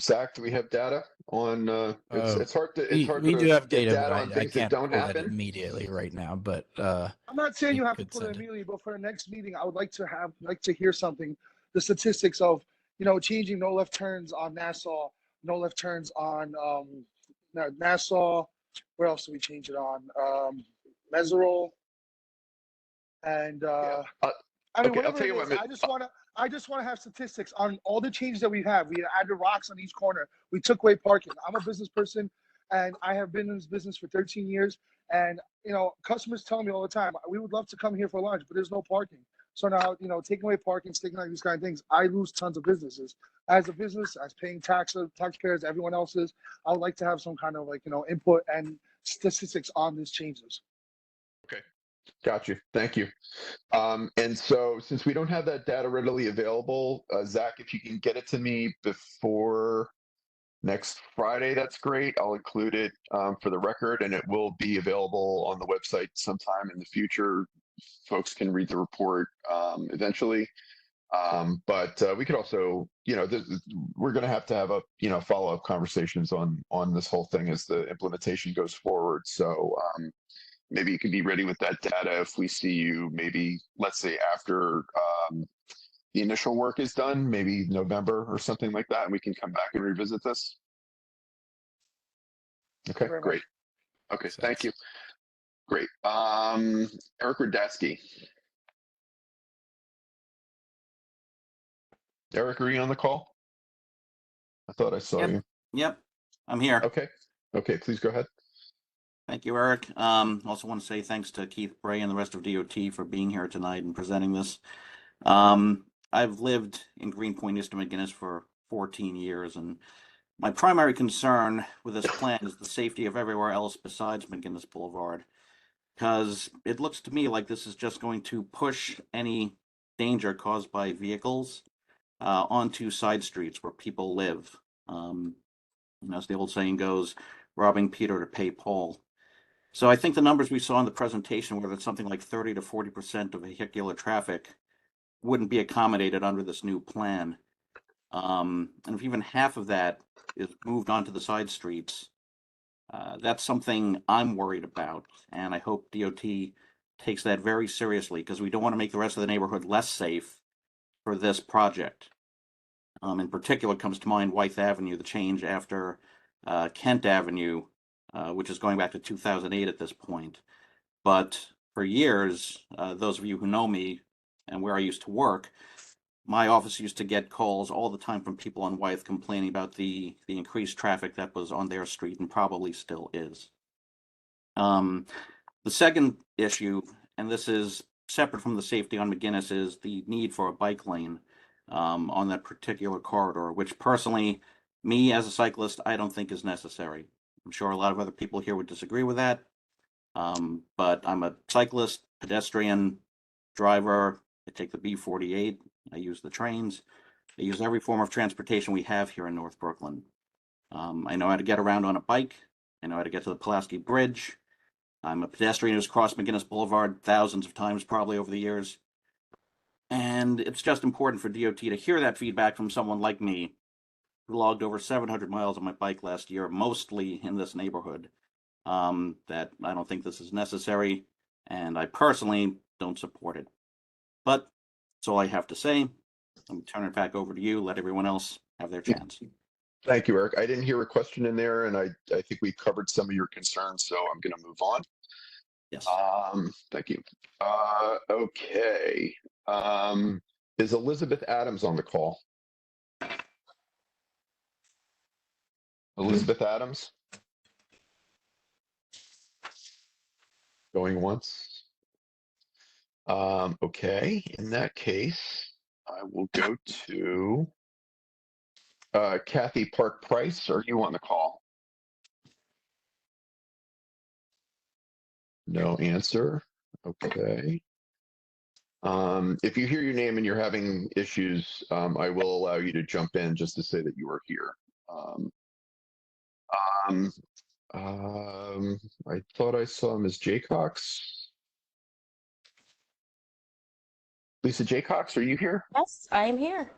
Zach, do we have data on? It's hard to we do have get data, but on I things that can't don't pull that happen immediately right now. But I'm not saying you have to could put it send it. immediately, but for the next meeting, I would like to hear something, the statistics of, changing no left turns on Nassau, no left turns on Nassau. Where else do we change it on? Meserole. And I mean, okay, I'll whatever tell it you is, what. I just want I just want to have statistics on all the changes that we have. We added rocks on each corner. We took away parking. I'm a business person, and I have been in this business for 13 years. And customers tell me all the time, we would love to come here for lunch, but there's no parking. So now, taking away parking, sticking like these kind of things, I lose tons of businesses. As a business, as paying taxpayers, everyone else is, I would like to have some kind of input and statistics on these changes. Okay, got you. Thank you. And so since we don't have that data readily available, Zach, if you can get it to me before next Friday, that's great. I'll include it for the record, and it will be available on the website sometime in the future. Folks can read the report eventually. But we could also, we're going to have a, follow-up conversations on this whole thing as the implementation goes forward. So maybe you can be ready with that data if we see you maybe, let's say, after the initial work is done, maybe November or something like that, and we can come back and revisit this. Okay, great. Okay, thank you. Great. Eric Radasky. Eric, are you on the call? I thought I saw you. Yep, I'm here. Okay. Okay, please go ahead. Thank you, Eric. Also want to say thanks to Keith Bray and the rest of DOT for being here tonight and presenting this. I've lived in Greenpoint, East McGuinness for 14 years, and my primary concern with this plan is the safety of everywhere else besides McGuinness Boulevard, because it looks to me like this is just going to push any danger caused by vehicles onto side streets where people live. As the old saying goes, robbing Peter to pay Paul. So I think the numbers we saw in the presentation were that something like 30 to 40% of vehicular traffic wouldn't be accommodated under this new plan. And if even half of that is moved onto the side streets, that's something I'm worried about. And I hope DOT takes that very seriously, because we don't want to make the rest of the neighborhood less safe for this project. In particular, comes to mind Wythe Avenue, the change after Kent Avenue, which is going back to 2008 at this point. But for years, those of you who know me and where I used to work, my office used to get calls all the time from people on Wythe complaining about the increased traffic that was on their street and probably still is. The second issue, and this is separate from the safety on McGuinness, is the need for a bike lane on that particular corridor, which personally, me as a cyclist, I don't think is necessary. I'm sure a lot of other people here would disagree with that. But I'm a cyclist, pedestrian, driver. I take the B48. I use the trains. I use every form of transportation we have here in North Brooklyn. I know how to get around on a bike. I know how to get to the Pulaski Bridge. I'm a pedestrian who's crossed McGuinness Boulevard thousands of times probably over the years. And it's just important for DOT to hear that feedback from someone like me, who logged over 700 miles on my bike last year, mostly in this neighborhood, that I don't think this is necessary, and I personally don't support it. But that's all I have to say. Let me turn it back over to you. Let everyone else have their chance. Thank you, Eric. I didn't hear a question in there, and I think we covered some of your concerns, so I'm going to move on. Yes. Thank you. Okay. Is Elizabeth Adams on the call? Elizabeth Adams? Going once. Okay, in that case, I will go to Kathy Park Price. Are you on the call? No answer. Okay. If you hear your name and you're having issues, I will allow you to jump in just to say that you are here. I thought I saw Ms. Jaycox. Lisa Jaycox, are you here? Yes, I am here.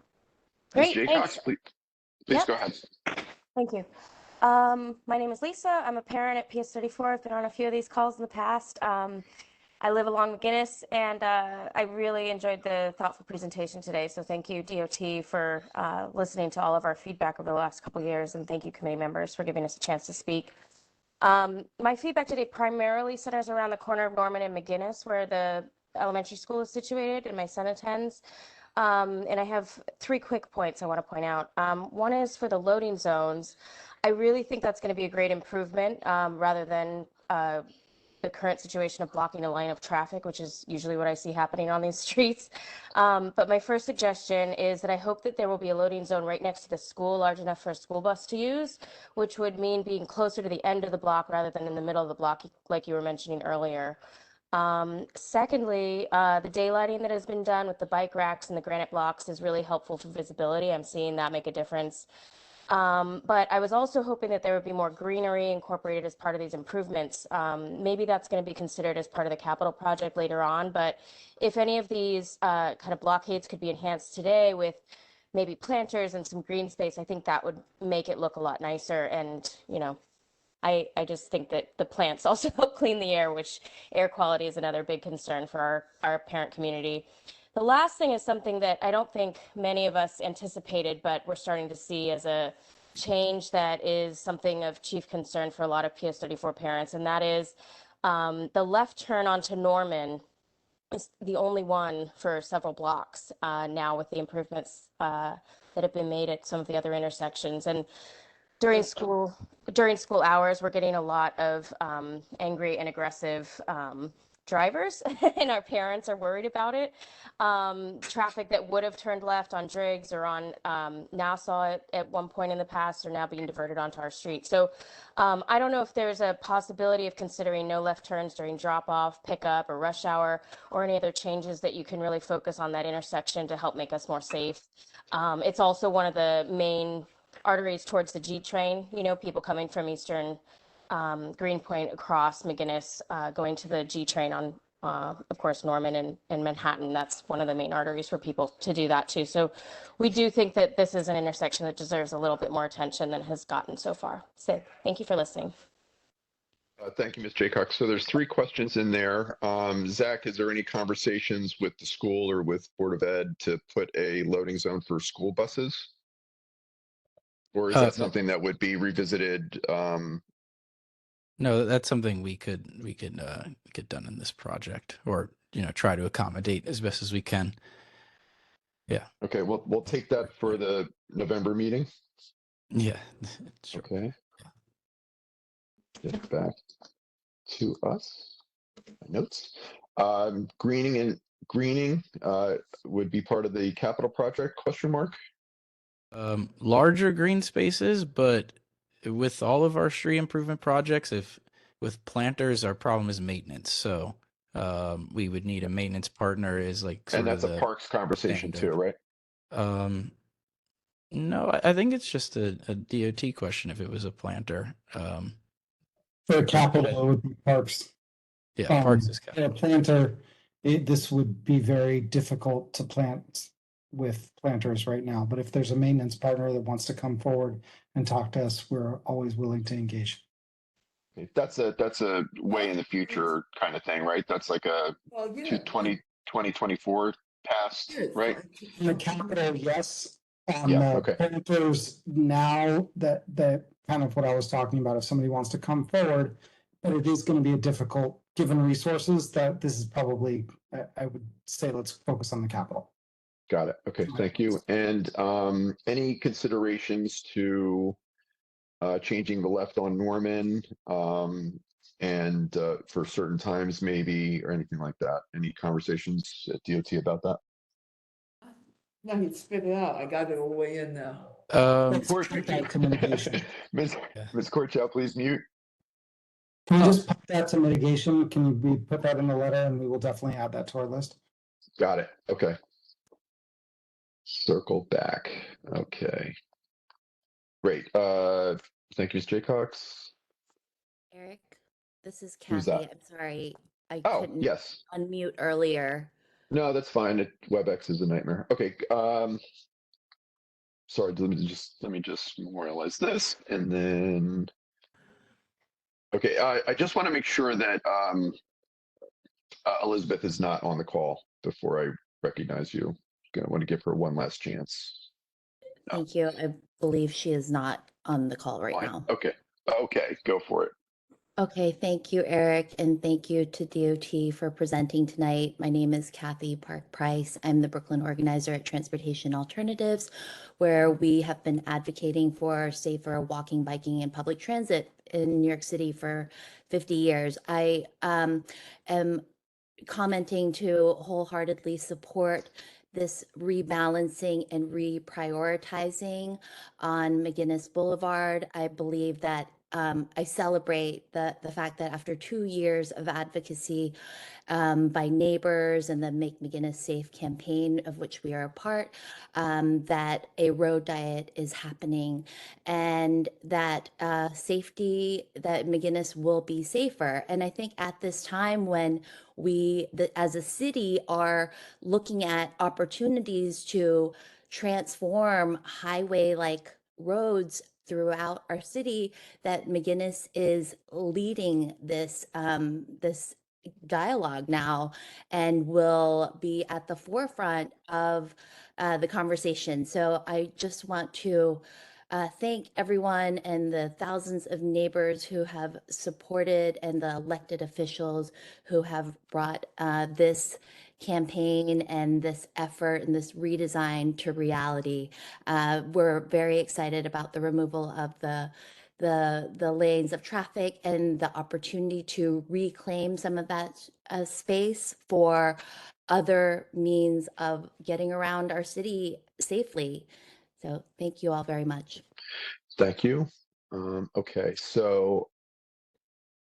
Ms. Great, Jaycox, thanks. please Yep. go ahead. Thank you. My name is Lisa. I'm a parent at PS34. I've been on a few of these calls in the past. I live along McGuinness, and I really enjoyed the thoughtful presentation today. So thank you, DOT, for listening to all of our feedback over the last couple of years, and thank you, committee members, for giving us a chance to speak. My feedback today primarily centers around the corner of Norman and McGuinness, where the elementary school is situated and my son attends. and I have 3 quick points I want to point out. One is for the loading zones. I really think that's going to be a great improvement rather than the current situation of blocking a line of traffic, which is usually what I see happening on these streets. But my first suggestion is that I hope that there will be a loading zone right next to the school, large enough for a school bus to use, which would mean being closer to the end of the block rather than in the middle of the block, like you were mentioning earlier. Secondly, the daylighting that has been done with the bike racks and the granite blocks is really helpful for visibility. I'm seeing that make a difference. But I was also hoping that there would be more greenery incorporated as part of these improvements. Maybe that's going to be considered as part of the capital project later on, but if any of these kind of blockades could be enhanced today with maybe planters and some green space, I think that would make it look a lot nicer. And, you know, I just think that the plants also help clean the air, which air quality is another big concern for our parent community. The last thing is something that I don't think many of us anticipated, but we're starting to see as a change that is something of chief concern for a lot of PS34 parents, and that is the left turn onto Norman is the only one for several blocks now with the improvements that have been made at some of the other intersections. And during school hours, we're getting a lot of angry and aggressive drivers, and our parents are worried about it. Traffic that would have turned left on Driggs or on Nassau at one point in the past are now being diverted onto our street. So I don't know if there's a possibility of considering no left turns during drop-off, pickup, or rush hour, or any other changes that you can really focus on that intersection to help make us more safe. It's also one of the main arteries towards the G train, you know, people coming from Eastern Greenpoint across McGinnis, going to the G train on, of course, Norman and Manhattan. That's one of the main arteries for people to do that too. So we do think that this is an intersection that deserves a little bit more attention than has gotten so far. So thank you for listening. Thank you, Ms. Jaycock. So there's 3 questions in there. Zach, is there any conversations with the school or with Board of Ed to put a loading zone for school buses? Or is that something that would be revisited? No, that's something we could get done in this project, or try to accommodate as best as we can. Yeah. Okay, we'll take that for the November meeting. Yeah. Sure. Okay. Get back to us. My notes. Greening would be part of the capital project? Question mark. Larger green spaces, but with all of our street improvement projects, with planters, our problem is maintenance. So we would need a maintenance partner is like sort and that's of a the parks conversation standard. too, right? No, I think it's just a DOT question if it was a planter. For capital, it would be parks. Yeah, parks is A planter, this would be very difficult to plant with planters right now. But if there's a maintenance partner that wants to come forward and talk to us, we're always willing to engage. That's a way in the future kind of thing, right? That's like a 2024 past, right? In the capital, yes. Yeah, okay. Planters now, that kind of what I was talking about, if somebody wants to come forward, but it is going to be a difficult, given resources, that this is probably, I would say, let's focus on the capital. Got it. Okay, thank you. And any considerations to changing the left on Norman and for certain times maybe, or anything like that? Any conversations at DOT about that? Now you spit it out. I got it all the way in now. Communication. Ms. Korchow, please mute. Can we just put that to mitigation? Can we put that in the letter, and we will definitely add that to our list? Got it. Okay. Circle back. Okay. Great. Thank you, Ms. Jaycox. Eric, this is Who's Kathy. that? I'm sorry. I Oh, couldn't yes. unmute earlier. No, that's fine. WebEx is a nightmare. Okay. Sorry. Let me just memorialize this, and then. Okay. I just want to make sure that Elizabeth is not on the call before I recognize you. I want to give her one last chance. Thank you. I believe she is not on the call right Fine. now. Okay. Okay. Go for it. Okay, thank you, Eric, and thank you to DOT for presenting tonight. My name is Kathy Park Price. I'm the Brooklyn organizer at Transportation Alternatives, where we have been advocating for safer walking, biking, and public transit in New York City for 50 years. I am commenting to wholeheartedly support this rebalancing and reprioritizing on McGinnis Boulevard. I believe that I celebrate the fact that after 2 years of advocacy by neighbors and the Make McGinnis Safe campaign, of which we are a part, that a road diet is happening and that safety, that McGinnis will be safer. And I think at this time when we, as a city, are looking at opportunities to transform highway-like roads throughout our city, that McGinnis is leading this this dialogue now and will be at the forefront of the conversation. So I just want to thank everyone and the thousands of neighbors who have supported and the elected officials who have brought this campaign and this effort and this redesign to reality. We're very excited about the removal of the lanes of traffic and the opportunity to reclaim some of that space for other means of getting around our city safely. So thank you all very much. Thank you. Okay, so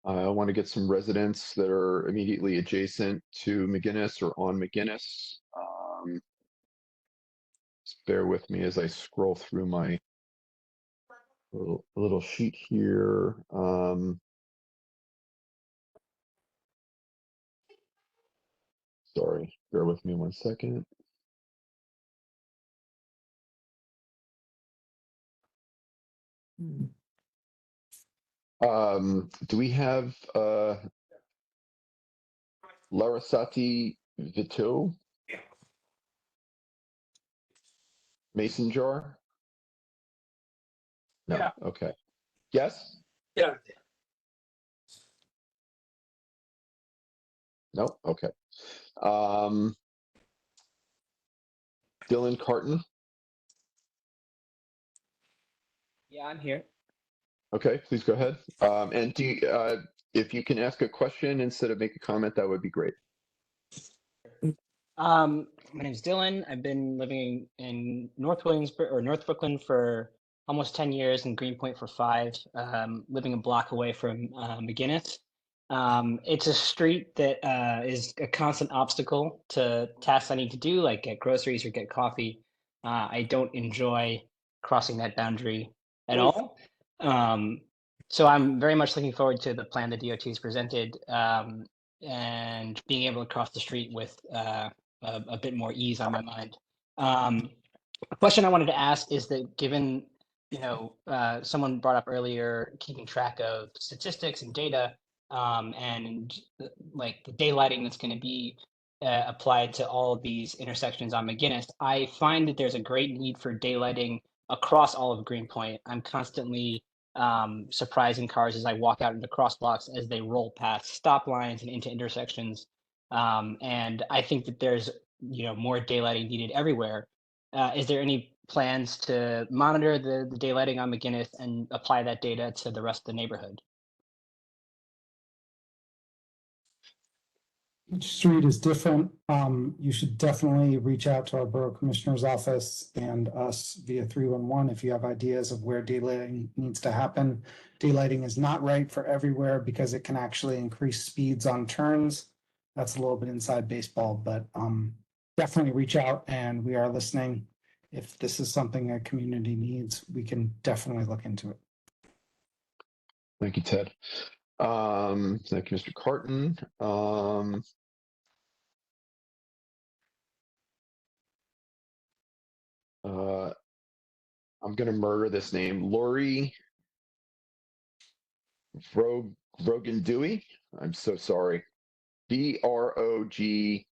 I want to get some residents that are immediately adjacent to McGinnis or on McGinnis. Just bear with me as I scroll through my little sheet here. Sorry, bear with me 1 second. Do we have Larasati Vito? Mason jar? No. Yeah. Okay. Yes? Yeah. No? Okay. Dylan Carton? Yeah, I'm here. Okay, please go ahead. And do you, if you can ask a question instead of make a comment, that would be great. My name's Dylan. I've been living in North Williamsburg or North Brooklyn for almost 10 years and Greenpoint for 5, living a block away from McGinnis. It's a street that is a constant obstacle to tasks I need to do, like get groceries or get coffee. I don't enjoy crossing that boundary at all. So I'm very much looking forward to the plan the DOT has presented and being able to cross the street with a bit more ease on my mind. A question I wanted to ask is that given, someone brought up earlier keeping track of statistics and data and like the daylighting that's going to be applied to all of these intersections on McGinnis, I find that there's a great need for daylighting across all of Greenpoint. I'm constantly surprising cars as I walk out into crosswalks as they roll past stop lines and into intersections. And I think that there's more daylighting needed everywhere. Is there any plans to monitor the daylighting on McGinnis and apply that data to the rest of the neighborhood? Each street is different. You should definitely reach out to our Borough Commissioner's office and us via 311 if you have ideas of where daylighting needs to happen. Daylighting is not right for everywhere because it can actually increase speeds on turns. That's a little bit inside baseball, but definitely reach out and we are listening. If this is something a community needs, we can definitely look into it. Thank you, Ted. Thank you, Mr. Carton. I'm going to murder this name. Lori Vrogindewey. I'm so sorry. Brogindewey.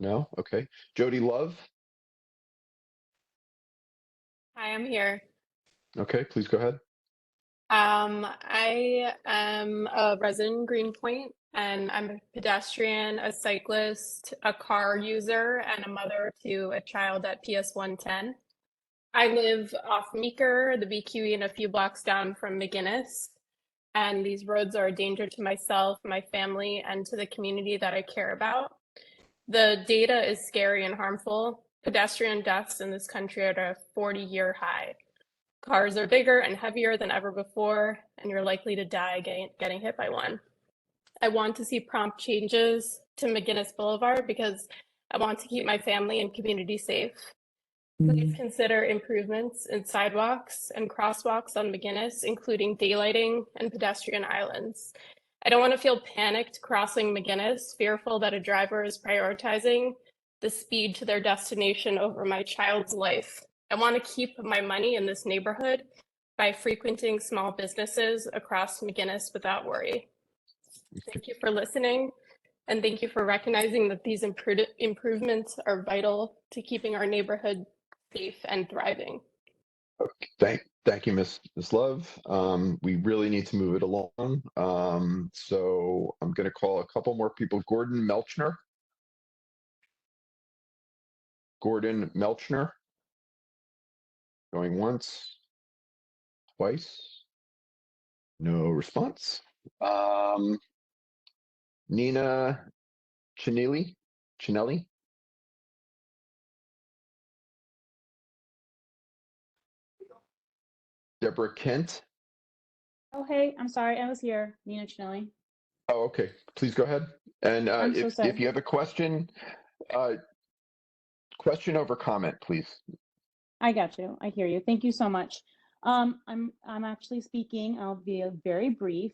No? Okay. Jody Love. I am here. Okay, please go ahead. I am a resident in Greenpoint, and I'm a pedestrian, a cyclist, a car user, and a mother to a child at PS 110. I live off Meeker, the BQE, and a few blocks down from McGinnis. And these roads are a danger to myself, my family, and to the community that I care about. The data is scary and harmful. Pedestrian deaths in this country are at a 40-year high. Cars are bigger and heavier than ever before, and you're likely to die getting hit by one. I want to see prompt changes to McGinnis Boulevard because I want to keep my family and community safe. Please consider improvements in sidewalks and crosswalks on McGinnis, including daylighting and pedestrian islands. I don't want to feel panicked crossing McGinnis, fearful that a driver is prioritizing the speed to their destination over my child's life. I want to keep my money in this neighborhood by frequenting small businesses across McGinnis without worry. Thank you for listening, and thank you for recognizing that these improvements are vital to keeping our neighborhood safe and thriving. Thank you, Miss Love. We really need to move it along. So I'm going to call a couple more people. Gordon Melchner. Going once, twice. No response. Nina Chinelli. Deborah Kent. Oh, hey, I'm sorry. I was here. Nina Chinelli. Oh, okay. Please go ahead. And I'm so sorry. if you have a question, question over comment, please. I got you. I hear you. Thank you so much. I'm actually speaking. I'll be very brief.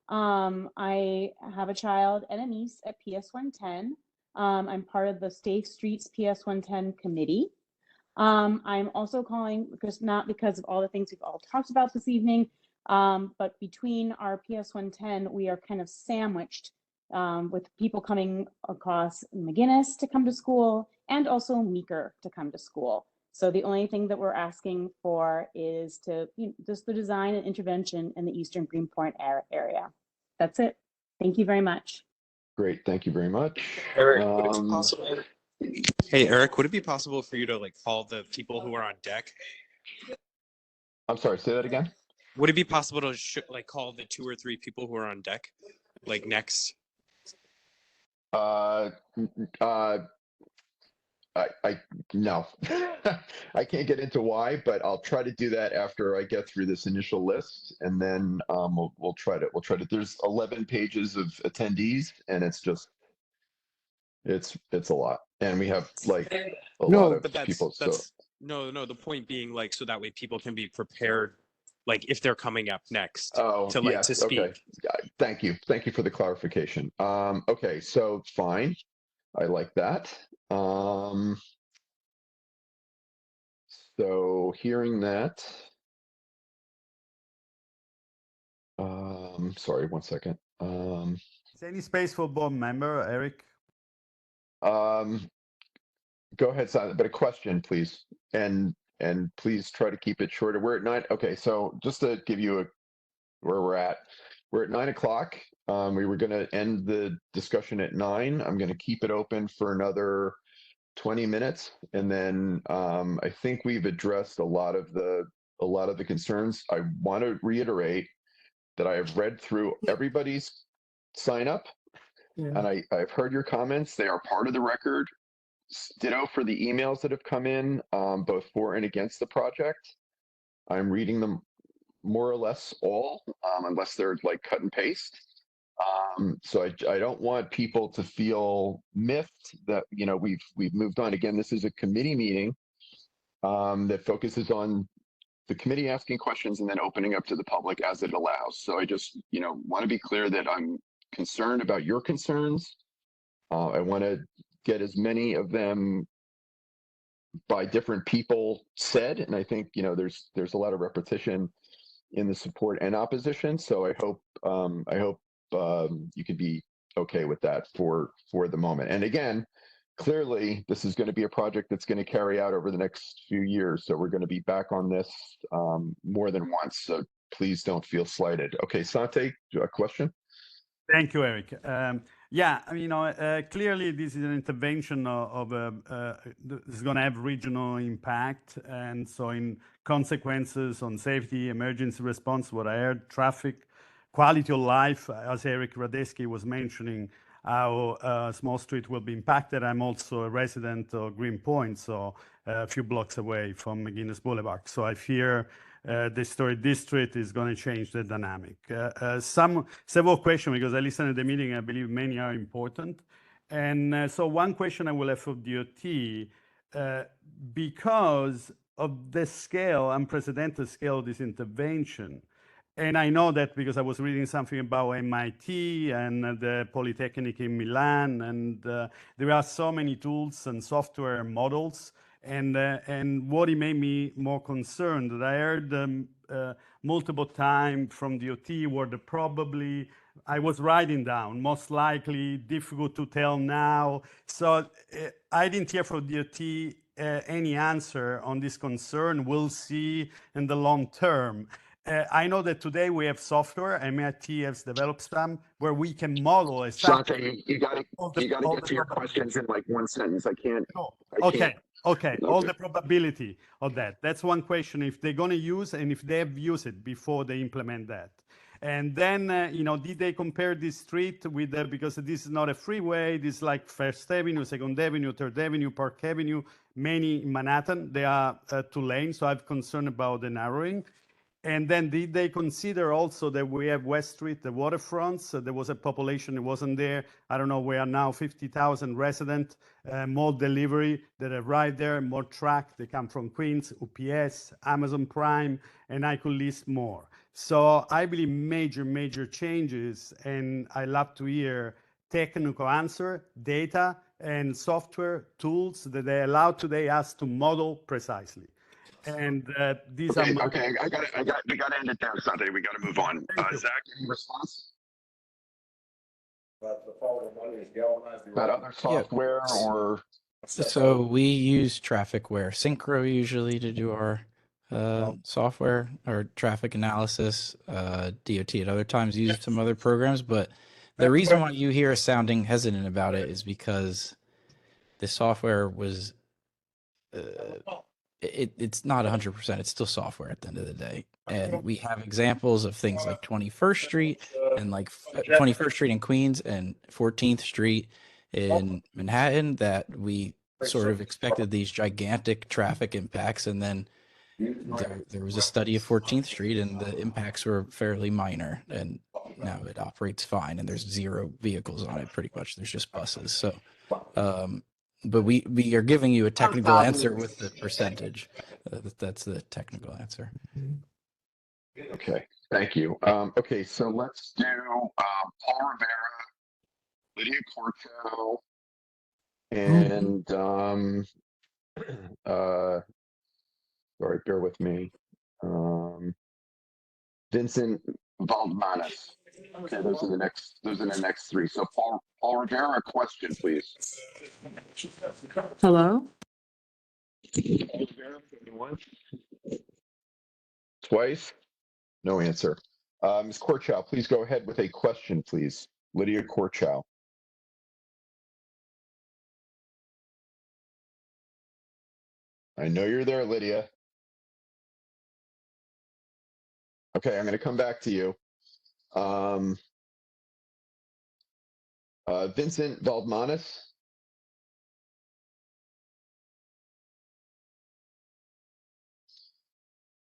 I have a child and a niece at PS 110. I'm part of the Safe Streets PS 110 committee. I'm also calling not because of all the things we've all talked about this evening, but between our PS 110, we are kind of sandwiched with people coming across McGinnis to come to school and also Meeker to come to school. So the only thing that we're asking for is just the design and intervention in the Eastern Greenpoint area. That's it. Thank you very much. Great. Thank you very much. Eric, would it be possible? Hey, Eric, would it be possible for you to call the people who are on deck? I'm sorry, say that again. Would it be possible to call the 2 or 3 people who are on deck, next? No, I can't get into why, but I'll try to do that after I get through this initial list, and then we'll try to. There's 11 pages of attendees, and it's a lot, and we have a lot of people. No. The point being so that way people can be prepared, if they're coming up next. Yes, to speak. Okay. Thank you for the clarification. Okay, so fine, I like that. So hearing that, sorry, one second. Is there any space for board member, Eric? Go ahead, Simon, but a question, please, and please try to keep it shorter. We're at 9. Okay, so just to give you where we're at 9 o'clock. We were going to end the discussion at 9. I'm going to keep it open for another 20 minutes, and then I think we've addressed a lot of the concerns. I want to reiterate that I have read through everybody's sign up, and I've heard your comments. They are part of the record. Ditto for the emails that have come in, both for and against the project. I'm reading them more or less all, unless they're cut and paste. So I don't want people to feel miffed that we've moved on. Again, this is a committee meeting that focuses on the committee asking questions and then opening up to the public as it allows. So I just want to be clear that I'm concerned about your concerns. I want to get as many of them by different people said, and I think there's a lot of repetition in the support and opposition. So I hope you could be okay with that for the moment. And again, clearly this is going to be a project that's going to carry out over the next few years. So we're going to be back on this more than once. So please don't feel slighted. Okay, Sante, a question? Thank you, Eric. Yeah, clearly this is an intervention is going to have regional impact, and so in consequences on safety, emergency response, what I heard, traffic, quality of life, as Eric Radeski was mentioning, how Small Street will be impacted. I'm also a resident of Greenpoint, so a few blocks away from McGuinness Boulevard. So I fear the historic district is going to change the dynamic. Several questions, because I listened to the meeting, I believe many are important. And so one question I will have for DOT, because of the scale, unprecedented scale of this intervention, and I know that because I was reading something about MIT and the Polytechnic in Milan, and there are so many tools and software models. And what it made me more concerned, that I heard multiple times from DOT where probably, I was writing down, most likely, difficult to tell now. So I didn't hear from DOT any answer on this concern. We'll see in the long term. I know that today we have software, MIT has developed some, where we can model exactly. Shante, you got to get to your questions in like one sentence. I can't. Okay, all the probability of that. That's one question, if they're going to use, and if they have used it before they implement that. And then, did they compare this street with, because this is not a freeway, this is like First Avenue, Second Avenue, Third Avenue, Park Avenue, many in Manhattan, they are 2 lanes, so I have concern about the narrowing. And then did they consider also that we have West Street, the waterfront? So there was a population that wasn't there. I don't know, we are now 50,000 residents, more delivery that arrive there, more truck, they come from Queens, UPS, Amazon Prime, and I could list more. So I believe major changes, and I love to hear technical answer, data, and software tools that they allow today us to model precisely. And these are my... Okay, we got to end it there, Sunday. We got to move on. Zach, any response? That other software or... So we use Trafficware Synchro usually to do our software or traffic analysis. DOT at other times uses some other programs, but the reason why you hear us sounding hesitant about it is because the software was... it's not 100%. It's still software at the end of the day. And we have examples of things like 21st Street and like 21st Street in Queens and 14th Street in Manhattan that we sort of expected these gigantic traffic impacts. And then there was a study of 14th Street and the impacts were fairly minor. And now it operates fine and there's 0 vehicles on it pretty much. There's just buses. So, but we are giving you a technical answer with the percentage. That's the technical answer. Okay, thank you. Okay, so let's do Paul Rivera, Lydia Cortel, and sorry, bear with me. Vincent Valdmanis. Okay, those are the next 3. So Paul Rivera, a question, please. Hello? Twice? No answer. Ms. Korchow, please go ahead with a question, please. Lydia Korchow. I know you're there, Lydia. Okay, I'm going to come back to you. Vincent Valdmanis.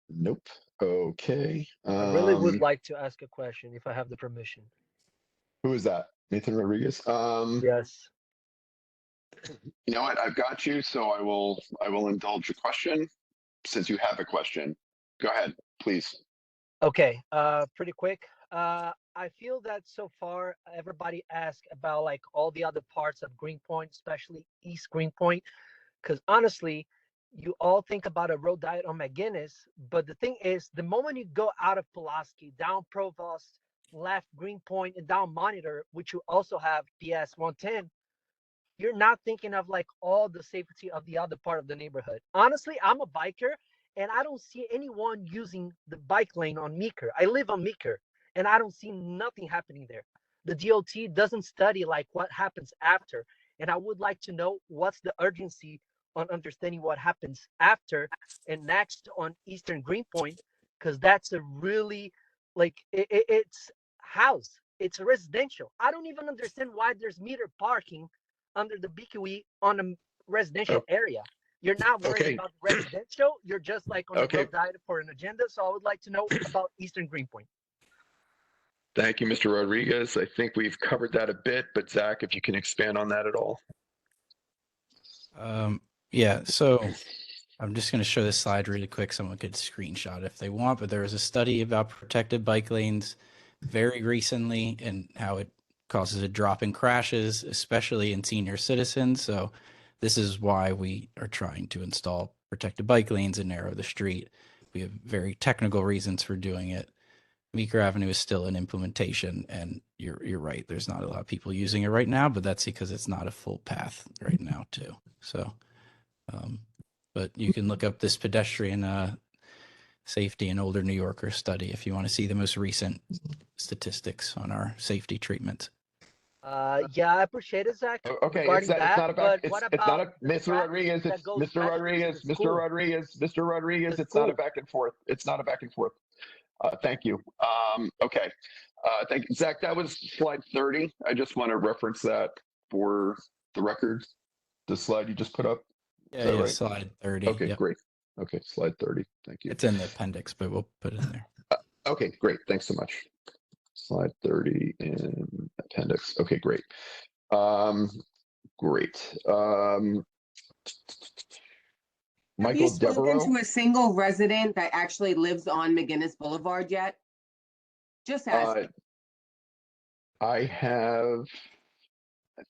Nope. Okay. I really would like to ask a question if I have the permission. Who is that? Nathan Rodriguez? Yes. You know what? I've got you, so I will indulge a question since you have a question. Go ahead, please. Okay, pretty quick. I feel that so far everybody asked about like all the other parts of Greenpoint, especially East Greenpoint, because honestly, you all think about a road diet on McGuinness, but the thing is, the moment you go out of Pulaski, down Provost, left Greenpoint, and down Monitor, which you also have PS 110, you're not thinking of like all the safety of the other part of the neighborhood. Honestly, I'm a biker and I don't see anyone using the bike lane on Meeker. I live on Meeker and I don't see nothing happening there. The DOT doesn't study like what happens after. And I would like to know what's the urgency on understanding what happens after and next on Eastern Greenpoint, because that's a really like it's house. It's residential. I don't even understand why there's meter parking under the BQE on a residential area. You're not worried Okay. about residential. You're just like on a Okay. road diet for an agenda. So I would like to know about Eastern Greenpoint. Thank you, Mr. Rodriguez. I think we've covered that a bit, but Zach, if you can expand on that at all. Yeah, so I'm just going to show this slide really quick. Someone could screenshot if they want, but there was a study about protected bike lanes very recently and how it causes a drop in crashes, especially in senior citizens. So this is why we are trying to install protected bike lanes and narrow the street. We have very technical reasons for doing it. Meeker Avenue is still in implementation, and you're right. There's not a lot of people using it right now, but that's because it's not a full path right now too. So, but you can look up this pedestrian safety and older New Yorker study if you want to see the most recent statistics on our safety treatment. Yeah, I appreciate it, Zach. Okay, regarding it's that, not about, but what it's not about a, Mr. Rodriguez, that it's goes Mr. Rodriguez, Mr. Rodriguez, Mr. Rodriguez, it's not a back and forth. It's not a back and forth. Thank you. Okay. Thank you, Zach. That was slide 30. I just want to reference that for the record. The slide you just put up. Is that right? Slide 30. Okay, yep. great. Okay, slide 30. Thank you. It's in the appendix, but we'll put it in there. Okay, great. Thanks so much. Slide 30 in appendix. Okay, great. Great. Have you Michael spoken Devereaux? to a single resident that actually lives on McGinnis Boulevard yet? Just asking. I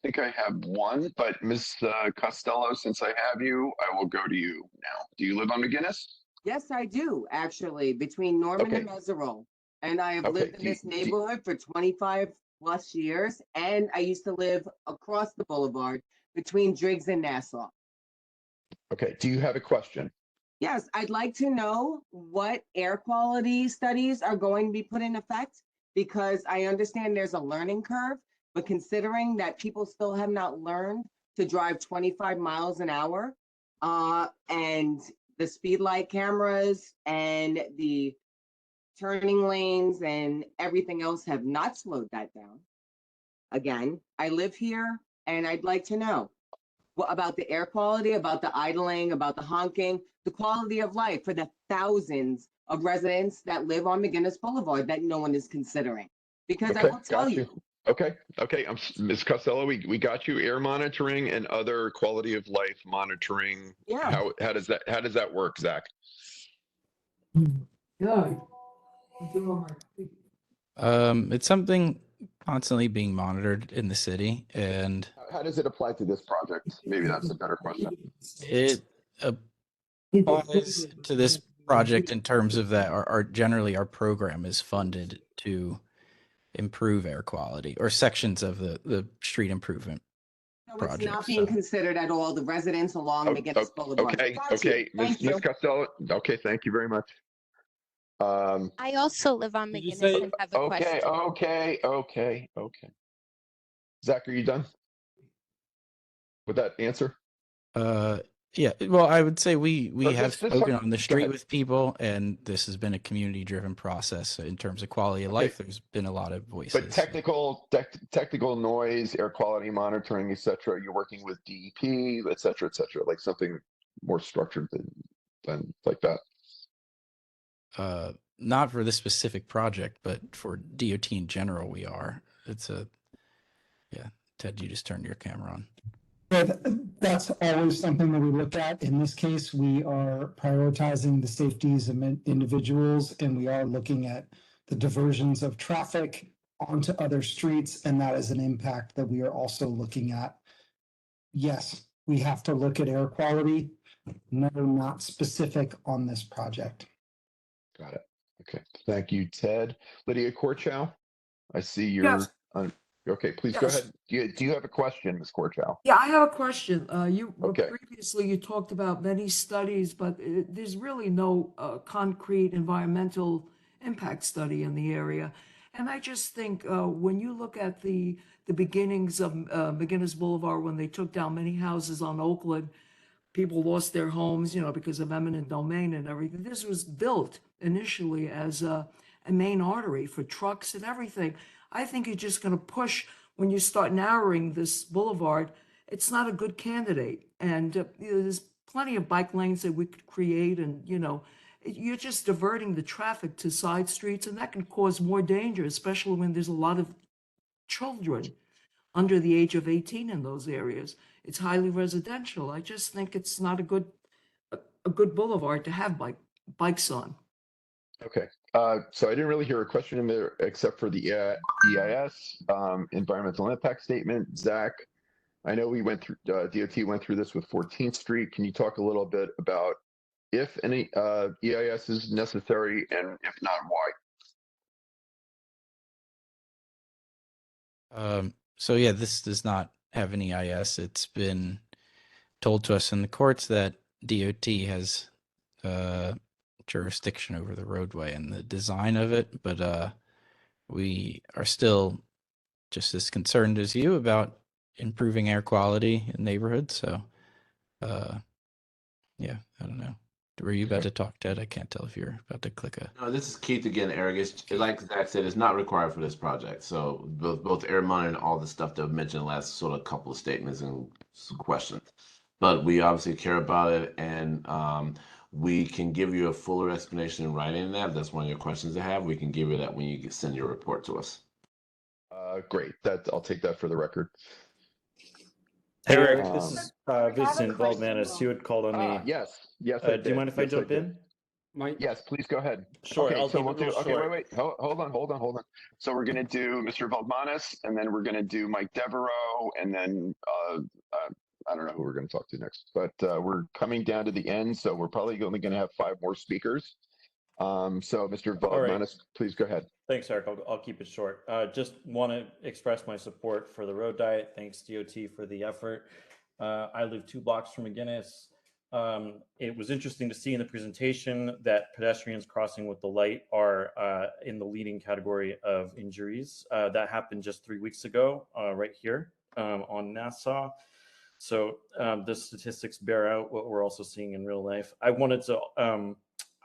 think I have one, but Ms. Costello, since I have you, I will go to you now. Do you live on McGinnis? Yes, I do, actually, between Norman and Meserole. And I have lived in this neighborhood for 25 plus years. And I used to live across the boulevard between Driggs and Nassau. Okay, do you have a question? Yes, I'd like to know what air quality studies are going to be put in effect, because I understand there's a learning curve, but considering that people still have not learned to drive 25 miles an hour, and the speed light cameras and the turning lanes and everything else have not slowed that down. Again, I live here and I'd like to know about the air quality, about the idling, about the honking, the quality of life for the thousands of residents that live on McGinnis Boulevard that no one is considering. Because I will tell you. Okay, Ms. Costello, we got you. Air monitoring and other quality of life monitoring. Yeah. How does that work, Zach? It's something constantly being monitored in the city, and how does it apply to this project? Maybe that's a better question. It applies to this project in terms of that our generally our program is funded to improve air quality, or sections of the street improvement So project. it's not being considered at all, the residents along McGinnis Boulevard. Got you. Okay, Thank you. Ms. Costello. Okay, thank you very much. I also live on McGinnis and have a question. Okay. Zach, are you done with that answer? Yeah, well, I would say we have this spoken one- on the go street ahead. with people, and this has been a community-driven process. In terms of quality of life, there's been a lot of voices. But technical noise, air quality monitoring, et cetera, you're working with DEP, et cetera, like something more structured than like that. Not for this specific project, but for DOT in general, we are. Yeah, Ted, you just turned your camera on. Yeah, that's always something that we look at. In this case, we are prioritizing the safeties of individuals, and we are looking at the diversions of traffic onto other streets, and that is an impact that we are also looking at. Yes, we have to look at air quality. No, not specific on this project. Got it. Okay, thank you, Ted. Lydia Korchow, I see you're Yes. Okay, please go Yes. ahead. Do you have a question, Ms. Corchow? Yeah, I have a question. Okay. Previously you talked about many studies, but there's really no concrete environmental impact study in the area. And I just think when you look at the beginnings of McGinnis Boulevard, when they took down many houses on Oakland, people lost their homes, because of eminent domain and everything. This was built initially as a main artery for trucks and everything. I think you're just going to push when you start narrowing this boulevard. It's not a good candidate. And there's plenty of bike lanes that we could create, and you're just diverting the traffic to side streets, and that can cause more danger, especially when there's a lot of children under the age of 18 in those areas. It's highly residential. I just think it's not a good boulevard to have bikes on. Okay. So I didn't really hear a question in there except for the EIS, environmental impact statement. Zach, I know we went through, DOT went through this with 14th Street. Can you talk a little bit about if any EIS is necessary, and if not, why? So yeah, this does not have an EIS. It's been told to us in the courts that DOT has jurisdiction over the roadway and the design of it, but we are still just as concerned as you about improving air quality in neighborhoods. So yeah, I don't know. Were you about to talk, Ted? I can't tell if you're about to click a. No, this is Keith again, Eric. It's like Zach said, it's not required for this project. So both air monitor and all the stuff that I've mentioned last sort of couple of statements and some questions. But we obviously care about it, and we can give you a fuller explanation in writing in that. If that's one of your questions to have, we can give you that when you send your report to us. Great. I'll take that for the record. Eric, this is Vincent Valdmanis. You had called on me. Yes. Do you mind if I jump in? Yes, please go ahead. Sure. Okay, I'll so keep we'll it real do. Okay, short. wait. Hold on. So we're gonna do Mr. Valdmanis, and then we're gonna do Mike Devereaux, and then I don't know who we're gonna talk to next. But we're coming down to the end, so we're probably only gonna have 5 more speakers. So Mr. Valdmanis, please go ahead. Thanks, Eric. I'll keep it short. Just want to express my support for the road diet. Thanks, DOT, for the effort. I live 2 blocks from McGinnis. It was interesting to see in the presentation that pedestrians crossing with the light are in the leading category of injuries. That happened just 3 weeks ago, right here on Nassau. So the statistics bear out what we're also seeing in real life. I wanted to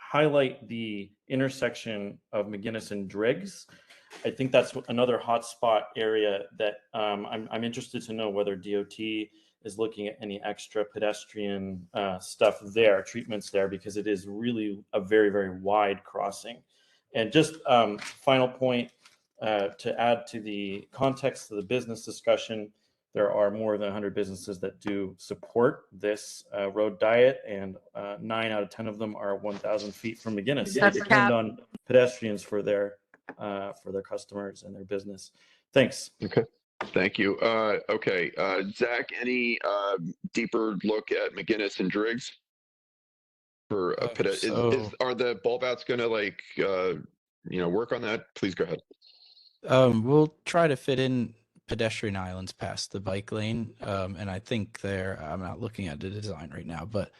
highlight the intersection of McGinnis and Driggs. I think that's another hotspot area that I'm interested to know whether DOT is looking at any extra pedestrian stuff there, treatments there, because it is really a very, very wide crossing. And just final point to add to the context of the business discussion, there are more than 100 businesses that do support this road diet, and 9 out of 10 of them are 1,000 feet from McGinnis. They depend on pedestrians for their customers and their business. Thanks. Okay. Thank you. Okay. Zach, any deeper look at McGinnis and Driggs? For a are the bulb outs going to work on that? Please go ahead. We'll try to fit in pedestrian islands past the bike lane, and I think I'm not looking at the design right now, but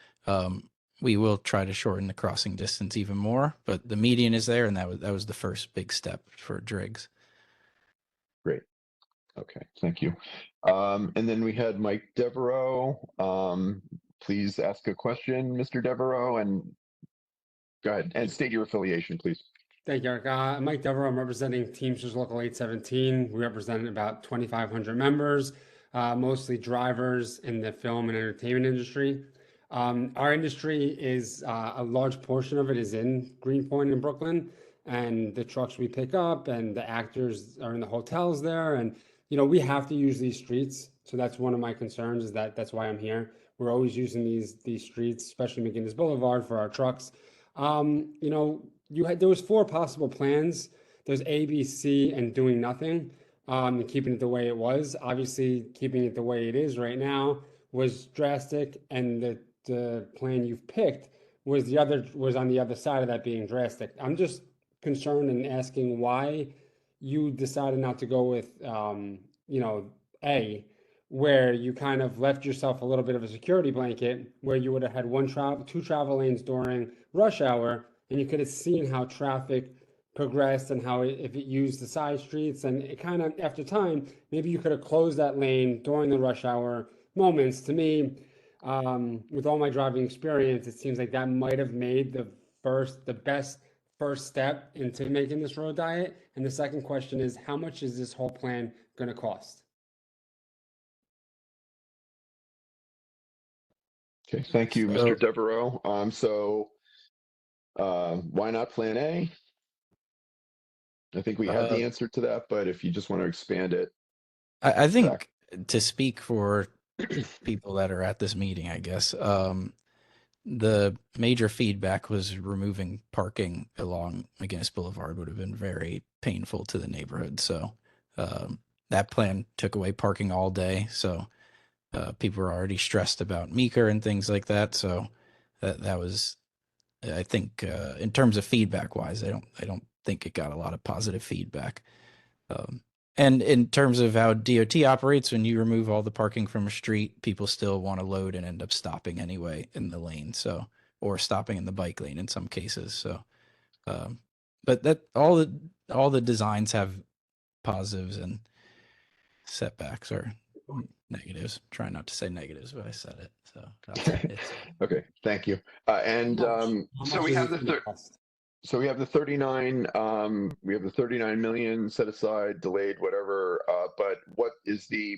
we will try to shorten the crossing distance even more. But the median is there, and that was the first big step for Driggs. Great. Okay, thank you. And then we had Mike Devereaux. Please ask a question, Mr. Devereaux, and go ahead and state your affiliation, please. Thank you, Eric. I'm Mike Devereaux. I'm representing Teamsters Local 817. We represent about 2,500 members, mostly drivers in the film and entertainment industry. Our industry is a large portion of it is in Greenpoint in Brooklyn, and the trucks we pick up and the actors are in the hotels there. And, we have to use these streets. So that's one of my concerns, is that's why I'm here. We're always using these streets, especially McGinnis Boulevard, for our trucks. There was 4 possible plans. There's A, B, C, and doing nothing, and keeping it the way it was. Obviously, keeping it the way it is right now was drastic, and the plan you've picked was on the other side of that being drastic. I'm just concerned and asking why you decided not to go with, you know, A, where you kind of left yourself a little bit of a security blanket, where you would have had two travel lanes during rush hour, and you could have seen how traffic progressed and how if it used the side streets, and it kind of after time, maybe you could have closed that lane during the rush hour moments. To me, with all my driving experience, it seems like that might have made the best first step into making this road diet. And the second question is, how much is this whole plan going to cost? Okay, thank you, Mr. Devereaux. Why not Plan A? I think we have the answer to that, but if you just want to expand it. I think to speak for people that are at this meeting, I guess, the major feedback was removing parking along McGinnis Boulevard would have been very painful to the neighborhood. So that plan took away parking all day. So people were already stressed about Meeker and things like that. So that was, I think, in terms of feedback wise, I don't think it got a lot of positive feedback. And in terms of how DOT operates, when you remove all the parking from a street, people still want to load and end up stopping anyway in the lane. So, or stopping in the bike lane in some cases. So, but that all the designs have positives and setbacks or negatives. Try not to say negatives, but I said it. So it's Okay, thank you. So we have the 39 million set aside, delayed, whatever. But what is do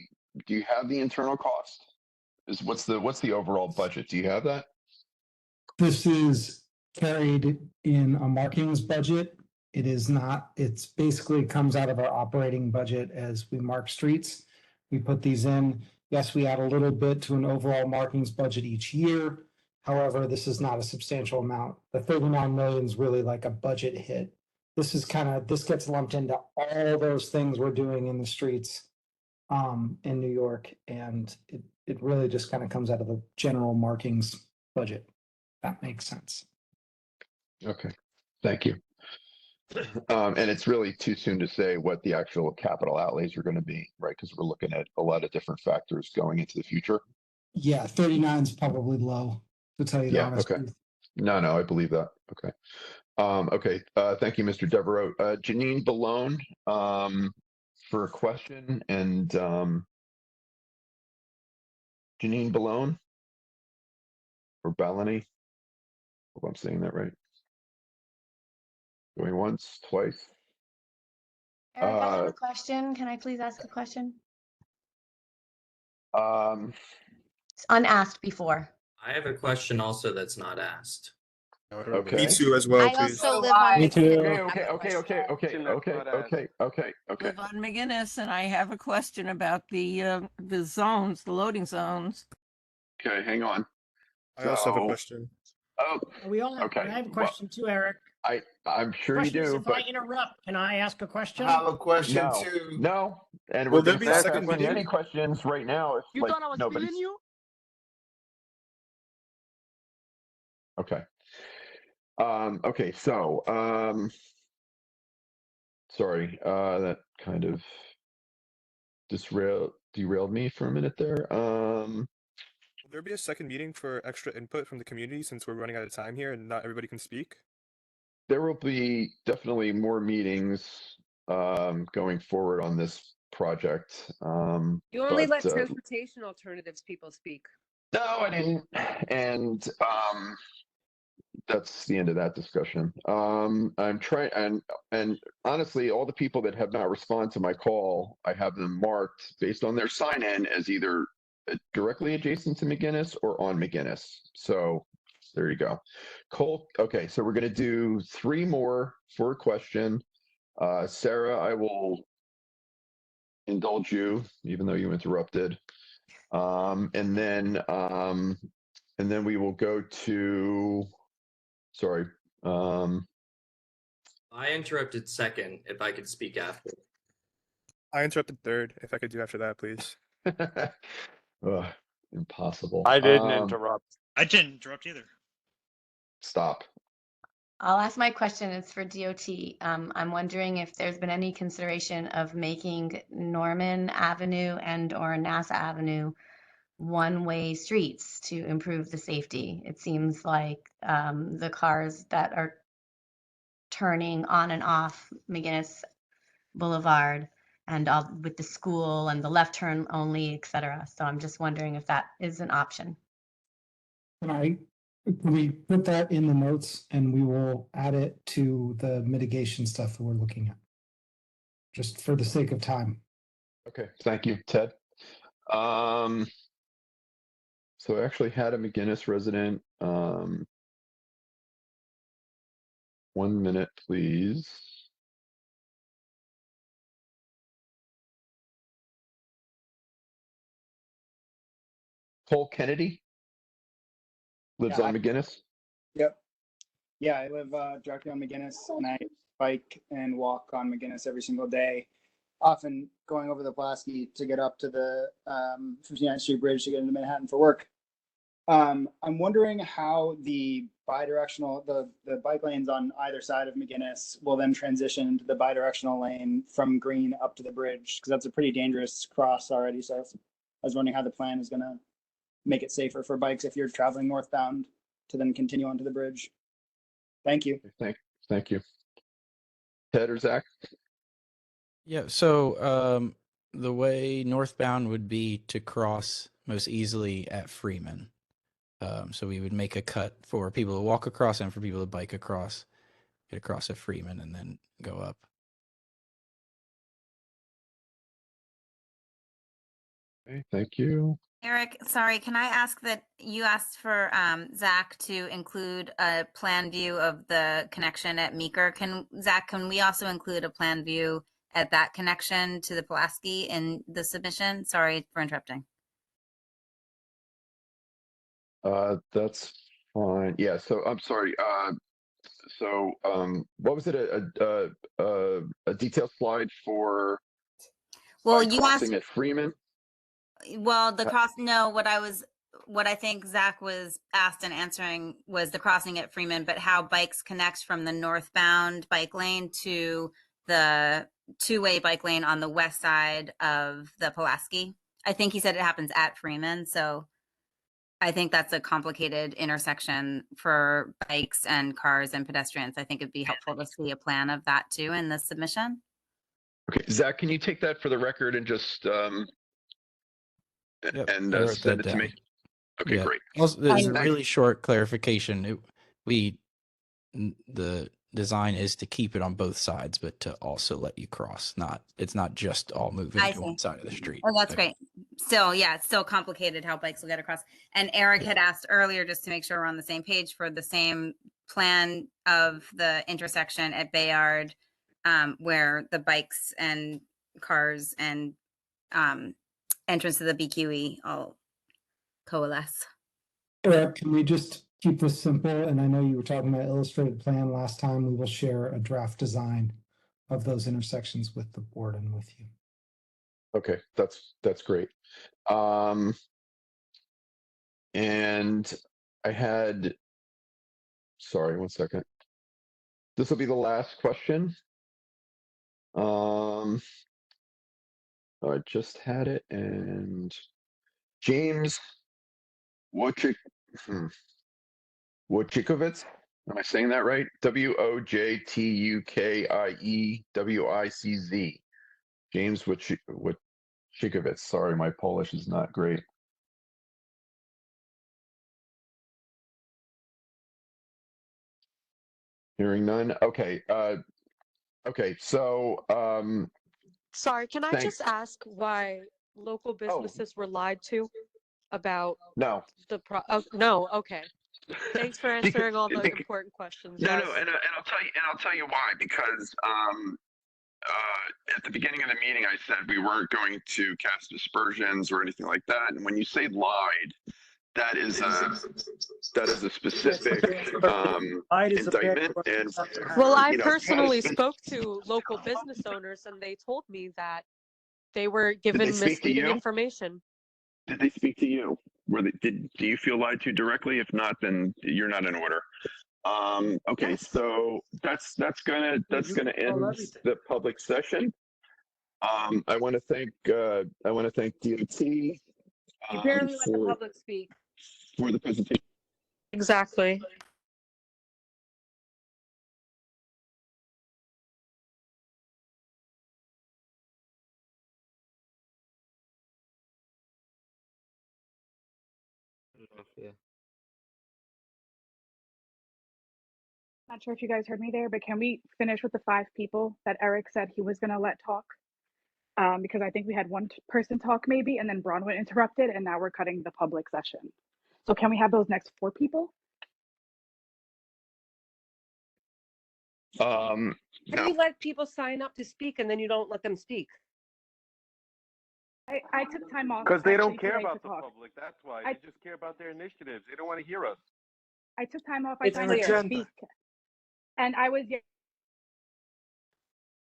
you have the internal cost? What's the overall budget? Do you have that? This is carried in a markings budget. It is not, it's basically comes out of our operating budget as we mark streets. We put these in. Yes, we add a little bit to an overall markings budget each year. However, this is not a substantial amount. The 39 million is really like a budget hit. This gets lumped into all those things we're doing in the streets in New York. And it really just kind of comes out of the general markings budget. That makes sense. Okay, thank you. And it's really too soon to say what the actual capital outlays are going to be, right? Because we're looking at a lot of different factors going into the future. Yeah, 39 is probably low, to tell you the honest okay. truth. No, I believe that. Okay. Okay. Thank you, Mr. Devereaux. Janine Ballone for a question, and Janine Ballone or Ballany. Hope I'm saying that right. Going once, twice. Eric, I have a question. Can I please ask a question? It's unasked before. I have a question also that's not asked. Okay. Me too as well, I please. also live on Me too. Okay. Live on McGinnis, and I have a question about the zones, the loading zones. Okay, hang on. I also have a question. Oh, We all have, okay. I have a question too, Eric. I'm sure you Question is, do, if but I interrupt, can I ask a question? I have a question no, too. no. And Will we're there going be to a start second asking meeting? any questions right now. If You like thought I was nobody's feeling you? okay. Okay, so sorry, that kind of derailed me for a minute there. Will there be a second meeting for extra input from the community since we're running out of time here and not everybody can speak? There will be definitely more meetings going forward on this project. You only but, let transportation alternatives people speak. No, I didn't. And that's the end of that discussion. I'm trying, and honestly, all the people that have not responded to my call, I have them marked based on their sign in as either directly adjacent to McGinnis or on McGinnis. So there you go. Cole, okay, so we're going to do 3 more for a question. Sarah, I will indulge you, even though you interrupted. And then we will go to, sorry. I interrupted second, if I could speak after. I interrupted third. If I could do after that, please. Impossible. I didn't interrupt. I didn't interrupt either. Stop. I'll ask my question. It's for DOT. I'm wondering if there's been any consideration of making Norman Avenue and or NASA Avenue one-way streets to improve the safety. It seems like the cars that are turning on and off McGinnis Boulevard and all with the school and the left turn only, et cetera. So I'm just wondering if that is an option. Can we put that in the notes and we will add it to the mitigation stuff that we're looking at? Just for the sake of time. Okay, thank you, Ted. So I actually had a McGinnis resident. 1 minute, please. Cole Kennedy lives on McGinnis. Yep. Yeah, I live directly on McGinnis, and I bike and walk on McGinnis every single day. Often going over the Pulaski to get up to the 59th Street Bridge to get into Manhattan for work. I'm wondering how the bidirectional, the bike lanes on either side of McGinnis will then transition to the bidirectional lane from Green up to the bridge, because that's a pretty dangerous cross already. So I was wondering how the plan is going to make it safer for bikes if you're traveling northbound to then continue onto the bridge. Thank you. Thank you. Ted or Zach? Yeah, so the way northbound would be to cross most easily at Freeman. So we would make a cut for people to walk across and for people to bike across, get across at Freeman and then go up. Okay, thank you. Eric, sorry, can I ask that you asked for Zach to include a plan view of the connection at Meeker? Zach, can we also include a plan view at that connection to the Pulaski in the submission? Sorry for interrupting. That's fine. Yeah, so I'm sorry. So what was it? A detailed slide for Well, you crossing asked at Freeman? Well, the cross, no, what I think Zach was asked and answering was the crossing at Freeman, but how bikes connect from the northbound bike lane to the two-way bike lane on the west side of the Pulaski. I think he said it happens at Freeman, so I think that's a complicated intersection for bikes and cars and pedestrians. I think it'd be helpful to see a plan of that too in the submission. Okay, Zach, can you take that for the record and just Yep, and I wrote send that it to me? down. Okay, Yeah. great. Also, there's a Thank- really short clarification. The design is to keep it on both sides, but to also let you cross. It's not just all moving I to see. one side of the street. Oh, that's great. Still, yeah, it's still complicated how bikes will get across. And Eric had asked earlier, just to make sure we're on the same page, for the same plan of the intersection at Bayard, where the bikes and cars and entrance to the BQE all coalesce. Eric, can we just keep this simple? And I know you were talking about illustrated plan last time. We will share a draft design of those intersections with the board and with you. Okay, that's great. And I had, sorry, 1 second. This will be the last question. I just had it, and James Wojciechowicz. Am I saying that right? Wojtukiewicz. James Wojciechowicz. Sorry, my Polish is not great. Hearing none. Okay. Okay. So, Sorry, can I thanks. just ask why local businesses were lied to about No. the oh, no, okay. Thanks for answering all the important questions. No, Yes. no, and I'll tell you why, because at the beginning of the meeting I said we weren't going to cast aspersions or anything like that, and when you say lied, that is a specific indictment. And Well, I you know, personally spoke to local business owners, and they told me that they were given speak to misleading you? information. Did they speak to you? Do you feel lied to directly? If not, then you're not in order. Okay, so that's gonna end the public session. I want to thank DOT You barely let the public speak. for the presentation. Exactly. Yeah. Not sure if you guys heard me there, but can we finish with the 5 people that Eric said he was going to let talk? Because I think we had one person talk maybe, and then Bronwyn interrupted, and now we're cutting the public session. So can we have those next 4 people? How do you let people sign up to speak and then you don't let them speak? I took time off. Because they don't actually care today about to the talk. public. That's why. They just care about their initiatives. They don't want to hear us. I took time off. It's I an signed up to agenda. speak. And I was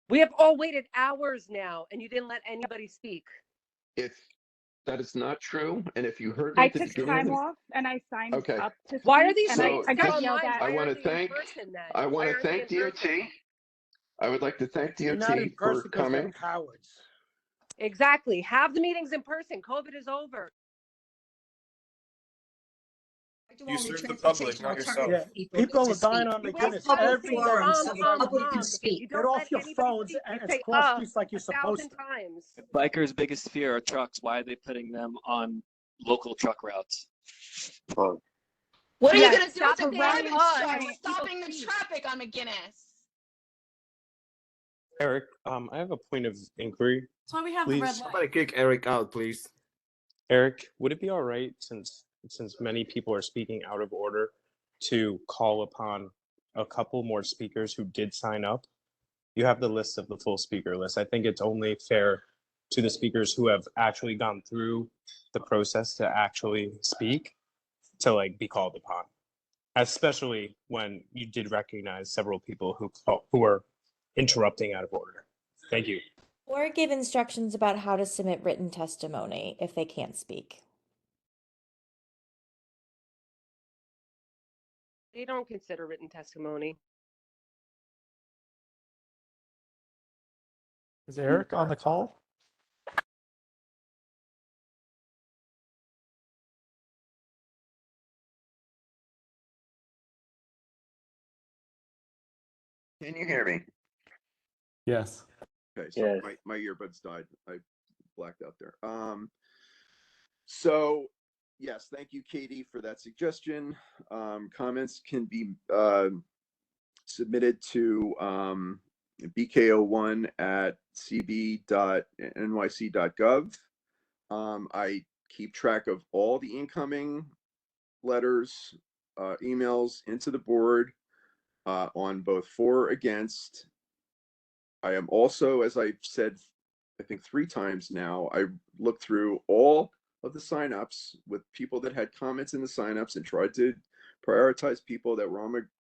We have all waited hours now and you didn't let anybody speak. That is not true. And if you heard me I at the took beginning time of the, off and I signed okay. up to speak. Why are these and So I got this- yelled at. I want to thank I would like to thank They're DOT not in for person 'cause they're coming. cowards. Exactly. Have the meetings in person. COVID is over. You serve the public, not yourself. Yeah, people are dying on McGinnis every day. So the public can speak. Get off your phones and cross streets like you're supposed to. Times. Bikers' biggest fear are trucks. Why are they putting them on local truck routes? What are Yes, you going to do stop with the harassing garbage us. truck People stopping the speak. traffic on McGinnis? Eric, I have a point of inquiry. That's why we have the red light. Somebody kick Eric out, please. Eric, would it be all right, since many people are speaking out of order, to call upon a couple more speakers who did sign up? You have the list of the full speaker list. I think it's only fair to the speakers who have actually gone through the process to actually speak to be called upon, especially when you did recognize several people who were interrupting out of order. Thank you. Or give instructions about how to submit written testimony if they can't speak. They don't consider written testimony. Is Eric on the call? Can you hear me? Yes. Okay, so my earbuds died. I blacked out there. So yes, thank you, Katie, for that suggestion. Comments can be submitted to bko1@cb.nyc.gov. I keep track of all the incoming letters, emails into the board on both for, against. I am also, as I've said, I think 3 times now, I looked through all of the signups with people that had comments in the signups and tried to prioritize people that were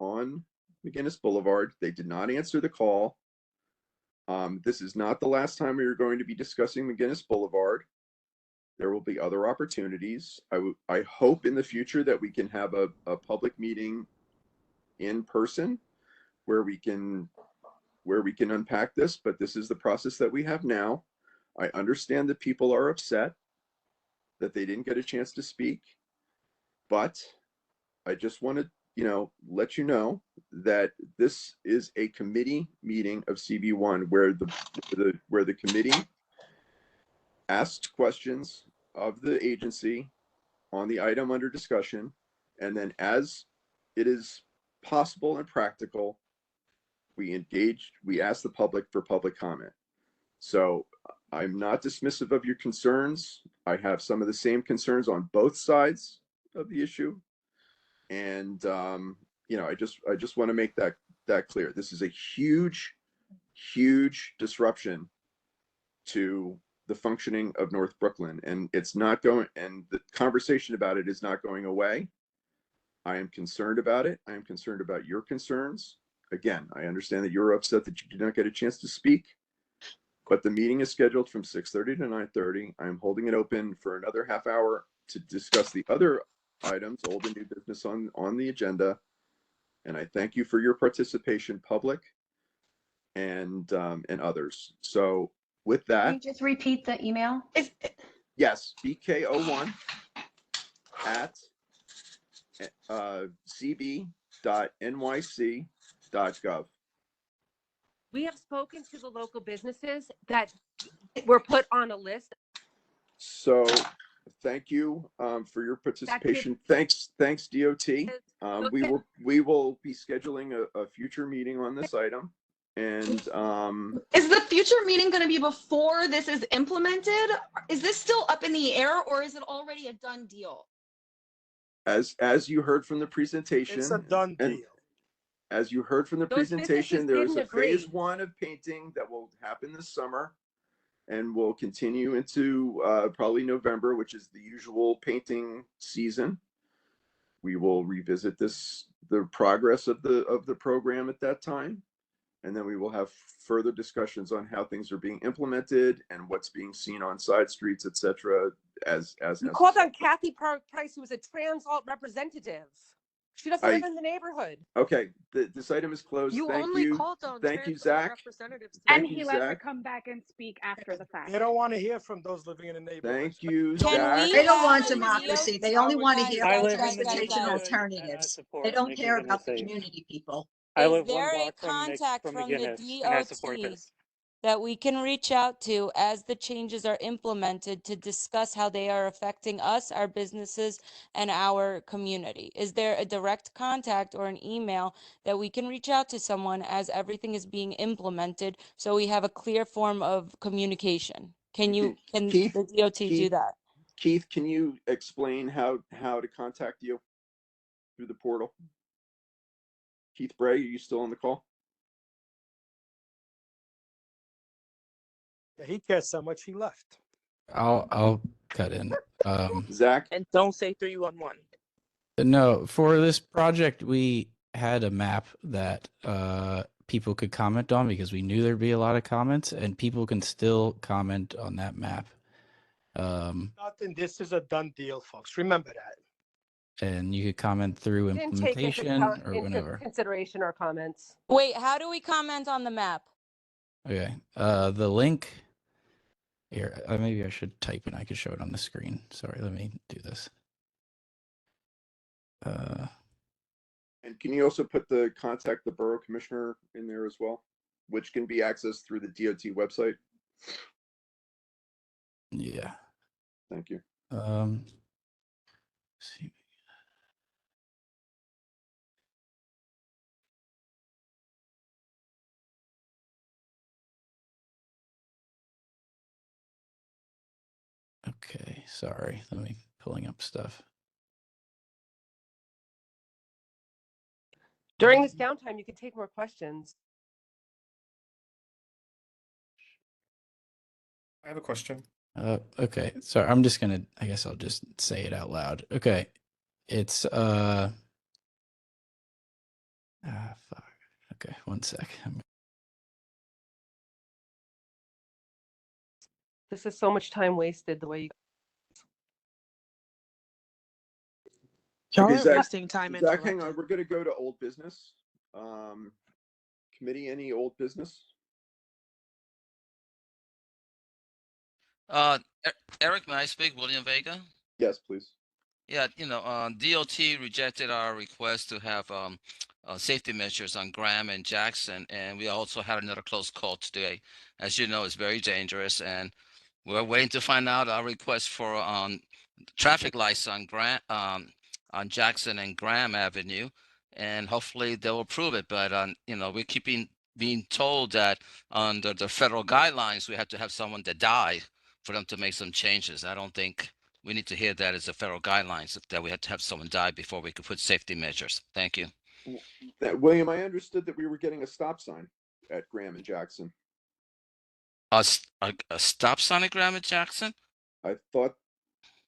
on McGinnis Boulevard. They did not answer the call. This is not the last time we are going to be discussing McGinnis Boulevard. There will be other opportunities. I hope in the future that we can have a public meeting in person where we can unpack this, but this is the process that we have now. I understand that people are upset that they didn't get a chance to speak, but I just want to, let you know that this is a committee meeting of CB1 where the committee asked questions of the agency on the item under discussion, and then as it is possible and practical, we ask the public for public comment. So I'm not dismissive of your concerns. I have some of the same concerns on both sides of the issue. And, I just want to make that clear. This is a huge, huge disruption to the functioning of North Brooklyn, and the conversation about it is not going away. I am concerned about it. I am concerned about your concerns. Again, I understand that you're upset that you did not get a chance to speak, but the meeting is scheduled from 6:30 to 9:30. I'm holding it open for another half hour to discuss the other items, old and new business on the agenda. And I thank you for your participation, public and others. So with Can that, you just repeat the email? yes, BK01 at cb.nyc.gov. We have spoken to the local businesses that were put on a list. So thank you for your participation. Thanks DOT. We will be scheduling a future meeting on this item. And is the future meeting going to be before this is implemented? Is this still up in the air, or is it already a done deal? as you heard from the presentation, It's a done deal. As you heard from the Those presentation, businesses there is a didn't agree. phase 1 of painting that will happen this summer and will continue into probably November, which is the usual painting season. We will revisit the progress of the program at that time, and then we will have further discussions on how things are being implemented and what's being seen on side streets, etc. As You called on Kathy Price, who was a trans alt representative. She doesn't live in the neighborhood. Okay, this item is closed. You Thank only you. called on Thank you, trans Zach. representatives. And he let her come back and speak after the fact. They don't want to hear from those living in the neighborhood. Thank you, Can Zach. we They don't want have democracy. They only want to hear Guys, from guys, guys, transportation guys. alternatives. They don't care about the community people. Is there a contact from the DOT that we can reach out to as the changes are implemented to discuss how they are affecting us, our businesses, and our community? Is there a direct contact or an email that we can reach out to someone as everything is being implemented so we have a clear form of communication? Can the DOT do that? Keith, can you explain how to contact you through the portal? Keith Bray, are you still on the call? Yeah, he cares so much he left. I'll cut in. Zach? And don't say 311. No, for this project, we had a map that people could comment on because we knew there'd be a lot of comments, and people can still comment on that map. Nothing. This is a done deal, folks. Remember that. And you could comment through Didn't take implementation or into whatever. consideration or comments. Wait, how do we comment on the map? Okay. The link here, maybe I should type it. I could show it on the screen. Sorry, let me do this. And can you also put the contact the borough commissioner in there as well, which can be accessed through the DOT website? Yeah. Thank you. See. Okay, sorry. Let me pulling up stuff. During this downtime, you can take more questions. I have a question. Okay, sorry. I'm just gonna. I guess I'll just say it out loud. Okay, it's fuck. Okay, one sec. This is so much time wasted the way you. Y'all Okay, are Zach, wasting time. Zach, hang on. We're going to go to old business. Committee, any old business? Eric, may I speak? William Vega? Yes, please. Yeah, DOT rejected our request to have safety measures on Graham and Jackson, and we also had another close call today. As you know, it's very dangerous, and we're waiting to find out our request for traffic lights on on Jackson and Graham Avenue, and hopefully they'll approve it. But we're being told that under the federal guidelines, we have to have someone that died for them to make some changes. I don't think we need to hear that as the federal guidelines, that we have to have someone die before we could put safety measures. Thank you. William, I understood that we were getting a stop sign at Graham and Jackson. A stop sign at Graham and Jackson? I thought,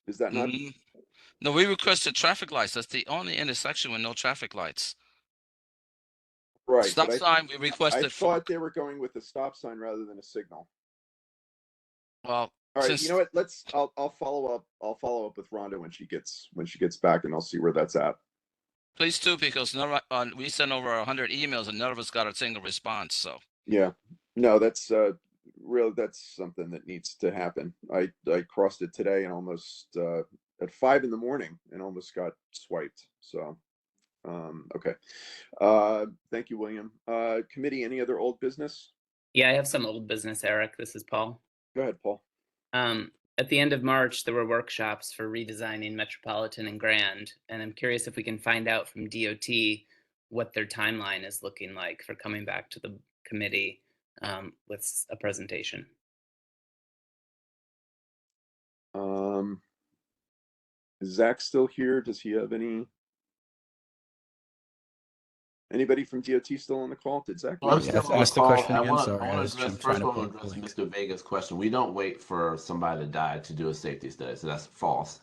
is that not? No, we requested traffic lights. That's the only intersection with no traffic lights. Right. Stop sign, we requested. I thought they were going with a stop sign rather than a signal. Well, all right. You know what? I'll follow up. I'll follow up with Rhonda when she gets back, and I'll see where that's at. Please do, because we sent over 100 emails and none of us got a single response. So Yeah, no, that's that's something that needs to happen. I crossed it today and almost at 5 a.m. and almost got swiped. So okay. Thank you, William. Committee, any other old business? Yeah, I have some old business, Eric. This is Paul. Go ahead, Paul. At the end of March, there were workshops for redesigning Metropolitan and Grand, and I'm curious if we can find out from DOT what their timeline is looking like for coming back to the committee with a presentation. Is Zach still here? Does he have anybody from DOT still on the call? Did Zach? I'm still on the call. I want to address Mr. Vega's question. We don't wait for somebody to die to do a safety study, so that's false.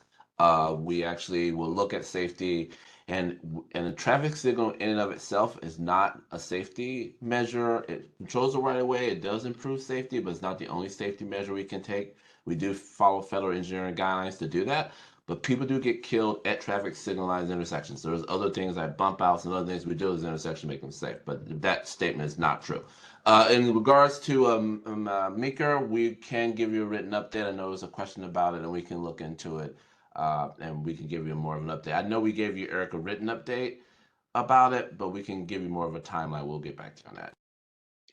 We actually will look at safety, and a traffic signal in and of itself is not a safety measure. It controls the right of way. It does improve safety, but it's not the only safety measure we can take. We do follow federal engineering guidelines to do that. But people do get killed at traffic signalized intersections. There's other things like bump outs and other things we do at those intersections to make them safe. But that statement is not true. In regards to Meeker, we can give you a written update. I know there's a question about it, and we can look into it, and we can give you more of an update. I know we gave you, Eric, a written update about it, but we can give you more of a timeline. We'll get back to you on that.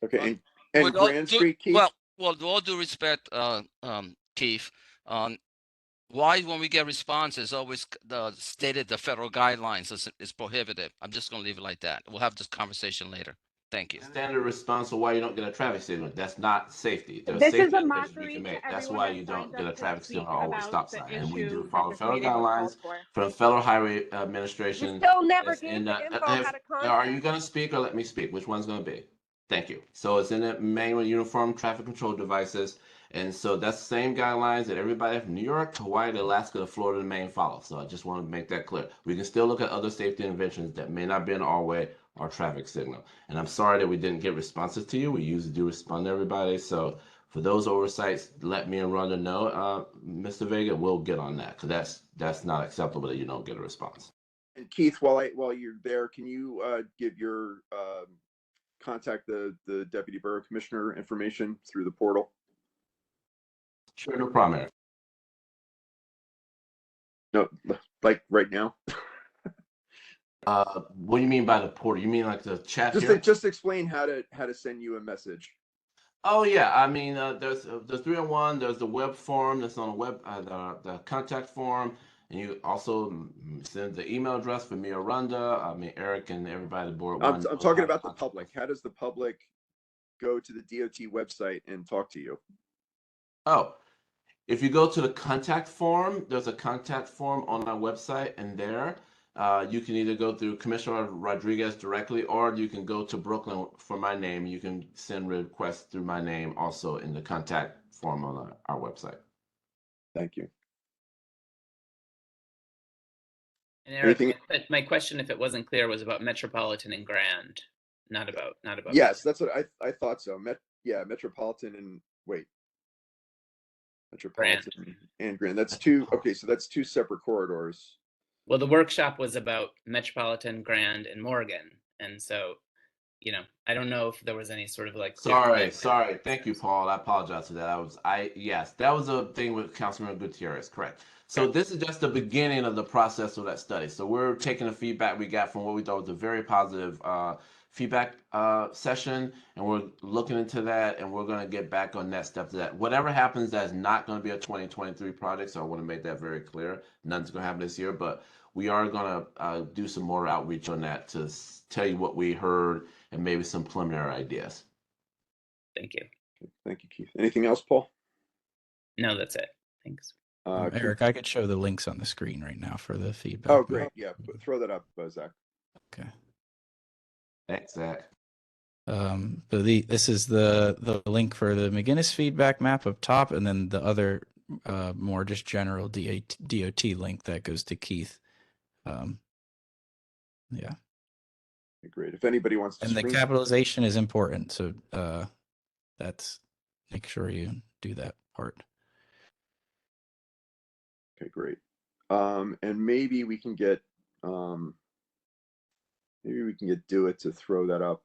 Okay, and Grand Street, Keith? Well, with all due respect, Keith, why, when we get responses, always stated the federal guidelines is prohibited? I'm just going to leave it like that. We'll have this conversation later. Thank you. Standard response of why you don't get a traffic signal. That's not safety. There's This safety is a measures you mockery can to make. That's everyone why that you signed don't get a up to traffic speak signal or always about stop the sign. And we do issue that follow this federal meeting was called guidelines for. from Federal Highway You Administration. still never gave the info how to Are you contact. going to speak or let me speak? Which one's going to be? Thank you. So it's in the manual uniform traffic control devices. And so that's the same guidelines that everybody from New York to Hawaii to Alaska to Florida and Maine follow. So I just want to make that clear. We can still look at other safety interventions that may not be an all-way or traffic signal. And I'm sorry that we didn't get responses to you. We usually do respond to everybody. So for those oversights, let me and Rhonda know, Mr. Vega, we'll get on that, because that's not acceptable that you don't get a response. And Keith, while you're there, can you give your contact the Deputy Borough Commissioner information through the portal? Sure, no problem, Eric. No, like right now. What do you mean by the portal? You mean like the chat here? Just explain how to send you a message. Oh yeah, I mean there's 301. There's the web form that's on the web, the contact form, and you also send the email address for me or Rhonda. I mean Eric and everybody at the board. I'm talking about the public. How does the public go to the DOT website and talk to you? Oh, if you go to the contact form, there's a contact form on our website, and there you can either go through Commissioner Rodriguez directly, or you can go to Brooklyn for my name. You can send requests through my name also in the contact form on our website. Thank you. And Eric, my question, if it wasn't clear, was about Metropolitan and Grand, not about. Yes, that's what I thought so. Metropolitan and Metropolitan and Grand. That's two. Okay, so that's two separate corridors. Well, the workshop was about Metropolitan, Grand, and Morgan, and so, I don't know if there was any sort of like. Sorry. Thank you, Paul. I apologize for that. Yes, that was a thing with Councilman Gutierrez. Correct. So this is just the beginning of the process of that study. So we're taking the feedback we got from what we thought was a very positive feedback session, and we're looking into that, and we're going to get back on next steps to that. Whatever happens, that's not going to be a 2023 project, so I want to make that very clear. Nothing's going to happen this year, but we are going to do some more outreach on that to tell you what we heard and maybe some preliminary ideas. Thank you. Thank you, Keith. Anything else, Paul? No, that's it. Thanks. Eric, I could show the links on the screen right now for the feedback. Oh, great. Yeah, throw that up, Zach. Okay. Thanks, Zach. So this is the link for the McGinnis feedback map up top, and then the other more just general DOT link that goes to Keith. Yeah. Great. If anybody wants to. And the capitalization is important, so that's make sure you do that part. Okay, great. And maybe we can get Maybe we can get Do It to throw that up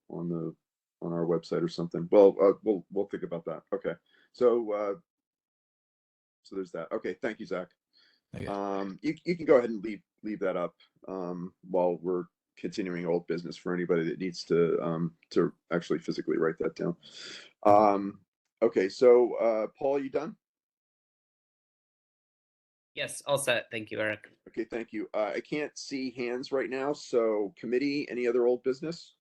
on our website or something. Well, we'll think about that. Okay. So there's that. Okay. Thank you, Zach. Okay. You can go ahead and leave that up while we're continuing old business for anybody that needs to actually physically write that down. Okay. So Paul, you done? Yes, all set. Thank you, Eric. Okay, thank you. I can't see hands right now. So committee, any other old business?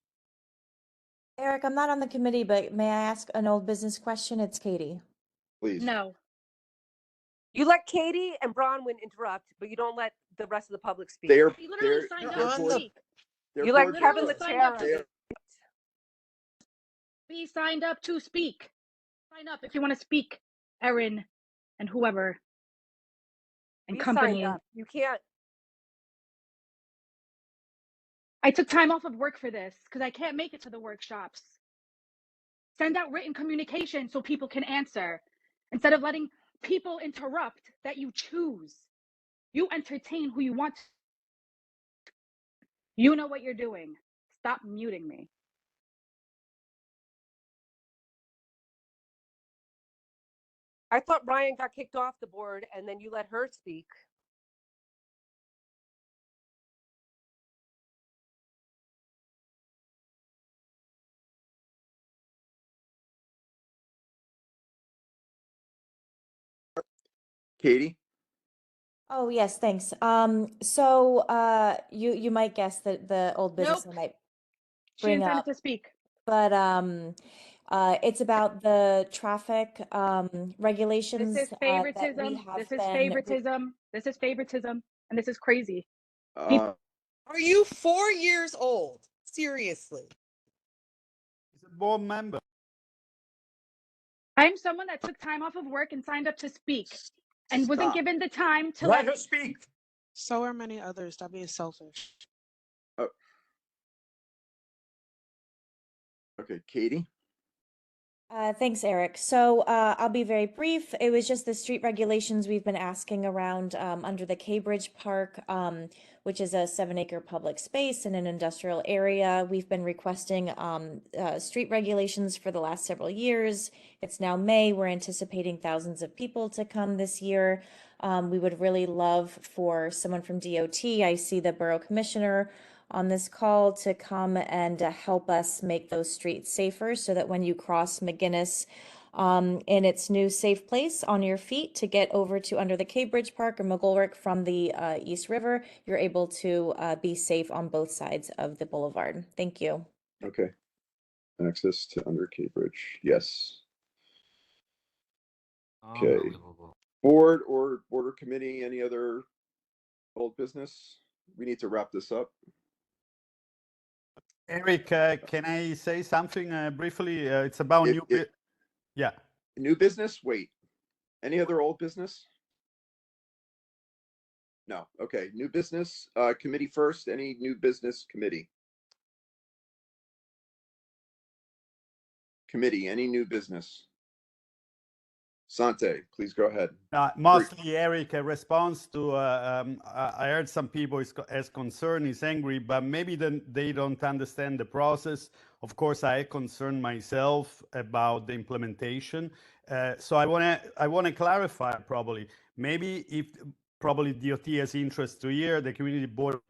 Eric, I'm not on the committee, but may I ask an old business question? It's Katie. Please. No. You let Katie and Bronwyn interrupt, but you don't let the rest of the public speak. He literally signed up to speak. You let Kevin the chair. He signed up to speak. Sign up if you want to speak, Erin and whoever and company. You can't. I took time off of work for this because I can't make it to the workshops. Send out written communication so people can answer instead of letting people interrupt that you choose. You entertain who you want. You know what you're doing. Stop muting me. I thought Ryan got kicked off the board and then you let her speak. Katie? Oh, yes, thanks. So you might guess that the old business I might She bring intended up, to speak. but it's about the traffic regulations This is that we favoritism. have This is been. favoritism. This is favoritism. And this is crazy. Are you 4 years old? Seriously. He's a board member. I'm someone that took time off of work and signed up to speak and wasn't given the time to let her speak. So are many others. Stop being selfish. Okay, Katie? Thanks, Eric. So I'll be very brief. It was just the street regulations we've been asking around under the Cambridge Park, which is a 7-acre public space in an industrial area. We've been requesting street regulations for the last several years. It's now May. We're anticipating thousands of people to come this year. We would really love for someone from DOT. I see the borough commissioner on this call to come and help us make those streets safer so that when you cross McGinnis in its new safe place on your feet to get over to under the Cambridge Park or McGolrick from the East River, you're able to be safe on both sides of the boulevard. Thank you. Okay. Access to under Cambridge. Yes. Okay. Board or border committee, any other old business? We need to wrap this up. Eric, can I say something briefly? It's about yeah. New business? Wait. Any other old business? No. Okay. New business committee first. Any new business committee? Committee, any new business? Sante, please go ahead. Mostly, Eric, a response to, I heard some people as concerned, is angry, but maybe they don't understand the process. Of course, I concern myself about the implementation. So I want to clarify probably, maybe if probably DOT has interest to hear, the community board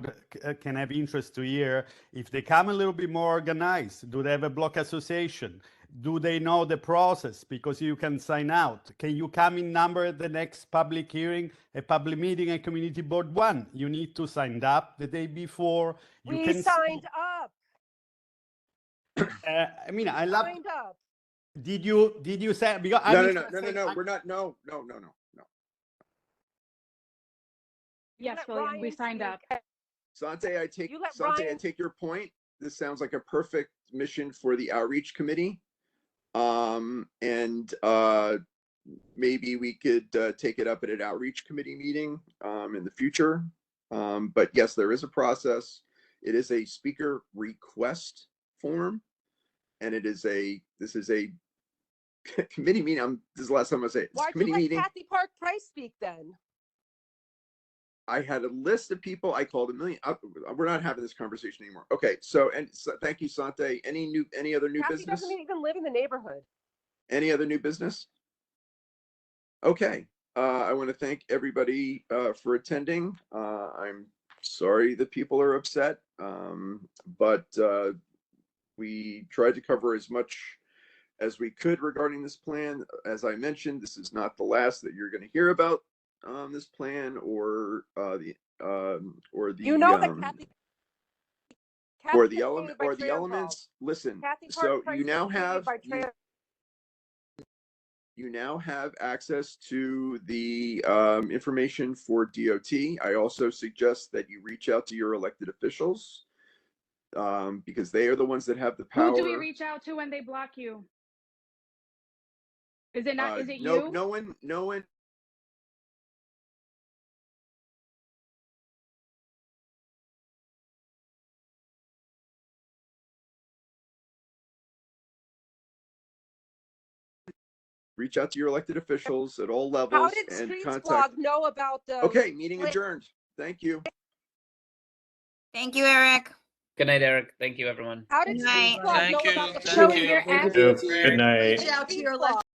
can have interest to hear, if they come a little bit more organized, do they have a block association? Do they know the process? Because you can sign out. Can you come in number at the next public hearing, a public meeting, a community board one? You need to sign up the day before. We signed up. I mean, I love. Signed up. Did you say? Because No. We're not. No. Yes, William, we signed up. Sante, I take your point. This sounds like a perfect mission for the outreach committee. And maybe we could take it up at an outreach committee meeting in the future. But yes, there is a process. It is a speaker request form, and this is a committee meeting. This is the last time I say it. Why'd Committee you let meeting. Kathy Park Price speak then? I had a list of people. I called a million. We're not having this conversation anymore. Okay. So thank you, Sante. Any other new Kathy business? doesn't even live in the neighborhood. Any other new business? Okay. I want to thank everybody for attending. I'm sorry that people are upset, but we tried to cover as much as we could regarding this plan. As I mentioned, this is not the last that you're going to hear about this plan or the You know that Kathy or gets the paid by or the Transwell. elements. Listen, Kathy so Price you now gets paid have by you now have access to the information for DOT. I also suggest that you reach out to your elected officials because they are the ones that have the power. Who do we reach out to when they block you? Is it not? Is it you? No one. Reach out to your elected officials at all levels. How did and Streets contact. Blog know about the? Okay, meeting adjourned. Thank you. Thank you, Eric. Good night, Eric. Thank you, everyone. How did Streets Blog know about the? Thank you. Your Good night. Reach out to your elected